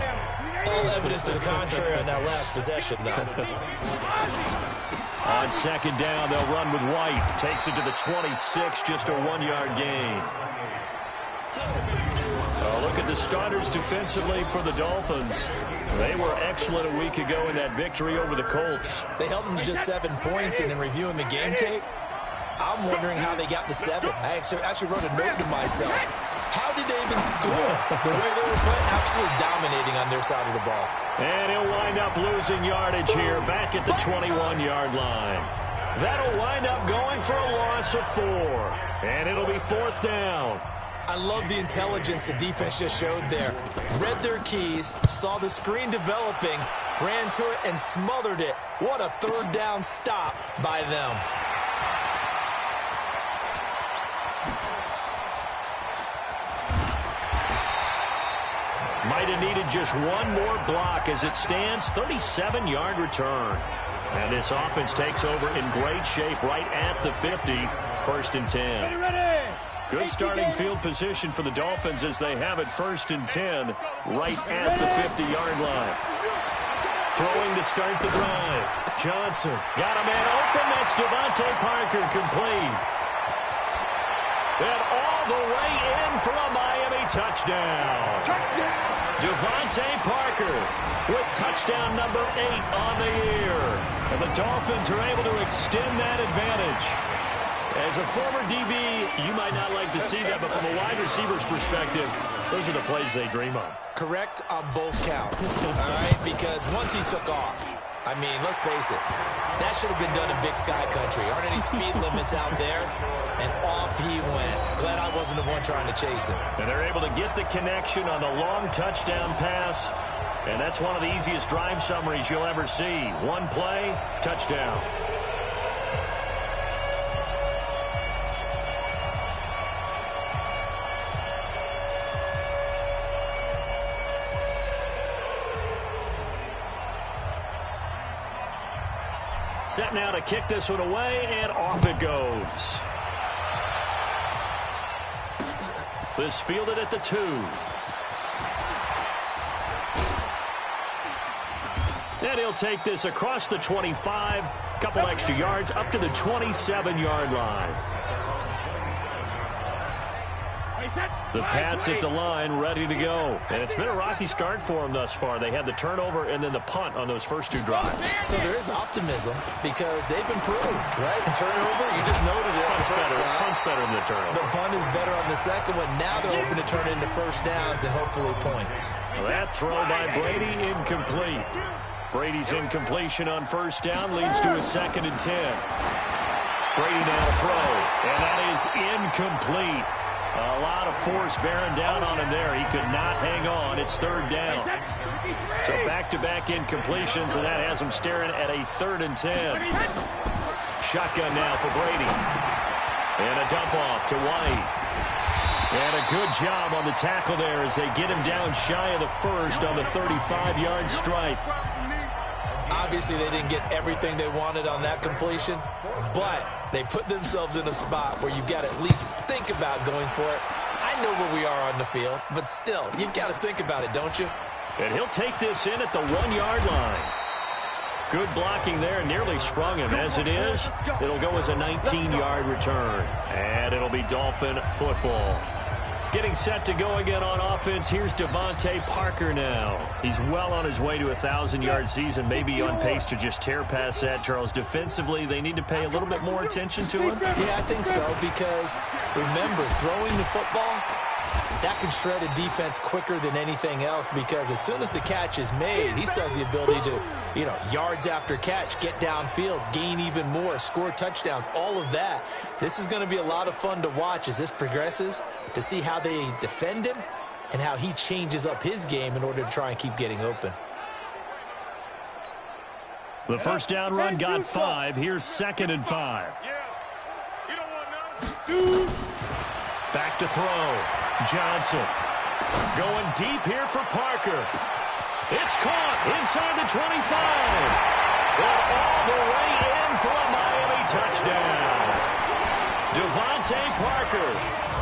All evidence to the contrary on that last possession, though. On 2nd down, they'll run with White. Takes it to the 26, just a 1-yard gain. Look at the starters defensively for the Dolphins. They were excellent a week ago in that victory over the Colts. They held them to just 7 points, and in reviewing the game tape, I'm wondering how they got the 7. I actually wrote a note to myself. How did they even score? The way they were playing, absolutely dominating on their side of the ball. And he'll wind up losing yardage here back at the 21-yard line. That'll wind up going for a loss of 4. And it'll be 4th down. I love the intelligence the defense just showed there. Read their keys, saw the screen developing, ran to it, and smothered it. What a 3rd down stop by them. Might have needed just one more block as it stands. 37-yard return. And this offense takes over in great shape right at the 50. 1st and 10. Good starting field position for the Dolphins as they have it 1st and 10 right at the 50-yard line. Throwing to start the drive. Johnson got a man open. That's Devontae Parker complete. And all the way in for a Miami touchdown. Devontae Parker with touchdown number 8 on the year. And the Dolphins are able to extend that advantage. As a former DB, you might not like to see that, but from a wide receiver's perspective, those are the plays they dream of. Correct on both counts, all right? Because once he took off, I mean, let's face it, that should have been done in Big Sky Country. Aren't any speed limits out there? And off he went. Glad I wasn't the one trying to chase him. And they're able to get the connection on the long touchdown pass. And that's one of the easiest drive summaries you'll ever see. One play, touchdown. set now to kick this one away, and off it goes. This fielded at the 2. And he'll take this across the 25, a couple extra yards, up to the 27-yard line. The Pats at the line, ready to go. And it's been a rocky start for them thus far. They had the turnover and then the punt on those first 2 drives. So there is optimism because they've improved, right? And turnover, you just noted it. Punt's better than the turnover. The punt is better on the second one. Now they're hoping to turn it into first downs and hopefully points. Well, that throw by Brady, incomplete. Brady's incompletion on first down leads to a 2nd and 10. Brady now to throw, and that is incomplete. A lot of force bearing down on him there. He could not hang on. It's 3rd down. So back-to-back incompletions, and that has him staring at a 3rd and 10. Shotgun now for Brady. And a dump off to White. And a good job on the tackle there as they get him down shy of the first on the 35-yard stripe. Obviously, they didn't get everything they wanted on that completion, but they put themselves in a spot where you've got to at least think about going for it. I know where we are on the field, but still, you've got to think about it, don't you? And he'll take this in at the 1-yard line. Good blocking there, nearly sprung him. As it is, it'll go as a 19-yard return. And it'll be Dolphin football. Getting set to go again on offense, here's Devontae Parker now. He's well on his way to a 1,000-yard season, maybe on pace to just tear past that, Charles. Defensively, they need to pay a little bit more attention to him? Yeah, I think so, because remember, throwing the football, that can shred a defense quicker than anything else, because as soon as the catch is made, he still has the ability to, yards after catch, get downfield, gain even more, score touchdowns, all of that. This is going to be a lot of fun to watch as this progresses, to see how they defend him and how he changes up his game in order to try and keep getting open. The first down run got 5. Here's 2nd and 5. Back to throw. Johnson going deep here for Parker. It's caught inside the 25. And all the way in for a Miami touchdown. Devontae Parker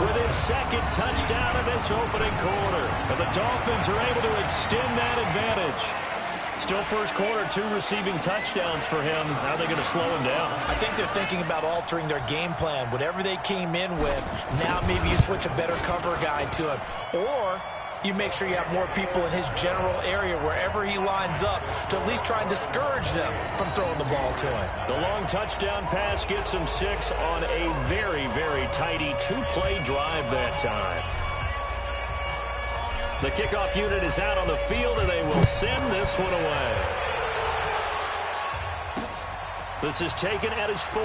with his 2nd touchdown of this opening quarter. And the Dolphins are able to extend that advantage. Still first quarter, 2 receiving touchdowns for him. How are they going to slow him down? I think they're thinking about altering their game plan. Whatever they came in with, now maybe you switch a better cover guy to him. Or you make sure you have more people in his general area wherever he lines up to at least try and discourage them from throwing the ball to him. The long touchdown pass gets him 6 on a very, very tidy 2-play drive that time. The kickoff unit is out on the field, and they will send this one away. This is taken at his 4.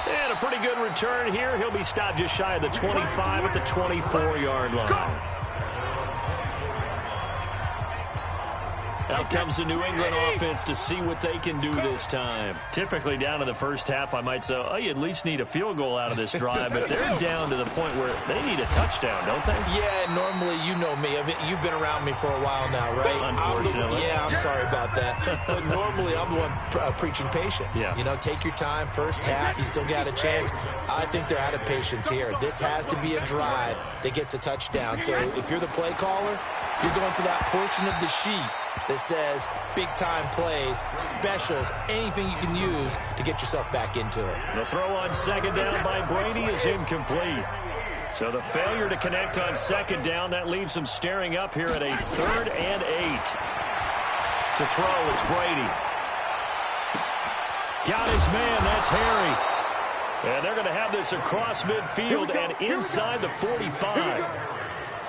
And a pretty good return here. He'll be stopped just shy of the 25 at the 24-yard line. Out comes the New England offense to see what they can do this time. Typically down in the first half, I might say, oh, you at least need a field goal out of this drive, but they're down to the point where they need a touchdown, don't they? Yeah, normally, you know me. I mean, you've been around me for a while now, right? Unfortunately. I'm sorry about that. But normally, I'm the one preaching patience. Yeah. Take your time, first half, you still got a chance. I think they're out of patience here. This has to be a drive that gets a touchdown. So if you're the play caller, you're going to that portion of the sheet that says big-time plays, specials, anything you can use to get yourself back into it. The throw on 2nd down by Brady is incomplete. So the failure to connect on 2nd down, that leaves him staring up here at a 3rd and 8. To throw, it's Brady. Got his man, that's Harry. And they're going to have this across midfield and inside the 45.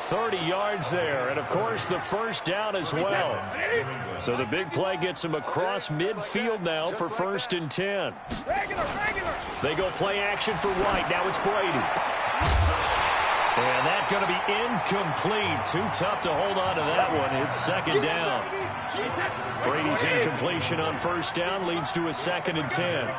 30 yards there, and of course the first down as well. So the big play gets him across midfield now for 1st and 10. They go play action for White. Now it's Brady. And that's going to be incomplete. Too tough to hold on to that one. It's 2nd down. Brady's incompletion on 1st down leads to a 2nd and 10.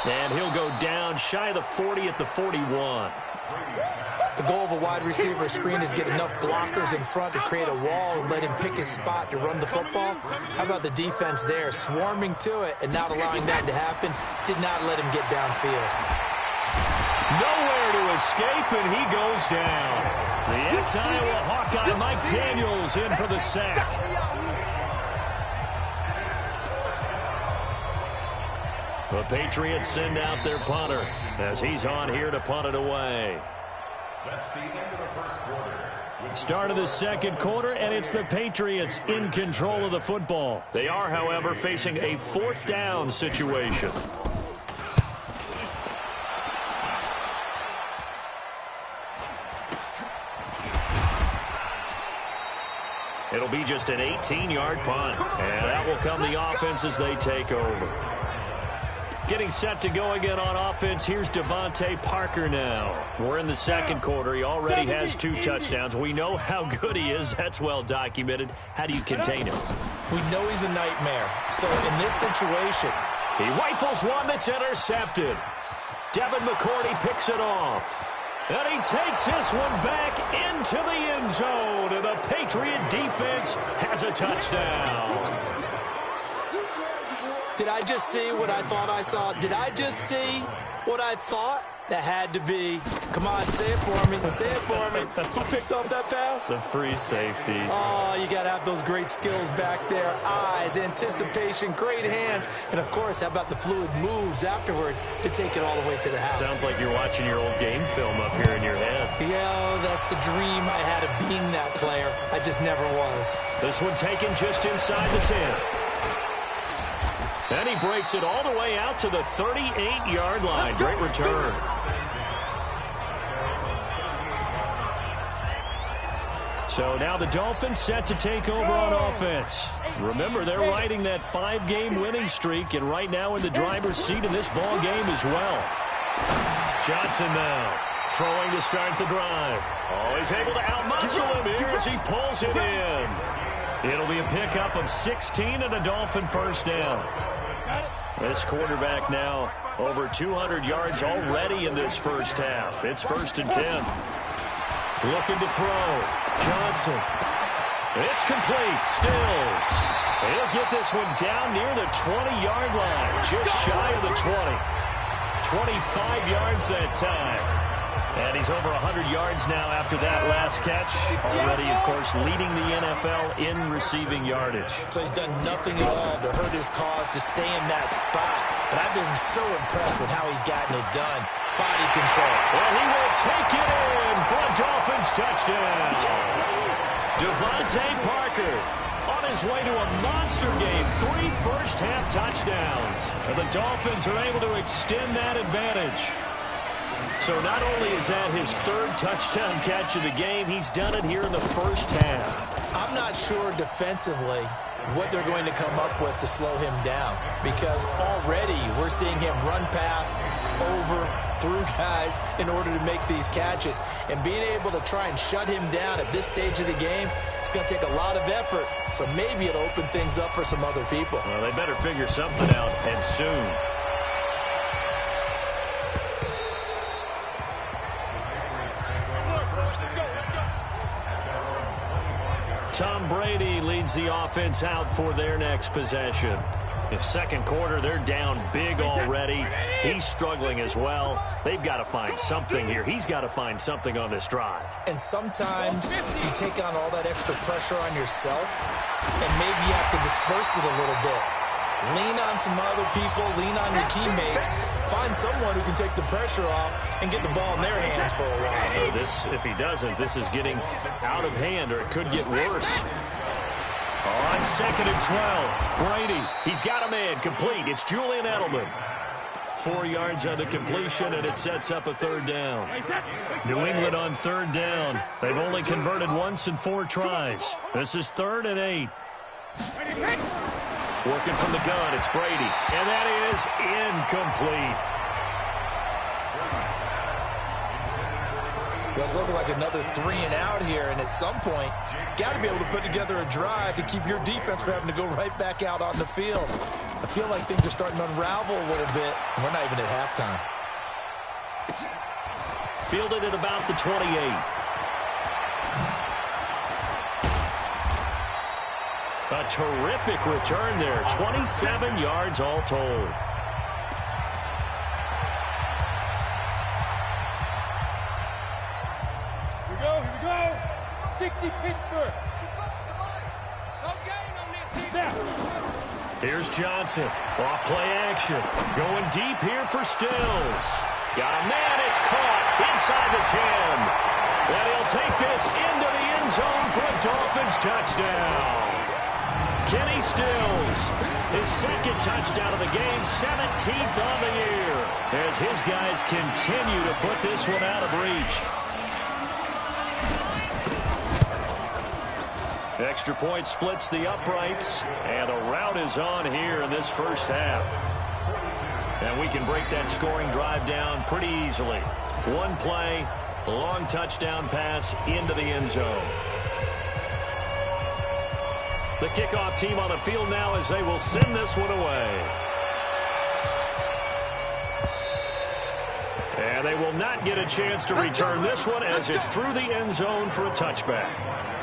And he'll go down shy of the 40 at the 41. The goal of a wide receiver screen is get enough blockers in front to create a wall and let him pick his spot to run the football. How about the defense there, swarming to it and not allowing that to happen? Did not let him get downfield. Nowhere to escape, and he goes down. The ex-Iowa Hawkeye Mike Daniels in for the sack. The Patriots send out their punter as he's on here to punt it away. That's the end of the first quarter. Start of the second quarter, and it's the Patriots in control of the football. They are, however, facing a fourth down situation. It'll be just an 18-yard punt, and that will come the offense as they take over. Getting set to go again on offense, here's Devontae Parker now. We're in the second quarter. He already has 2 touchdowns. We know how good he is. That's well documented. How do you contain him? We know he's a nightmare. So in this situation, he rifles one that's intercepted. Devin McCourty picks it off. And he takes this one back into the end zone. And the Patriot defense has a touchdown. Did I just see what I thought I saw? Did I just see what I thought? That had to be. Come on, say it for me. Say it for me. Who picked up that pass? The free safety. Oh, you got to have those great skills back there. Eyes, anticipation, great hands. And, of course, how about the fluid moves afterwards to take it all the way to the house? Sounds like you're watching your old game film up here in your head. Yeah, that's the dream I had of being that player. I just never was. This one taken just inside the 10. And he breaks it all the way out to the 38-yard line. Great return. So now the Dolphins set to take over on offense. Remember, they're riding that 5-game winning streak, and right now in the driver's seat in this ball game as well. Johnson now throwing to start the drive. Oh, he's able to outmuscle him here as he pulls it in. It'll be a pickup of 16 and a Dolphin first down. This quarterback now over 200 yards already in this first half. It's 1st and 10. Looking to throw. Johnson. It's complete. Stills. He'll get this one down near the 20-yard line. Just shy of the 20. 25 yards that time. And he's over 100 yards now after that last catch. Already, of course, leading the NFL in receiving yardage. So he's done nothing at all to hurt his cause to stay in that spot. But I've been so impressed with how he's gotten it done. Body control. Well, he will take it in for a Dolphins touchdown. Devontae Parker on his way to a monster game. 3 first-half touchdowns. And the Dolphins are able to extend that advantage. So not only is that his 3rd touchdown catch of the game, he's done it here in the first half. I'm not sure defensively what they're going to come up with to slow him down, because already we're seeing him run past, over, through guys in order to make these catches. And being able to try and shut him down at this stage of the game, it's going to take a lot of effort. So maybe it'll open things up for some other people. Well, they better figure something out, and soon. Tom Brady leads the offense out for their next possession. In second quarter, they're down big already. He's struggling as well. They've got to find something here. He's got to find something on this drive. And sometimes you take on all that extra pressure on yourself, and maybe you have to disperse it a little bit. Lean on some other people, lean on your teammates. Find someone who can take the pressure off and get the ball in their hands for a while. If he doesn't, this is getting out of hand, or it could get worse. On 2nd and 12, Brady, he's got a man complete. It's Julian Edelman. 4 yards on the completion, and it sets up a 3rd down. New England on 3rd down. They've only converted once in 4 tries. This is 3rd and 8. Working from the gun, it's Brady, and that is incomplete. Does look like another 3 and out here, and at some point, got to be able to put together a drive to keep your defense from having to go right back out on the field. I feel like things are starting to unravel a little bit, and we're not even at halftime. fielded at about the 28. A terrific return there. 27 yards all told. Here we go. 60 Pittsburgh. Here's Johnson. Off play action. Going deep here for Stills. Got a man. It's caught inside the 10. And he'll take this into the end zone for a Dolphins touchdown. Kenny Stills, his second touchdown of the game, 17th on the year, as his guys continue to put this one out of reach. Extra point splits the uprights, and a rout is on here in this first half. And we can break that scoring drive down pretty easily. One play, a long touchdown pass into the end zone. The kickoff team on the field now as they will send this one away. And they will not get a chance to return this one as it's through the end zone for a touchback.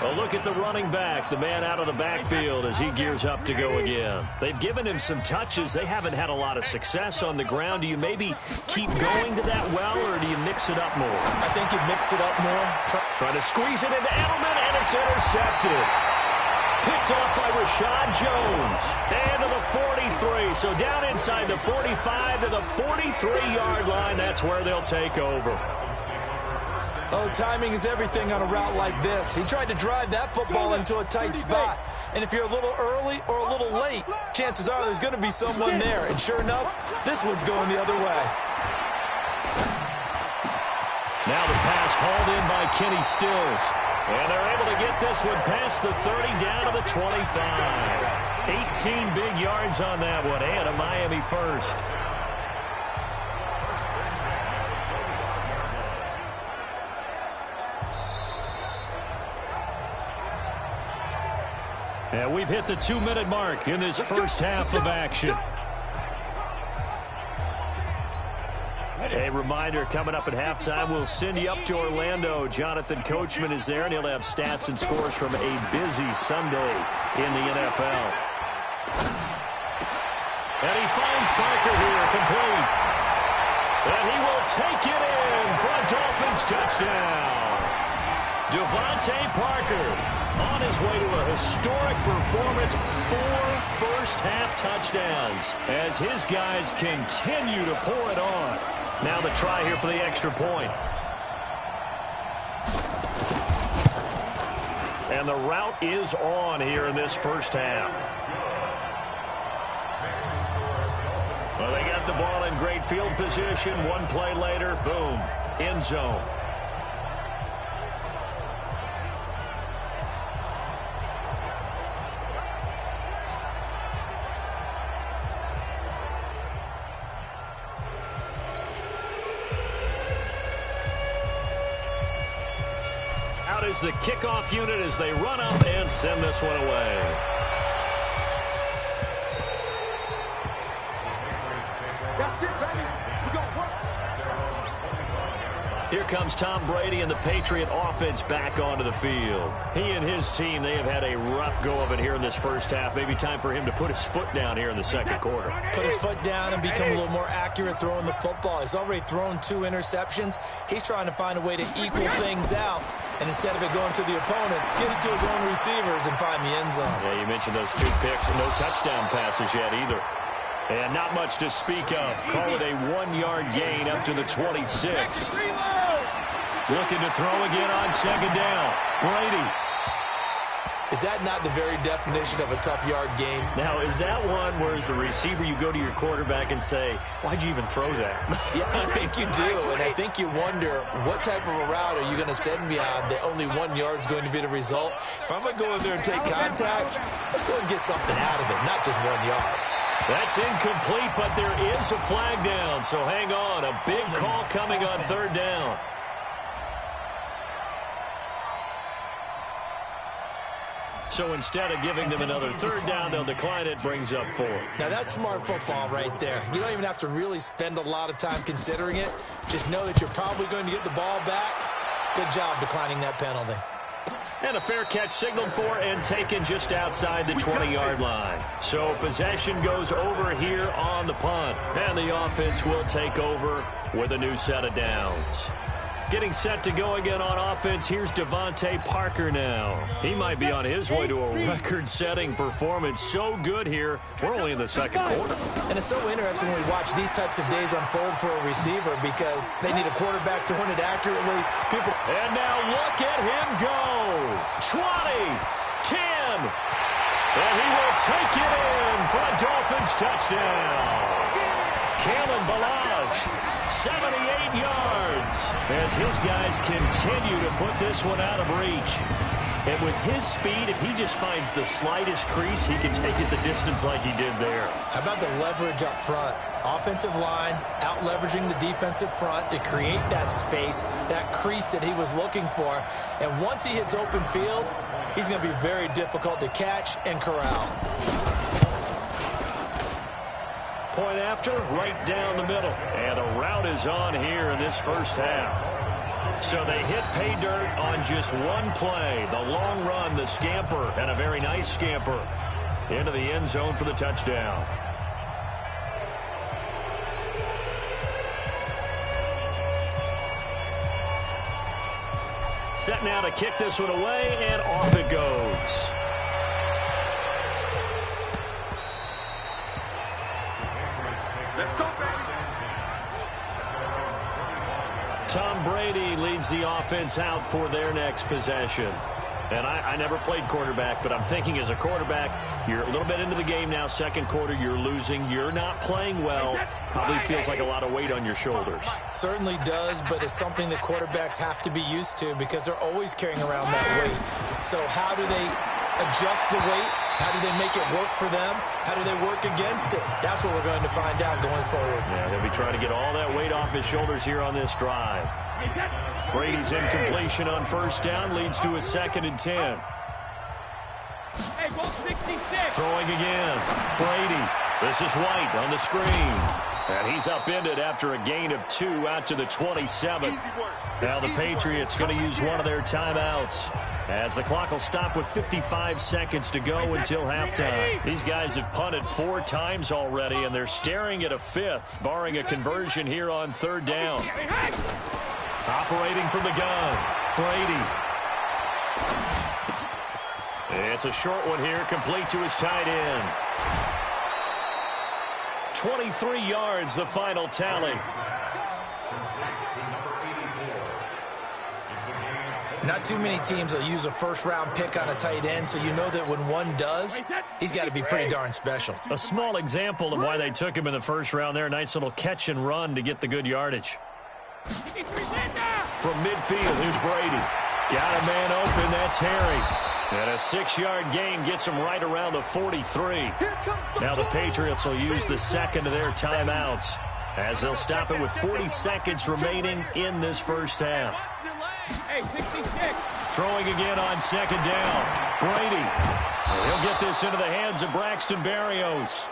A look at the running back, the man out of the backfield as he gears up to go again. They've given him some touches. They haven't had a lot of success on the ground. Do you maybe keep going to that well, or do you mix it up more? I think you mix it up more. Trying to squeeze it into Edelman, and it's intercepted. Picked off by Rashad Jones. And to the 43. So down inside the 45 to the 43-yard line. That's where they'll take over. Oh, timing is everything on a route like this. He tried to drive that football into a tight spot. And if you're a little early or a little late, chances are there's going to be someone there. And sure enough, this one's going the other way. Now the pass hauled in by Kenny Stills. And they're able to get this one past the 30 down to the 25. 18 big yards on that one, and a Miami first. And we've hit the 2-minute mark in this first half of action. A reminder, coming up at halftime, we'll send you up to Orlando. Jonathan Coachman is there, and he'll have stats and scores from a busy Sunday in the NFL. And he finds Parker here, complete. And he will take it in for a Dolphins touchdown. Devontae Parker on his way to a historic performance, 4 first-half touchdowns, as his guys continue to pour it on. Now the try here for the extra point. And the route is on here in this first half. Well, they got the ball in great field position. One play later, boom, end zone. Is the kickoff unit as they run up and send this one away. That's it, baby. We're going to work. Here comes Tom Brady and the Patriot offense back onto the field. He and his team, they have had a rough go of it here in this first half. Maybe time for him to put his foot down here in the second quarter. Put his foot down and become a little more accurate throwing the football. He's already thrown 2 interceptions. He's trying to find a way to equal things out. And instead of it going to the opponents, get it to his own receivers and find the end zone. Yeah, you mentioned those 2 picks and no touchdown passes yet either. And not much to speak of. Call it a 1-yard gain up to the 26. Looking to throw again on second down. Brady. Is that not the very definition of a tough yard gain? Now, is that one where as the receiver you go to your quarterback and say, why'd you even throw that? Yeah, I think you do. And I think you wonder, what type of a route are you going to send me on that only 1 yard is going to be the result? If I'm going to go in there and take contact, let's go and get something out of it, not just 1 yard. That's incomplete, but there is a flag down. So hang on. A big call coming on third down. So instead of giving them another third down, they'll decline it, brings up 4. Now, that's smart football right there. You don't even have to really spend a lot of time considering it. Just know that you're probably going to get the ball back. Good job declining that penalty. And a fair catch signaled for and taken just outside the 20-yard line. So possession goes over here on the punt. And the offense will take over with a new set of downs. Getting set to go again on offense, here's Devontae Parker now. He might be on his way to a record-setting performance. So good here, we're only in the second quarter. And it's so interesting when we watch these types of days unfold for a receiver because they need a quarterback throwing it accurately. And now look at him go. 20, 10, and he will take it in for a Dolphins touchdown. Kalen Ballage, 78 yards, as his guys continue to put this one out of reach. And with his speed, if he just finds the slightest crease, he can take it the distance like he did there. How about the leverage up front? Offensive line out-leveraging the defensive front to create that space, that crease that he was looking for. And once he hits open field, he's going to be very difficult to catch and corral. Point after, right down the middle. And a route is on here in this first half. So they hit pay dirt on just one play. The long run, the scamper, and a very nice scamper into the end zone for the touchdown. Set now to kick this one away, and off it goes. Tom Brady leads the offense out for their next possession. And I never played quarterback, but I'm thinking as a quarterback, you're a little bit into the game now, second quarter, you're losing, you're not playing well. Probably feels like a lot of weight on your shoulders. Certainly does, but it's something that quarterbacks have to be used to because they're always carrying around that weight. So how do they adjust the weight? How do they make it work for them? How do they work against it? That's what we're going to find out going forward. Yeah, they'll be trying to get all that weight off his shoulders here on this drive. Brady's incompletion on first down leads to a 2nd and 10. Hey, ball 66. Throwing again. Brady. This is White on the screen. And he's upended after a gain of 2 out to the 27. Now the Patriots going to use one of their timeouts, as the clock will stop with 55 seconds to go until halftime. These guys have punted 4 times already, and they're staring at a 5th, barring a conversion here on 3rd down. Operating from the gun, Brady. It's a short one here, complete to his tight end. 23 yards, the final tally. Not too many teams will use a first-round pick on a tight end, so you know that when one does, he's got to be pretty darn special. A small example of why they took him in the first round there. Nice little catch and run to get the good yardage. From midfield, here's Brady. Got a man open, that's Harry. And a 6-yard gain gets him right around the 43. Now the Patriots will use the second of their timeouts, as they'll stop it with 40 seconds remaining in this first half. Hey, 66. Throwing again on 2nd down. Brady. He'll get this into the hands of Braxton Berrios.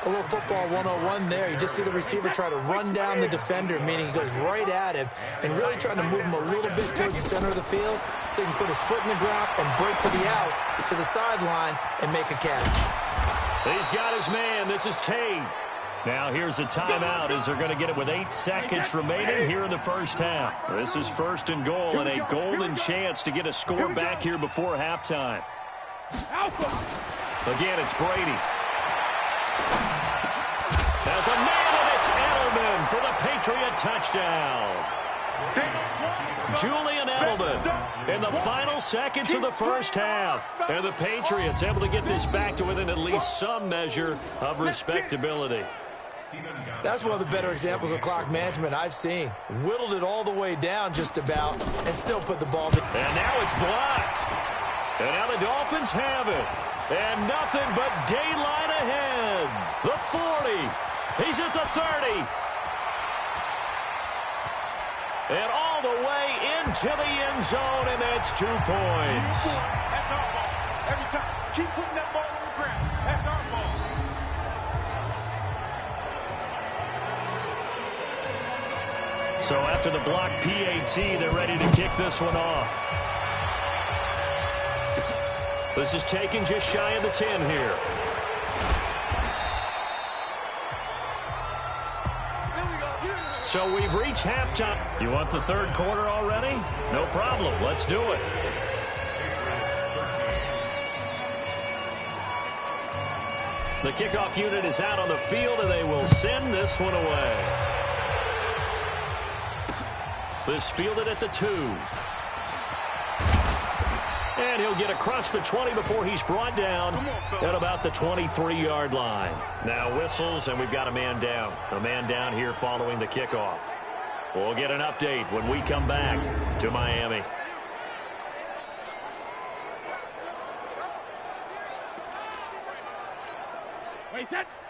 A little football 101 there. You just see the receiver try to run down the defender, meaning he goes right at him and really trying to move him a little bit towards the center of the field so he can put his foot in the ground and break to the out, to the sideline, and make a catch. He's got his man. This is Tate. Now here's a timeout as they're going to get it with 8 seconds remaining here in the first half. This is 1st and goal and a golden chance to get a score back here before halftime. Again, it's Brady. There's a man, and it's Edelman for the Patriot touchdown. Julian Edelman in the final seconds of the first half. And the Patriots able to get this back to within at least some measure of respectability. That's one of the better examples of clock management I've seen. Whittled it all the way down just about and still put the ball. And now it's blocked. And now the Dolphins have it. And nothing but daylight ahead. The 40. He's at the 30. And all the way into the end zone, and that's 2 points. That's our ball. Every time. Keep putting that ball on the ground. That's our ball. So after the block PAT, they're ready to kick this one off. This is taken just shy of the 10 here. So we've reached halftime. You want the third quarter already? No problem. Let's do it. The kickoff unit is out on the field, and they will send this one away. This fielded at the 2. And he'll get across the 20 before he's brought down at about the 23-yard line. Now whistles, and we've got a man down. A man down here following the kickoff. We'll get an update when we come back to Miami.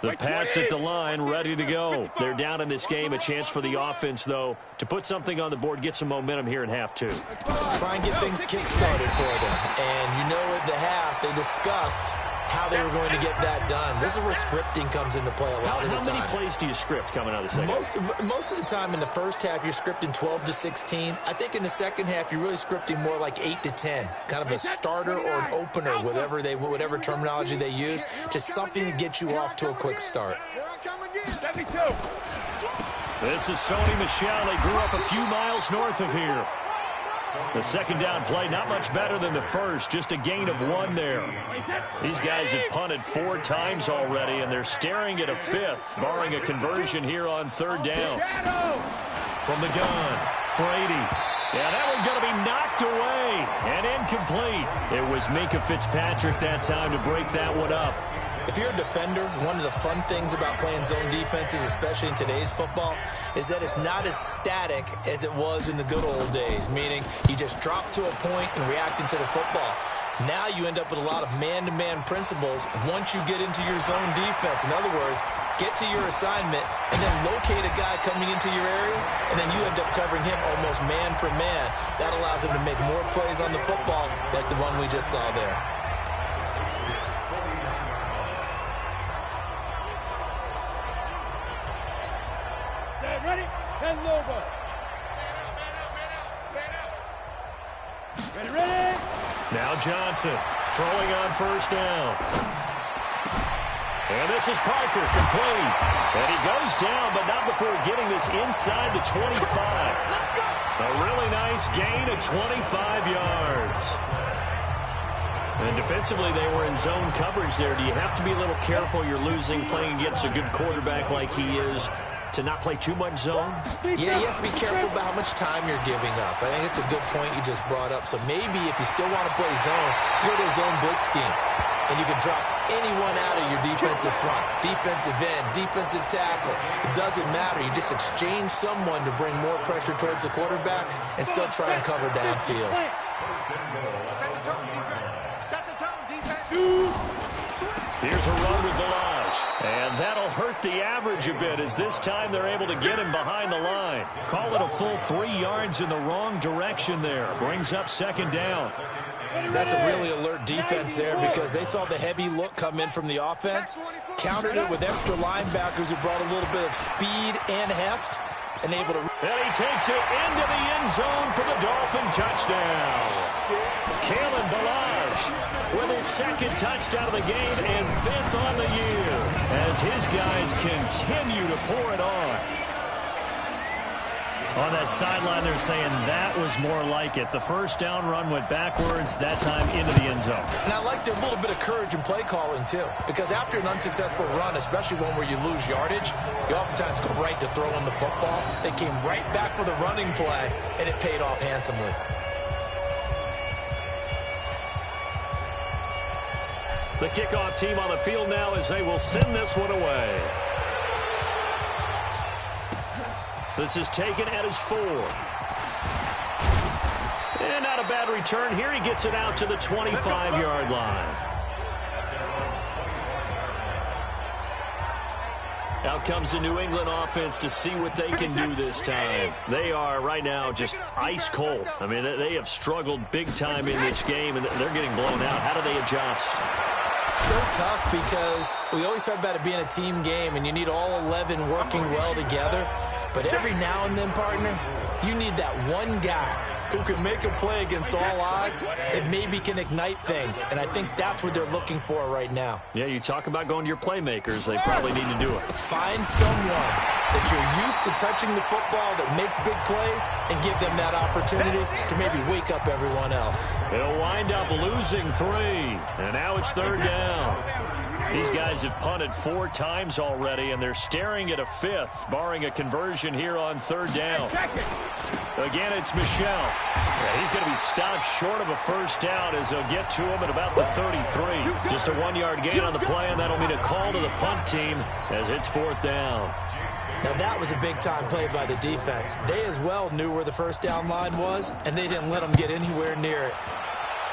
The Pats at the line, ready to go. They're down in this game. A chance for the offense, though, to put something on the board, get some momentum here in half 2. Try and get things kick-started for them. And you know at the half, they discussed how they were going to get that done. This is where scripting comes into play a lot of the time. How many plays do you script coming out of the second? Most of the time in the first half, you're scripting 12 to 16. I think in the second half, you're really scripting more like 8 to 10. Kind of a starter or an opener, whatever terminology they use. Just something to get you off to a quick start. This is Sony Michel. They grew up a few miles north of here. The second down play, not much better than the first, just a gain of 1 there. These guys have punted 4 times already, and they're staring at a 5th, barring a conversion here on third down. From the gun, Brady. Yeah, that one's going to be knocked away and incomplete. It was Minkah Fitzpatrick that time to break that one up. If you're a defender, one of the fun things about playing zone defenses, especially in today's football, is that it's not as static as it was in the good old days, meaning you just drop to a point and react into the football. Now you end up with a lot of man-to-man principles once you get into your zone defense. In other words, get to your assignment and then locate a guy coming into your area, and then you end up covering him almost man for man. That allows him to make more plays on the football like the one we just saw there. Ready? 10 over. Ready? Now Johnson throwing on first down. And this is Parker, complete. And he goes down, but not before getting this inside the 25. A really nice gain of 25 yards. And defensively, they were in zone coverage there. Do you have to be a little careful? You're losing, playing against a good quarterback like he is, to not play too much zone? Yeah, you have to be careful about how much time you're giving up. I think it's a good point you just brought up. So maybe if you still want to play zone, go to a zone blitz scheme. And you can drop anyone out of your defensive front. Defensive end, defensive tackle. It doesn't matter. You just exchange someone to bring more pressure towards the quarterback and still try and cover downfield. Set the tone, defense. Set the tone, defense. Here's a run with Velage. And that'll hurt the average a bit as this time they're able to get him behind the line. Call it a full 3 yards in the wrong direction there. Brings up second down. That's a really alert defense there because they saw the heavy look come in from the offense, countered it with extra linebackers who brought a little bit of speed and heft, and able to... And he takes it into the end zone for the Dolphin touchdown. Kalen Balaj with his second touchdown of the game and 5th on the year as his guys continue to pour it on. On that sideline, they're saying that was more like it. The first down run went backwards, that time into the end zone. And I liked a little bit of courage in play calling, too. Because after an unsuccessful run, especially one where you lose yardage, you oftentimes go right to throwing the football. They came right back with a running play, and it paid off handsomely. The kickoff team on the field now as they will send this one away. This is taken at his 4. And not a bad return here. He gets it out to the 25-yard line. Out comes the New England offense to see what they can do this time. They are right now just ice cold. I mean, they have struggled big time in this game, and they're getting blown out. How do they adjust? So tough because we always talk about it being a team game, and you need all 11 working well together. But every now and then, partner, you need that one guy who can make a play against all odds that maybe can ignite things. And I think that's what they're looking for right now. Yeah, you talk about going to your playmakers. They probably need to do it. Find someone that you're used to touching the football that makes big plays and give them that opportunity to maybe wake up everyone else. They'll wind up losing 3. And now it's 3rd down. These guys have punted 4 times already, and they're staring at a 5th, barring a conversion here on 3rd down. Again, it's Michel. Yeah, he's going to be stopped short of a 1st down as they'll get to him at about the 33. Just a 1-yard gain on the play, and that'll mean a call to the punt team as it's 4th down. Now, that was a big-time play by the defense. They as well knew where the 1st down line was, and they didn't let them get anywhere near it.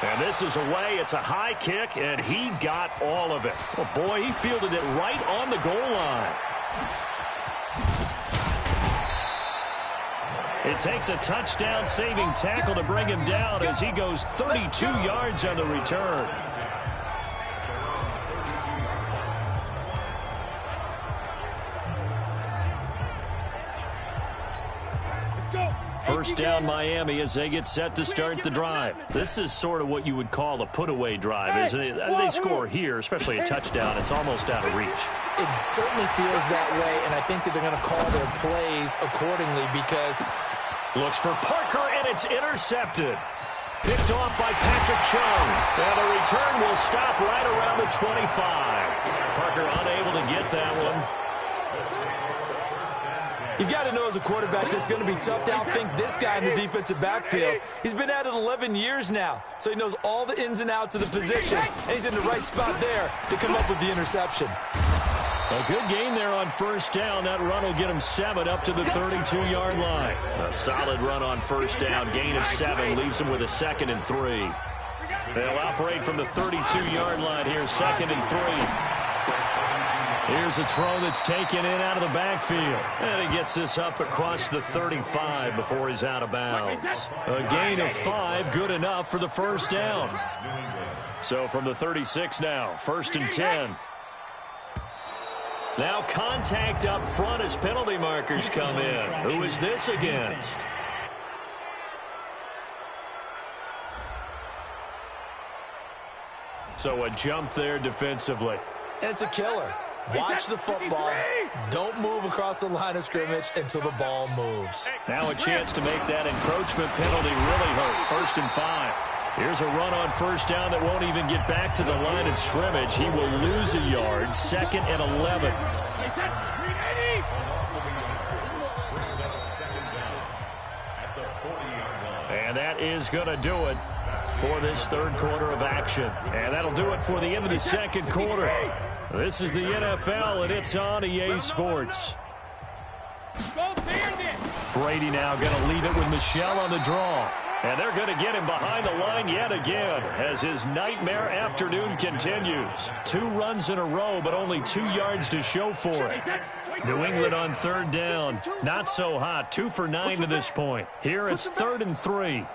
And this is away. It's a high kick, and he got all of it. Oh, boy, he fielded it right on the goal line. It takes a touchdown-saving tackle to bring him down as he goes 32 yards on the return. First down Miami as they get set to start the drive. This is sort of what you would call a put-away drive, isn't it? They score here, especially a touchdown. It's almost out of reach. It certainly feels that way, and I think that they're going to call their plays accordingly because... Looks for Parker, and it's intercepted. Picked off by Patrick Chung. And the return will stop right around the 25. Parker unable to get that one. You've got to know as a quarterback it's going to be tough to outthink this guy in the defensive backfield. He's been at it 11 years now, so he knows all the ins and outs of the position, and he's in the right spot there to come up with the interception. A good game there on 1st down. That run will get him 7 up to the 32-yard line. A solid run on 1st down. Gain of 7 leaves him with a 2nd and 3. They'll operate from the 32-yard line here, 2nd and 3. Here's a throw that's taken in out of the backfield. And he gets this up across the 35 before he's out of bounds. A gain of 5, good enough for the 1st down. So from the 36 now, 1st and 10. Now contact up front as penalty markers come in. Who is this against? So a jump there defensively. And it's a killer. Watch the football. Don't move across the line of scrimmage until the ball moves. Now a chance to make that encroachment penalty really hurt. 1st and 5. Here's a run on 1st down that won't even get back to the line of scrimmage. He will lose a yard. 2nd and 11. And that is going to do it for this 3rd quarter of action. And that'll do it for the end of the 2nd quarter. This is the NFL, and it's on EA Sports. Brady now going to leave it with Michel on the draw. And they're going to get him behind the line yet again as his nightmare afternoon continues. 2 runs in a row, but only 2 yards to show for it. New England on 3rd down. Not so hot. 2 for 9 to this point. Here it's 3rd and 3.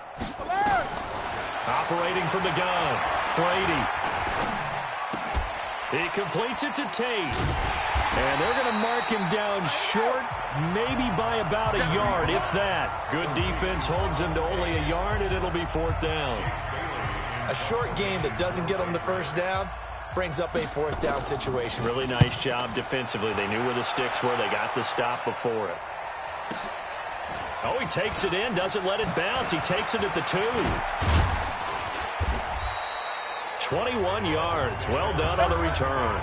Operating from the gun. Brady. He completes it to Tate. And they're going to mark him down short, maybe by about a yard, if that. Good defense holds him to only a yard, and it'll be 4th down. A short game that doesn't get them the 1st down brings up a 4th down situation. Really nice job defensively. They knew where the sticks were. They got the stop before it. Oh, he takes it in, doesn't let it bounce. He takes it at the 2. 21 yards. Well done on the return.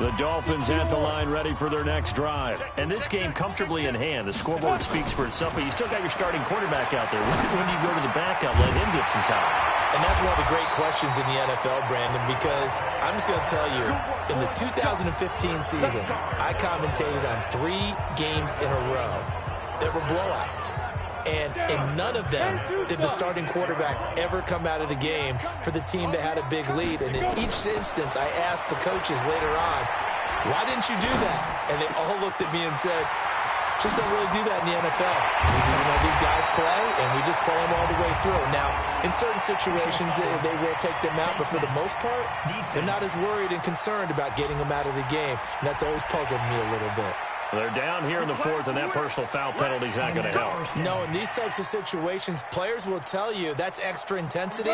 The Dolphins at the line ready for their next drive. And this game comfortably in hand. The scoreboard speaks for itself, but you still got your starting quarterback out there. When do you go to the backup, let him get some time? And that's one of the great questions in the NFL, Brandon, because I'm just going to tell you, in the 2015 season, I commentated on 3 games in a row that were blowouts. And in none of them did the starting quarterback ever come out of the game for the team that had a big lead. And in each instance, I asked the coaches later on, why didn't you do that? And they all looked at me and said, just don't really do that in the NFL. These guys play, and we just play them all the way through. Now, in certain situations, they will take them out, but for the most part, they're not as worried and concerned about getting them out of the game, and that's always puzzled me a little bit. They're down here in the fourth, and that personal foul penalty is not going to help. No, in these types of situations, players will tell you that's extra intensity.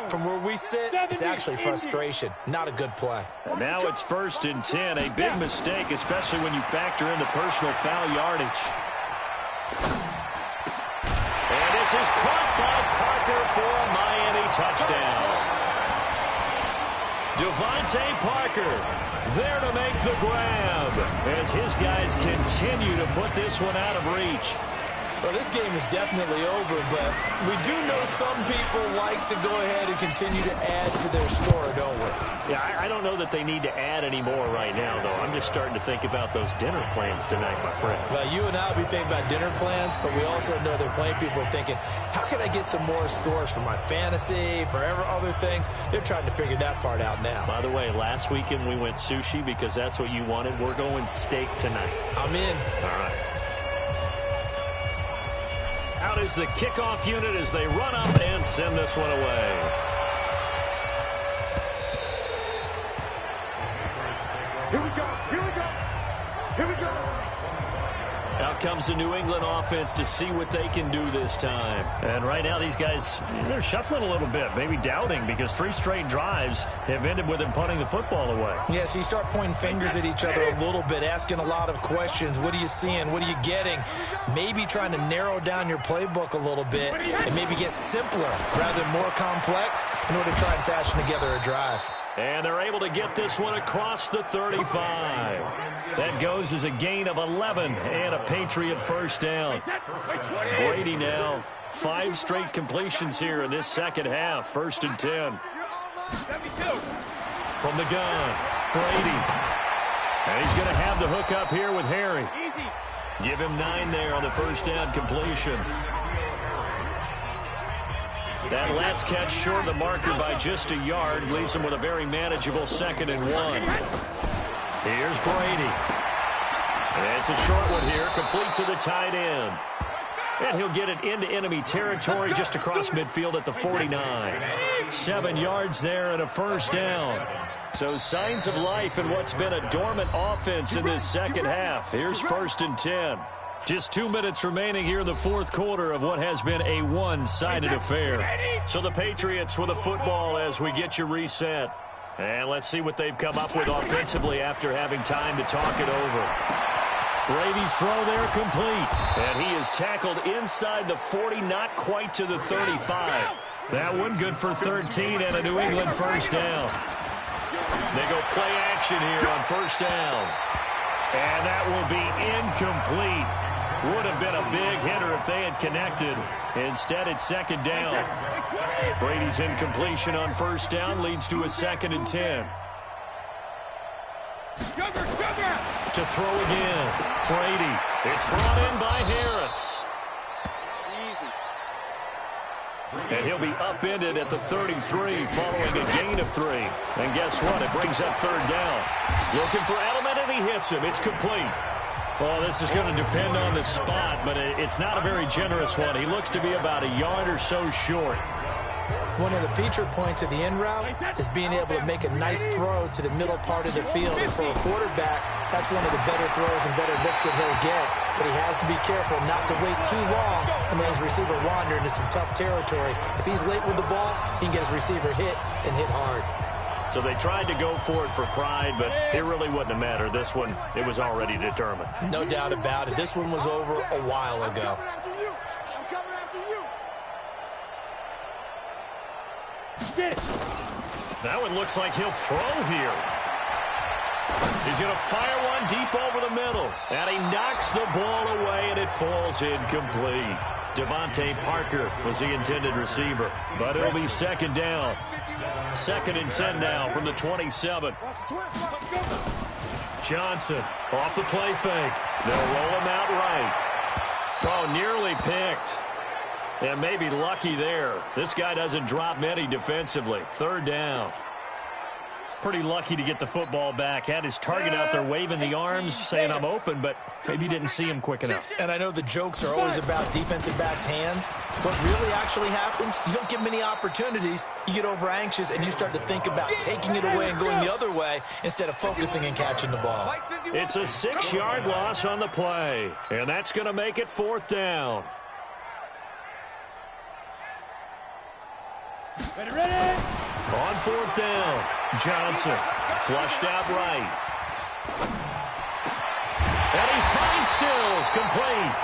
From where we sit, it's actually frustration. Not a good play. And now it's 1st and 10. A big mistake, especially when you factor in the personal foul yardage. And this is caught by Parker for a Miami touchdown. Devontae Parker there to make the grab as his guys continue to put this one out of reach. Well, this game is definitely over, but we do know some people like to go ahead and continue to add to their score, don't we? Yeah, I don't know that they need to add any more right now, though. I'm just starting to think about those dinner plans tonight, my friend. Well, you and I will be thinking about dinner plans, but we also know there are plenty of people are thinking, how can I get some more scores for my fantasy, for other things? They're trying to figure that part out now. By the way, last weekend we went sushi because that's what you wanted. We're going steak tonight. I'm in. All right. Out is the kickoff unit as they run up and send this one away. Here we go. Here we go. Here we go. Out comes the New England offense to see what they can do this time. And right now these guys, they're shuffling a little bit, maybe doubting, because 3 straight drives have ended with them punting the football away. Yeah, so you start pointing fingers at each other a little bit, asking a lot of questions. What are you seeing? What are you getting? Maybe trying to narrow down your playbook a little bit and maybe get simpler rather than more complex in order to try and fashion together a drive. And they're able to get this one across the 35. That goes as a gain of 11 and a Patriot first down. Brady now 5 straight completions here in this second half. 1st and 10. From the gun, Brady. And he's going to have the hook up here with Harry. Give him 9 there on the first down completion. That last catch short of the marker by just a yard leaves him with a very manageable 2nd and 1. Here's Brady. And it's a short one here, complete to the tight end. And he'll get it into enemy territory just across midfield at the 49. 7 yards there and a first down. So signs of life in what's been a dormant offense in this second half. Here's 1st and 10. Just 2 minutes remaining here in the fourth quarter of what has been a one-sided affair. So the Patriots with a football as we get you reset. And let's see what they've come up with offensively after having time to talk it over. Brady's throw there complete. And he is tackled inside the 40, not quite to the 35. That one good for 13 and a New England first down. They go play action here on first down. And that will be incomplete. Would have been a big hitter if they had connected. Instead, it's 2nd down. Brady's incompletion on first down leads to a 2nd and 10. To throw again. Brady. It's brought in by Harris. And he'll be upended at the 33 following a gain of 3. And guess what? It brings up 3rd down. Looking for Edelman, and he hits him. It's complete. Well, this is going to depend on the spot, but it's not a very generous one. He looks to be about a yard or so short. One of the feature points of the end route is being able to make a nice throw to the middle part of the field. And for a quarterback, that's one of the better throws and better looks that he'll get. But he has to be careful not to wait too long and let his receiver wander into some tough territory. If he's late with the ball, he can get his receiver hit and hit hard. So they tried to go for it for pride, but it really wouldn't have mattered. This one, it was already determined. No doubt about it. This one was over a while ago. That one looks like he'll throw here. He's going to fire one deep over the middle. And he knocks the ball away, and it falls incomplete. Devontae Parker was the intended receiver, but it'll be 2nd down. 2nd and 10 now from the 27. Johnson off the play fake. They'll roll him out right. Oh, nearly picked. And maybe lucky there. This guy doesn't drop many defensively. Third down. Pretty lucky to get the football back. Had his target out there waving the arms, saying I'm open, but maybe didn't see him quick enough. And I know the jokes are always about defensive backs' hands. What really actually happens, you don't get many opportunities. You get over anxious, and you start to think about taking it away and going the other way instead of focusing and catching the ball. It's a 6-yard loss on the play, and that's going to make it 4th down. Ready? On 4th down, Johnson flushed out right. And he finds Stills, complete.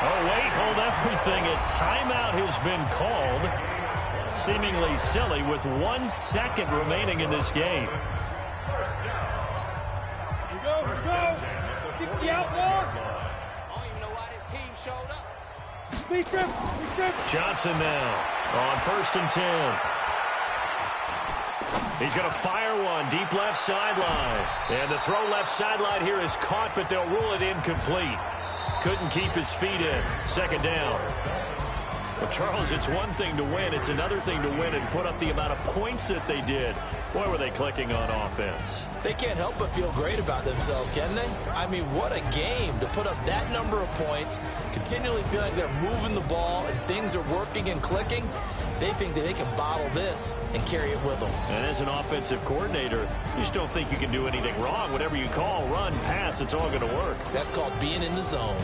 Oh, wait, hold everything. A timeout has been called. Seemingly silly with 1 second remaining in this game. Here we go. 60 outlaw. I don't even know why this team showed up. Please trip. Johnson now on 1st and 10. He's going to fire one deep left sideline. And the throw left sideline here is caught, but they'll rule it incomplete. Couldn't keep his feet in. 2nd down. Well, Charles, it's one thing to win. It's another thing to win and put up the amount of points that they did. Boy, were they clicking on offense. They can't help but feel great about themselves, can they? I mean, what a game to put up that number of points, continually feeling like they're moving the ball and things are working and clicking. They think that they can bottle this and carry it with them. And as an offensive coordinator, you just don't think you can do anything wrong. Whatever you call, run, pass, it's all going to work. That's called being in the zone.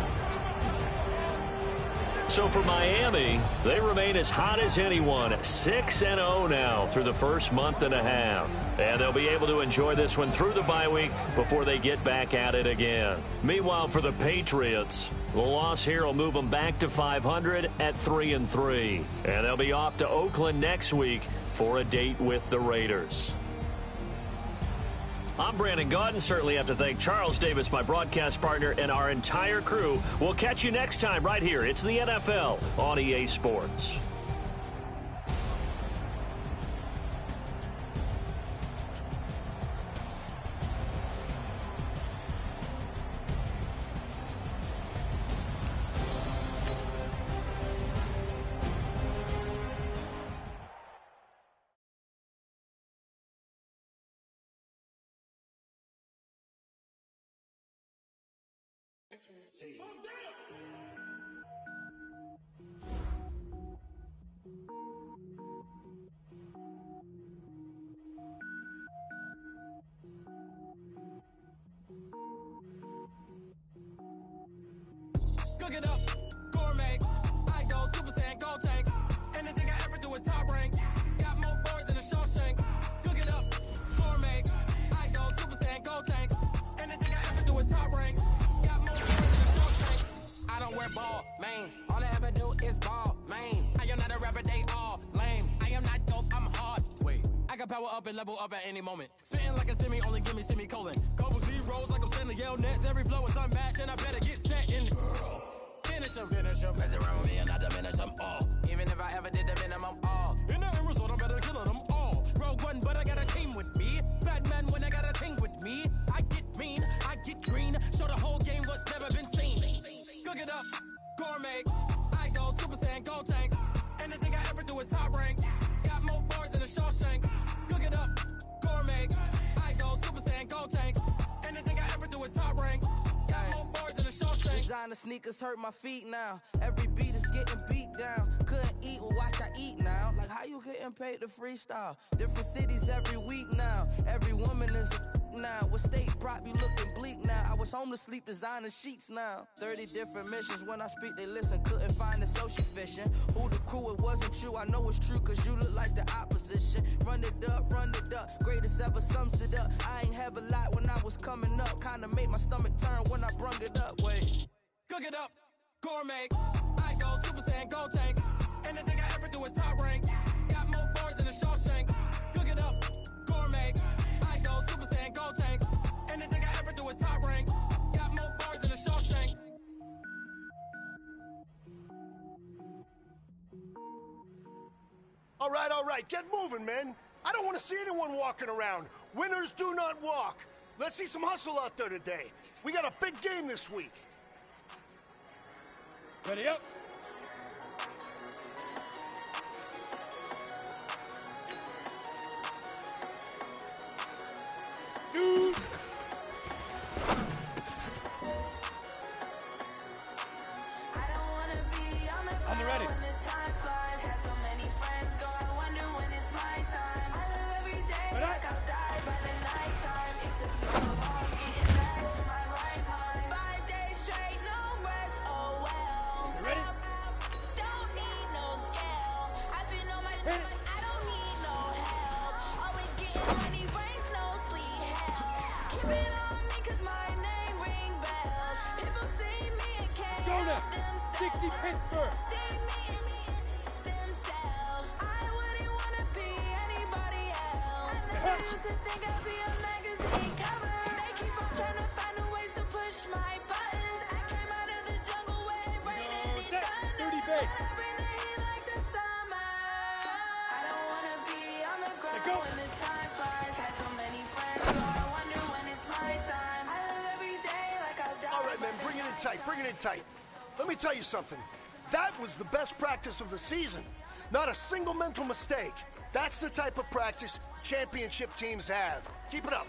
So for Miami, they remain as hot as anyone, 6-0 now through the first month and a half. And they'll be able to enjoy this one through the bye week before they get back at it again. Meanwhile, for the Patriots, the loss here will move them back to 500 at 3-3. And they'll be off to Oakland next week for a date with the Raiders. I'm Brandon Gaudin. Certainly have to thank Charles Davis, my broadcast partner, and our entire crew. We'll catch you next time right here. It's the NFL on EA Sports. Cook it up, gourmet. I go Super Saiyan, gold tank. Anything I ever do is top rank. Got more bars than a Shawshank. Cook it up, gourmet. I go Super Saiyan, gold tank. Anything I ever do is top rank. Got more bars than a Shawshank. I don't wear ball mains. All I ever do is ball main. I am not a rapper, they all lame. I am not dope, I'm hard. Wait, I can power up and level up at any moment. Spitting like a semi, only give me semicolon. Couple zeros like I'm sending yell nets. Every flow is unmatched and I better get set in. Finish them, mess around with me and I diminish them all. Even if I ever did the minimum, all. In the end result, I better kill them all. Rogue one, but I got a team with me. Batman when I got a team with me. I get mean, I get green. Show the whole game what's never been seen. Cook it up, gourmet. I go Super Saiyan, gold tank. Anything I ever do is top rank. Got more bars than a Shawshank. Cook it up, gourmet. I go Super Saiyan, gold tank. Anything I ever do is top rank. Designer sneakers hurt my feet now. Every beat is getting beat down. Couldn't eat, well watch I eat now. Like how you getting paid to freestyle? Different cities every week now. Every woman is a now. What state prop you looking bleak now? I was home to sleep designer sheets now. 30 different missions. When I speak they listen. Couldn't find it so she fishing. Who the crew, it wasn't you. I know it's true cause you look like the opposition. Run it up, greatest ever sums it up. I ain't have a lot when I was coming up. Kinda made my stomach turn when I brung it up. Wait. Cook it up, gourmet. I go Super Saiyan, gold tank. Anything I ever do is top rank. Got more bars than a Shawshank. Cook it up, gourmet. I go Super Saiyan, gold tank. Anything I ever do is top rank. Got more bars than a Shawshank. All right, get moving, men. I don't want to see anyone walking around. Winners do not walk. Let's see some hustle out there today. We got a big game this week. Ready up. Hit it. I don't need no help. Always getting money, brains, no sleep, hell. Keep it on me, cause my name ring bells. People see me and can't Go now. help themselves. 60 Pittsburgh. See me and themselves. I wouldn't wanna be anybody else. I used to think I'd be a magazine cover. They keep on trying to find a ways to push my buttons. I came out of the jungle where it rained and it thunder. 30 base. I bring the heat like the summer. I don't wanna be on the ground when the time flies. Had so many friends, so I wonder when it's my time. I live every day like I'll die. All right, man, bring it in tight, bring it in tight. Let me tell you something. That was the best practice of the season. Not a single mental mistake. That's the type of practice championship teams have. Keep it up.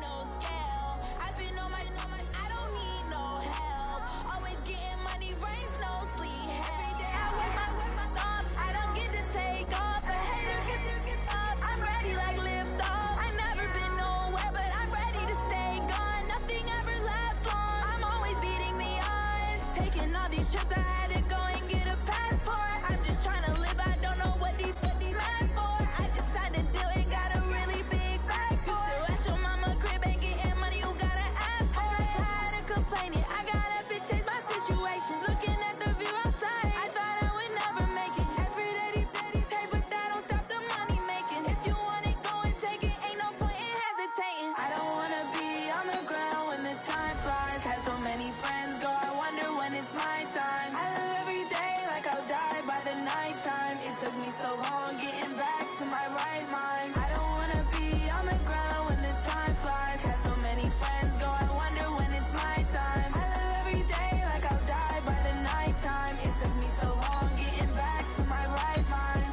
No scale. I've been on my, I don't need no help. Always getting money, brains, no sleep. Every day I work my thumb. I don't get to take off. A hater get off. I'm ready like lift off. I've never been nowhere, but I'm ready to stay gone. Nothing ever lasts long. I'm always beating the odds. Taking all these trips, I had to go and get a passport. I'm just trying to live. I don't know what the mad for. I just signed a deal and got a really big bag for it. At your mama crib ain't getting money, you gotta ask for it. I'm tired of complaining. I gotta bitch change my situation. Looking at the view outside, I thought I would never make it. Every day, take, but that don't stop the money making. If you want it, go and take it. Ain't no point in hesitating. I don't wanna be on the ground when the time flies. Had so many friends go, I wonder when it's my time. I live every day like I'll die by the nighttime. It took me so long getting back to my right mind. I don't wanna be on the ground when the time flies. Had so many friends go, I wonder when it's my time. I live every day like I'll die by the nighttime. It took me so long getting back to my right mind.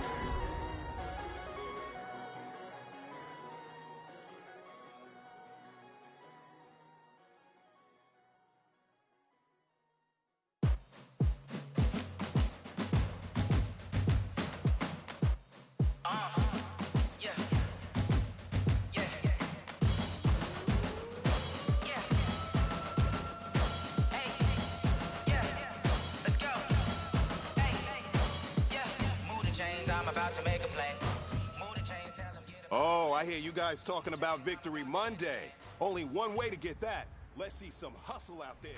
I'm about to make a play. Move the chains, tell them get Oh, I hear you guys talking about Victory Monday. Only one way to get that. Let's see some hustle out there.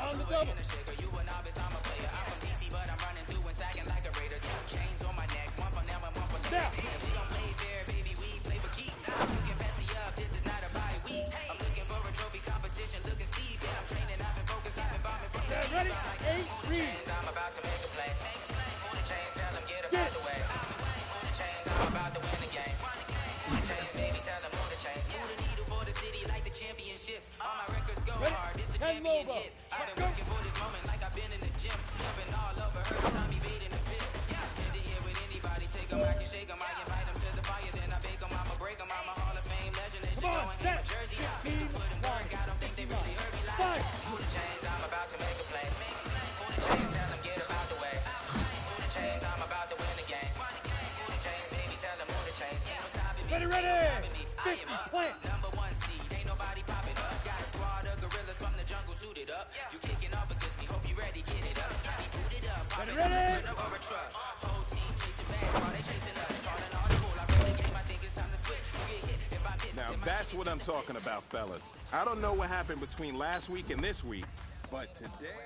On the double. You a novice, I'm a player. I'm from DC, but I'm running through and sagging like a raider. 2 chains on my neck, one for now and one for later. If we don't play fair, baby, we play for keeps. You can pass me up, this is not a bye week. I'm looking for a trophy competition, looking steep. And I'm training, I've been focused, I've been bombing from the deep. I'm like, move the chains, I'm about to make a play. Move the chains, tell them get about the way. Move the chains, I'm about to win the game. Move the chains, baby, tell them move the chains. Move the needle for the city like the championships. All my records go hard, this a champion hit. I've been working for this moment like I've been in the gym. Jumping all over her, Tommy bait in the pit. Tend to hear with anybody, take them, I can shake them. I invite them to the fire, then I bake them. I'ma break them, I'm a Hall of Fame legend. They should go and get my jersey. Need to put in work, I don't think they really heard me like. Move the chains, I'm about to make a play. Move the chains, tell them get about the way. Move the chains, I'm about to win the game. Move the chains, baby, tell them move the chains. Ain't no stopping me, Ready. I am up, number 1 seed. Ain't nobody popping up. Got a squad of gorillas from the jungle suited up. You kicking off against me, hope you ready, get it up. I be booted up, popping up the skirt over a truck. Whole team chasing bags while they chasing us. Calling all the cool, I play the game, I think it's time to switch. You get hit if I miss. Now that's what I'm talking about, fellas. I don't know what happened between last week and this week, but today...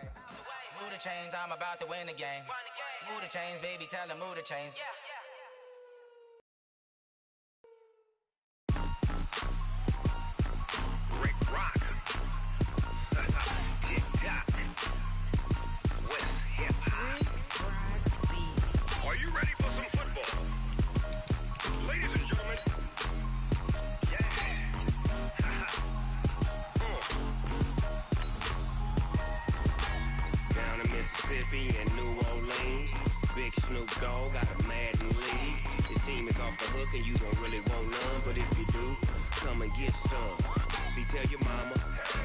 Move the chains, I'm about to win the game. Move the chains, baby, tell them move the chains. Rick Rock. TikTok. West Hip Hop. Are you ready for some football? Ladies and gentlemen. Yeah. Down in Mississippi and New Orleans, Big Snoop Dogg got a Madden league. His team is off the hook and you don't really want none, but if you do, come and get some. See, tell your mama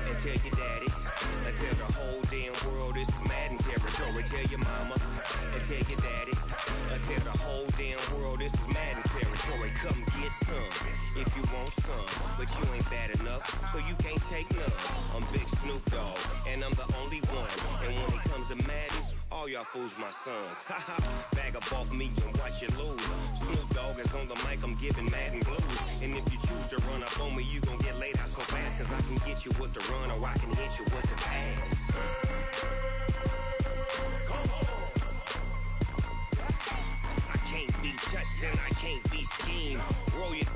and tell your daddy and tell the whole damn world this is Madden territory. Tell your mama and tell your daddy and tell the whole damn world this is Madden territory. Come get some if you want some, but you ain't bad enough, so you can't take none. I'm Big Snoop Dogg, and I'm the only one. And when it comes to Madden, all y'all fools my sons. Haha, bag up off me and watch you lose. Snoop Dogg is on the mic, I'm giving Madden blues. And if you choose to run up on me, you gon' get laid out so fast, cause I can get you with the run or I can hit you with the pass. I can't be touched and I can't be schemed. Roll you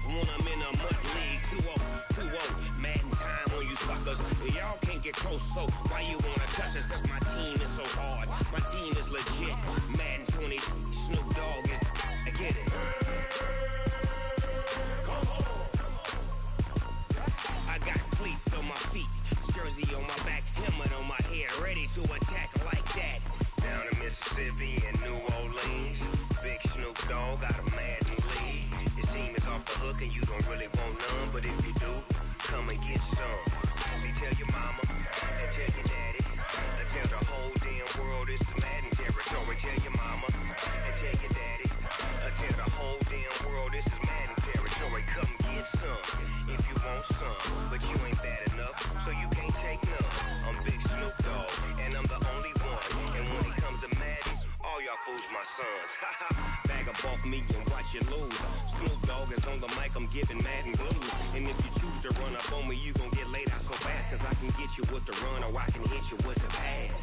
when I'm in a mud league. 2-0, Madden time on you suckers. Y'all can't get close, so why you wanna touch us? Cause my team is so hard. My team is legit. Madden 20, Snoop Dogg is, I get it. I got cleats on my feet, jersey on my back, helmet on my head, ready to attack like that. Down in Mississippi and New Orleans, Big Snoop Dogg got a Madden lead. His team is off the hook and you don't really want none, but if you do, come and get some. See, tell your mama and tell your daddy and tell the whole damn world this is Madden territory. Tell your mama and tell your daddy and tell the whole damn world this is Madden territory. Come get some if you want some, but you ain't bad enough, so you can't take none. I'm Big Snoop Dogg, and I'm the only one. And when it comes to Madden, all y'all fools my sons. Haha, bag up off me and watch you lose. Snoop Dogg is on the mic, I'm giving Madden blues. And if you choose to run up on me, you gon' get laid out so fast, cause I can get you with the run or I can hit you with the pass.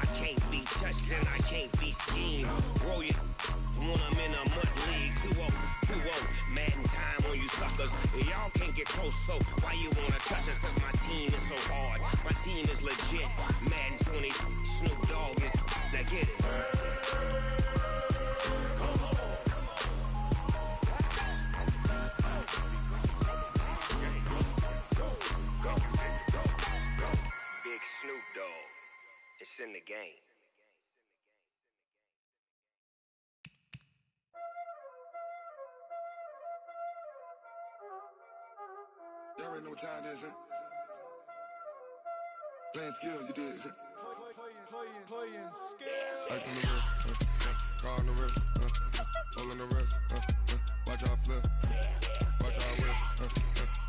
I can't be touched and I can't be schemed. Roll you when I'm in a mud league. 2-0, Madden time on you suckers. Y'all can't get close, so why you wanna touch us? Cause my team is so hard. My team is legit. Madden 20, Snoop Dogg is, now get it. Big Snoop Dogg, it's in the game. Y'all already know what time it is, huh? Playing skills, you did. Playing skills. Ice on the wrist, car on the wrist, hole in the wrist, watch out flip, watch out whip,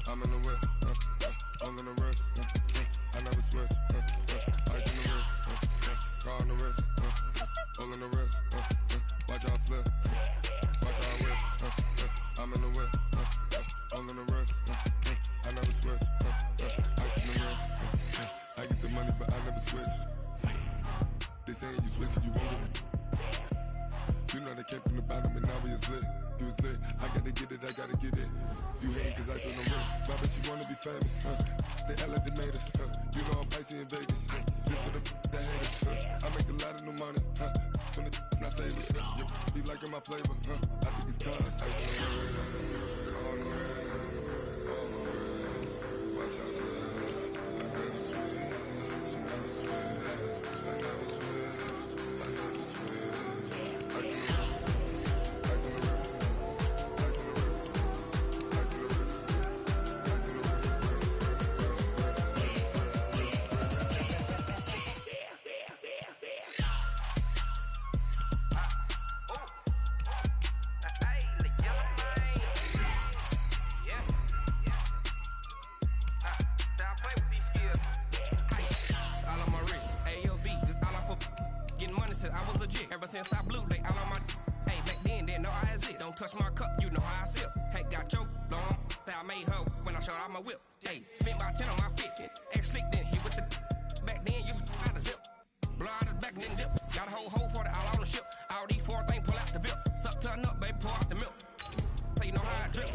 I'm in the whip, hole in the wrist, I never switch, ice on the wrist, car on the wrist, hole in the wrist, watch out flip, watch out whip, I'm in the whip, hole in the wrist, I never switch, ice on the wrist, I get the money but I never switch. They saying you switch and you won't get it. You know they came from the bottom and now we is lit. You was lit, I gotta get it, I gotta get it. You hating cause I on the wrist. Why bet you wanna be famous, They act like they made us, You know I'm icy in Vegas, This for the that hate us, I make a lot of new money, When it's not savers, You be liking my flavor, I think it's cause ice on the wrist, on the wrist, on the wrist. Watch out, I never switch, you never switch. I never switch, I never switch. Ice in the wrist, ice in the wrist, ice in the wrist, ice in the wrist, ice in the wrist, I was legit. Ever since I blew, they all on my. Hey, back then, didn't know I exist. Don't touch my cup, you know how I sip. Hey, got your long. I made her when I showed out my whip. Hey, spent about 10 on my fit. Ex slick, then hit with the. Back then, used to out the zip. Blow out his back, then dip. Got a whole party all on the ship. All these four things, pull out the VIP. Suck, turn up, baby, pour out the milk. So you know how I drip.